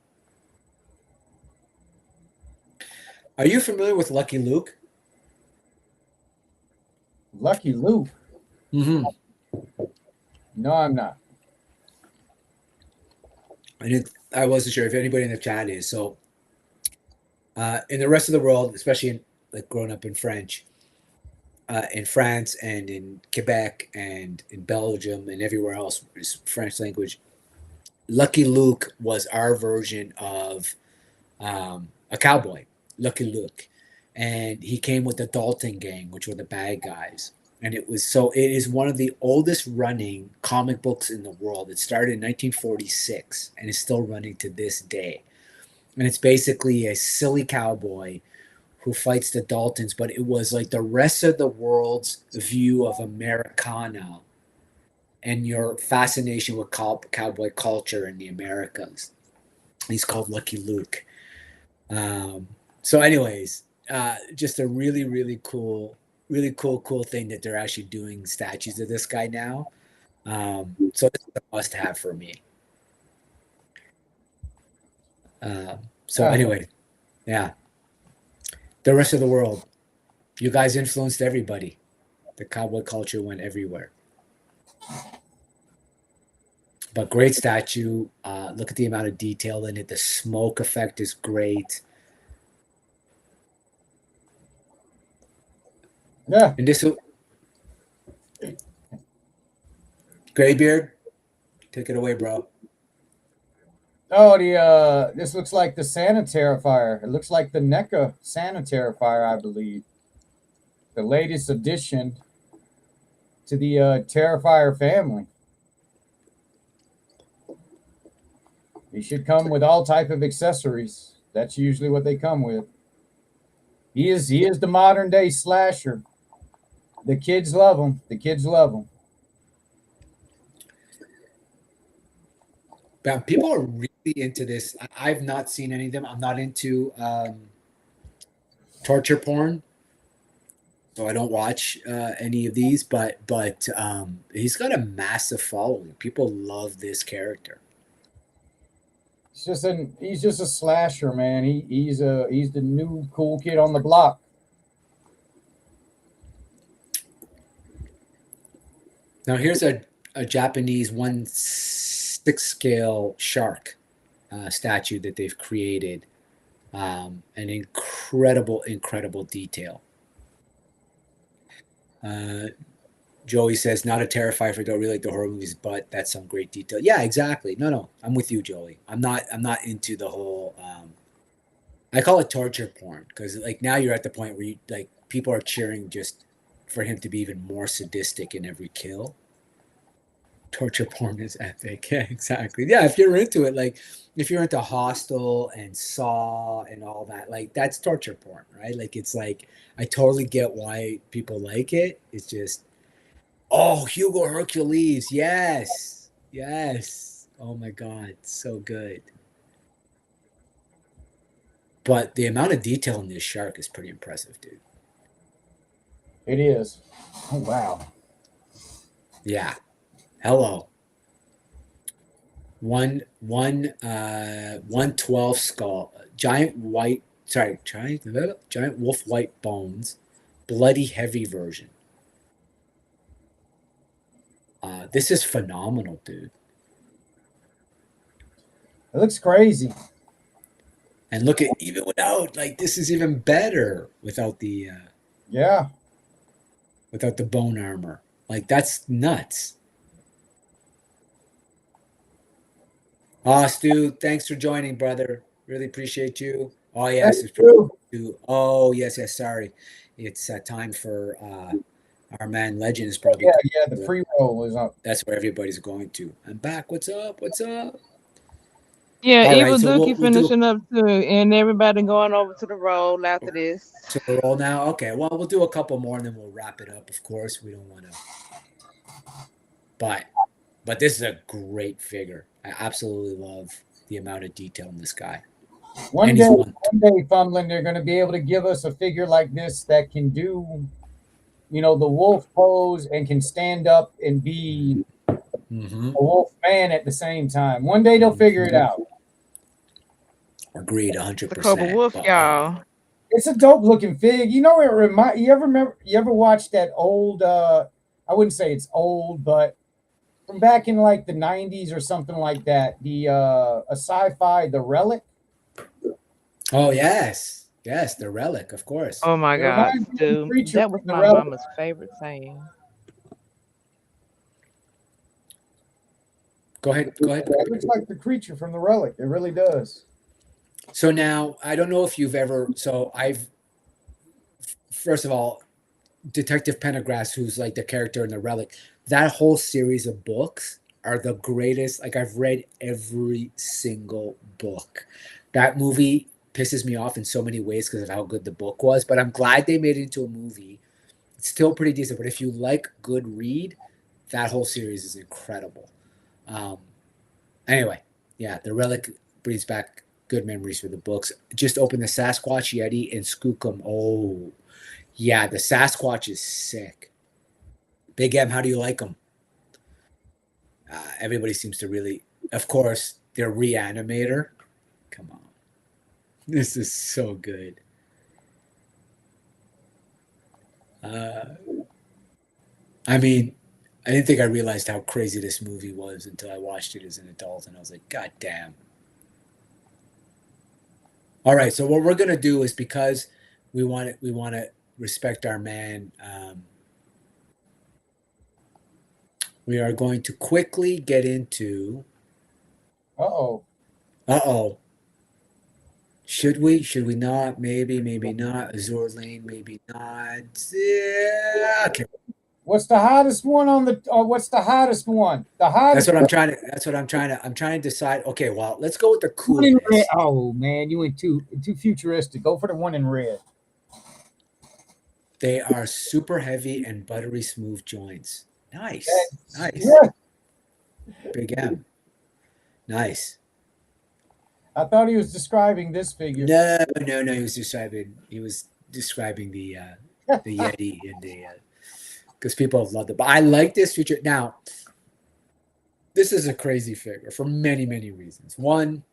Are you familiar with Lucky Luke? Lucky Luke. Mm-hmm. No, I'm not. I wasn't sure if anybody in the chat is. So, in the rest of the world, especially in, like, growing up in French, in France and in Quebec and in Belgium and everywhere else is French language. Lucky Luke was our version of a cowboy, Lucky Luke, and he came with the Dalton gang, which were the bad guys. And it is one of the oldest running comic books in the world. It started in 1946 and is still running to this day. And it's basically a silly cowboy who fights the Daltons, but it was like the rest of the world's view of Americana and your fascination with cowboy culture in the Americas. He's called Lucky Luke. So anyways, just a really, really cool thing that they're actually doing statues of this guy now. So it's a must have for me. So anyway, yeah. The rest of the world, you guys influenced everybody. The cowboy culture went everywhere. But great statue. Look at the amount of detail in it. The smoke effect is great. Yeah. And this Graybeard, take it away, bro. Oh, this looks like the Santa Terrifier. It looks like the NECA Santa Terrifier, I believe. The latest addition to the Terrifier family. They should come with all type of accessories. That's usually what they come with. He is the modern day slasher. The kids love him. The kids love him. But people are really into this. I've not seen any of them. I'm not into torture porn, so I don't watch any of these. But he's got a massive following. People love this character. He's just a slasher, man. He's the new cool kid on the block. Now here's a Japanese 1/6 scale shark statue that they've created. An incredible detail. Joey says, not a terrifier for don't really like the horror movies, but that's some great detail. Yeah, exactly. No, I'm with you, Joey. I'm not into the whole I call it torture porn, because like now you're at the point where you like people are cheering just for him to be even more sadistic in every kill. Torture porn is epic. Yeah, exactly. Yeah, if you're into it, like if you're into Hostel and Saw and all that, like that's torture porn, right? Like it's like I totally get why people like it. It's just Hugo Hercules. Yes. Oh my God, so good. But the amount of detail in this shark is pretty impressive, dude. It is. Oh wow. Yeah. Hello. 112 skull, giant wolf white bones, bloody heavy version. This is phenomenal, dude. It looks crazy. And look at even without, like, this is even better without the without the bone armor. Like, that's nuts. Stu, thanks for joining, brother. Really appreciate you. Oh yes, it's true. Oh yes, sorry. It's time for our man Legend is probably the pre-roll is up. That's where everybody's going to. I'm back. What's up? Yeah, All right, Evil so Dookie we'll do finishing up too, and everybody going over to the roll after this. to the roll now. Okay, well, we'll do a couple more and then we'll wrap it up. Of course, we don't want to, but this is a great figure. I absolutely love the amount of detail in this guy. One And day, he's one. Fumbling, they're going to be able to give us a figure like this that can do, the wolf pose and can stand up and be Mm-hmm. a wolf man at the same time. One day they'll figure it out. Agreed, It's a couple 100%. wolf, But y'all. It's a dope looking fig. You know, you ever watched that old, I wouldn't say it's old, but from back in like the 90s or something like that, a sci-fi, The Relic. oh yes, the relic, of course. Oh my It God, reminds me of the dude, creature that from was The my Relic. mama's favorite thing. Go ahead. It looks like the creature from The Relic. It really does. So now I don't know if you've ever. So I've first of all, Detective Pendergrass, who's like the character in the relic. That whole series of books are the greatest. Like I've read every single book. That movie pisses me off in so many ways because of how good the book was. But I'm glad they made it into a movie. It's still pretty decent. But if you like good read, that whole series is incredible. Um, anyway, yeah, the relic brings back good memories for the books. Just open the Sasquatch, Yeti, and Skookum. Oh, yeah, the Sasquatch is sick. Big M, how do you like them? Everybody seems to really, of course, their reanimator. Come on. This is so good. I mean, I didn't think I realized how crazy this movie was until I watched it as an adult, and I was like, God damn. All right, so what we're gonna do is because we want to respect our man. We are going to quickly get into. Uh-oh. Uh-oh. Should we? Should we not? Maybe, maybe not. Azure Lane, maybe not. Yeah. Okay. What's the hottest one on the? What's the hottest one? The hottest. I'm trying to decide. Okay, well, let's go with the one in red. coolest. Oh man, you went too futuristic. Go for the one in red. They are super heavy and buttery smooth joints. Nice. Nice. Yeah. Big M. Nice. I thought he was describing this figure. No. He was describing the Yeti and the because people have loved it. But I like this feature. Now, this is a crazy figure for many, many reasons. One,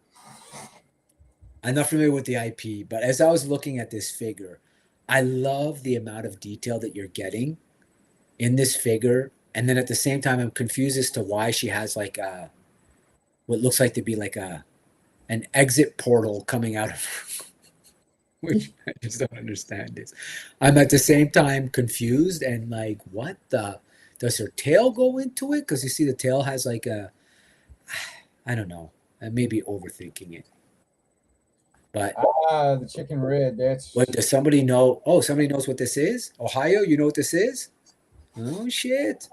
I'm not familiar with the IP, but as I was looking at this figure, I love the amount of detail that you're getting in this figure. And then at the same time, I'm confused as to why she has like what looks like to be like an exit portal coming out of her. Which I just don't understand this. I'm at the same time confused and like, what the? Does her tail go into it? Because you see the tail has like I don't know. I may be overthinking it. But the chicken red. That's what does somebody know? Oh, somebody knows what this is? Ohio, you know what this is? Oh shit.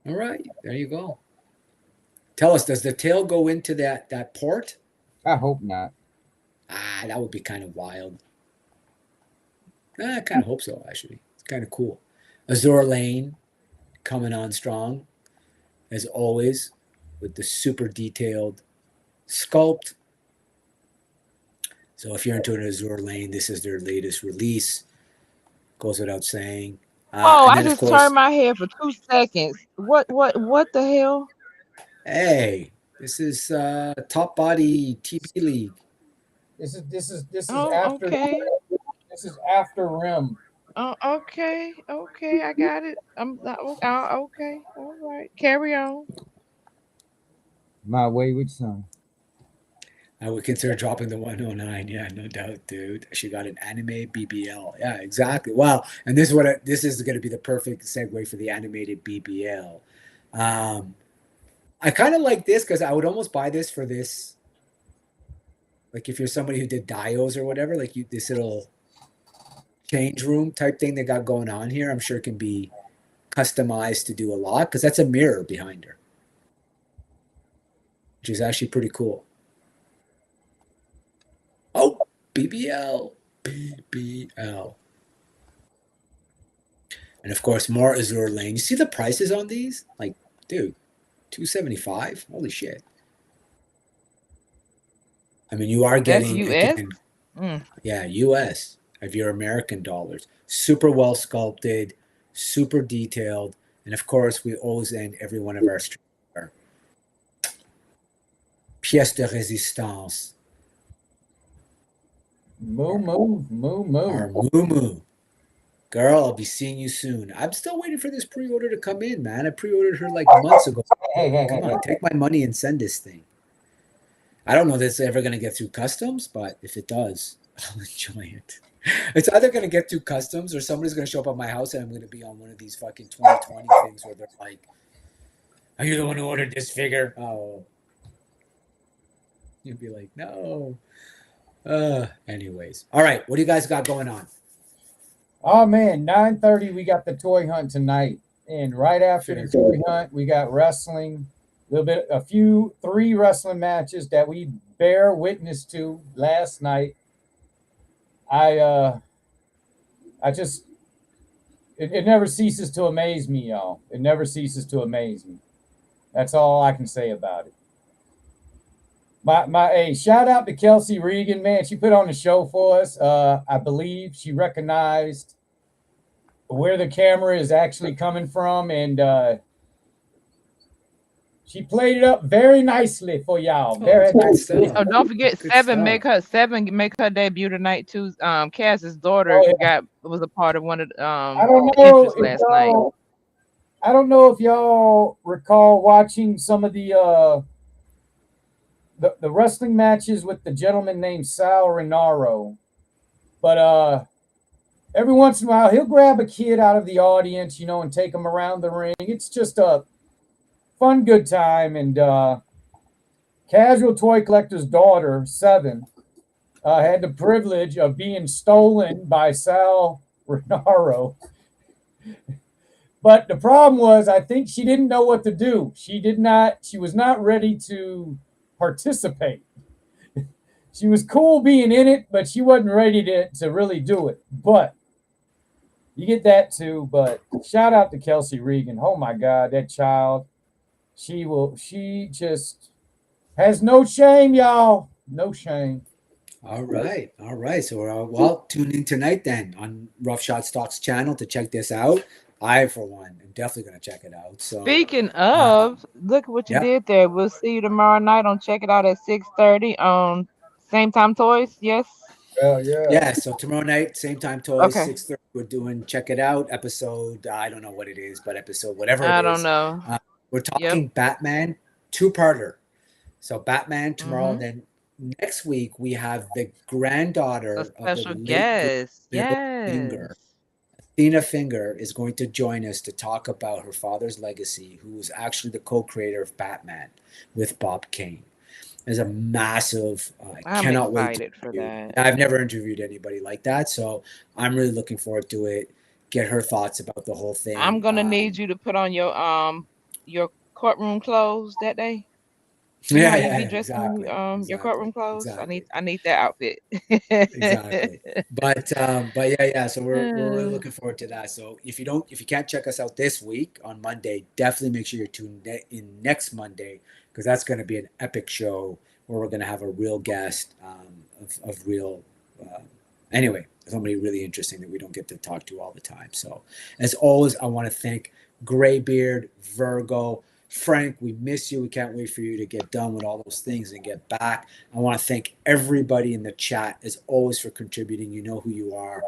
All right, there you go. Tell us, does the tail go into that port? I hope not. That would be kind of wild. I kind of hope so, actually. It's kind of cool. Azure Lane coming on strong, as always, with the super detailed sculpt. So if you're into an Azure Lane, this is their latest release. Goes without saying. Oh, And I then, of just course, turned my head for 2 seconds. What the hell? hey, this is Top Body TB League. This is Oh, after. okay. This is after Rim. Oh, okay. Okay, I got it. I'm okay. All right. Carry on. My wayward son. I would consider dropping the 109. Yeah, no doubt, dude. She got an anime BBL. Yeah, exactly. Wow. And this is going to be the perfect segue for the animated BBL. I kind of like this because I would almost buy this for this. Like if you're somebody who did dios or whatever, like this little change room type thing they got going on here, I'm sure can be customized to do a lot because that's a mirror behind her. which is actually pretty cool. Oh, BBL. BBL. And of course, more Azure Lane. You see the prices on these? Like, dude, $275. Holy shit! I mean, you are That's getting US. again, yeah, US of your American dollars. Super well sculpted, super detailed, and of course, we always end every one of our streams with our pièce de résistance, Moo moo moo our moo. moo moo. Girl, I'll be seeing you soon. I'm still waiting for this pre-order to come in, man. I pre-ordered her like months ago. Come on, take my money and send this thing. I don't know if it's ever going to get through customs, but if it does, I'll enjoy it. It's either going to get through customs or somebody's going to show up at my house and I'm going to be on one of these fucking 2020 things where they're like, are you the one who ordered this figure? Oh. You'd be like, no. Anyways. All right. What do you guys got going on? Oh man, 9:30 we got the toy hunt tonight. And right after the toy hunt, we got wrestling. Three wrestling matches that we bear witness to last night. It never ceases to amaze me, y'all. It never ceases to amaze me. That's all I can say about it. Hey, shout out to Kelsey Regan, man. She put on the show for us. I believe she recognized where the camera is actually coming from, and she played it up very nicely for y'all. Very nicely. Oh, don't forget Seven make her debut tonight too. Cass's daughter was a part of one of I don't know entrance last night. I don't know if y'all recall watching some of the wrestling matches with the gentleman named Sal Renaro, but every once in a while he'll grab a kid out of the audience, and take them around the ring. It's just a fun, good time. And Casual Toy Collector's daughter, 7, had the privilege of being stolen by Sal Renaro. But the problem was, I think she didn't know what to do. She was not ready to participate. She was cool being in it, but she wasn't ready to really do it. But you get that too. But shout out to Kelsey Regan. Oh my God, that child. She just has no shame, y'all. No shame. All right. So we're tune in tonight then on Rough Shot Stocks channel to check this out. I, for one, am definitely going to check it out. So speaking of, look what you did there. We'll see you tomorrow night on Check It Out at 6:30 on Same Time Toys. Yes. Yeah. Yeah. So tomorrow night, Same Time Toys, Okay. 6:30. We're doing Check It Out episode. I don't know what it is, but episode whatever it is. I don't know. We're talking Batman 2-parter. So Batman tomorrow. Then next week we have the granddaughter A of special the late guest. Finger. Athena Finger is going to join us to talk about her father's legacy, who was actually the co-creator of Batman with Bob Kane. There's a massive. I'm cannot excited wait for that. I've never interviewed anybody like that, so I'm really looking forward to it. Get her thoughts about the whole thing. I'm gonna need you to put on your courtroom clothes that day. You know how you be dressed exactly. in your courtroom clothes. Exactly. I need that outfit. Exactly. But yeah. So we're really looking forward to that. So if you can't check us out this week on Monday, definitely make sure you're tuned in next Monday, because that's going to be an epic show where we're going to have a real guest of real. Anyway, somebody really interesting that we don't get to talk to all the time. So as always, I want to thank Graybeard, Virgo, Frank, we miss you. We can't wait for you to get done with all those things and get back. I want to thank everybody in the chat, as always, for contributing. You know who you are.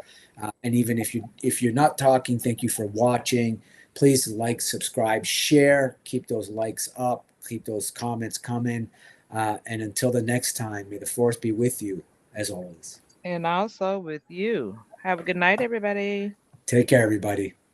And even if you're not talking, thank you for watching. Please like, subscribe, share. Keep those likes up. Keep those comments coming. And until the next time, may the force be with you, as always. And also with you. Have a good night, everybody. Take care, everybody.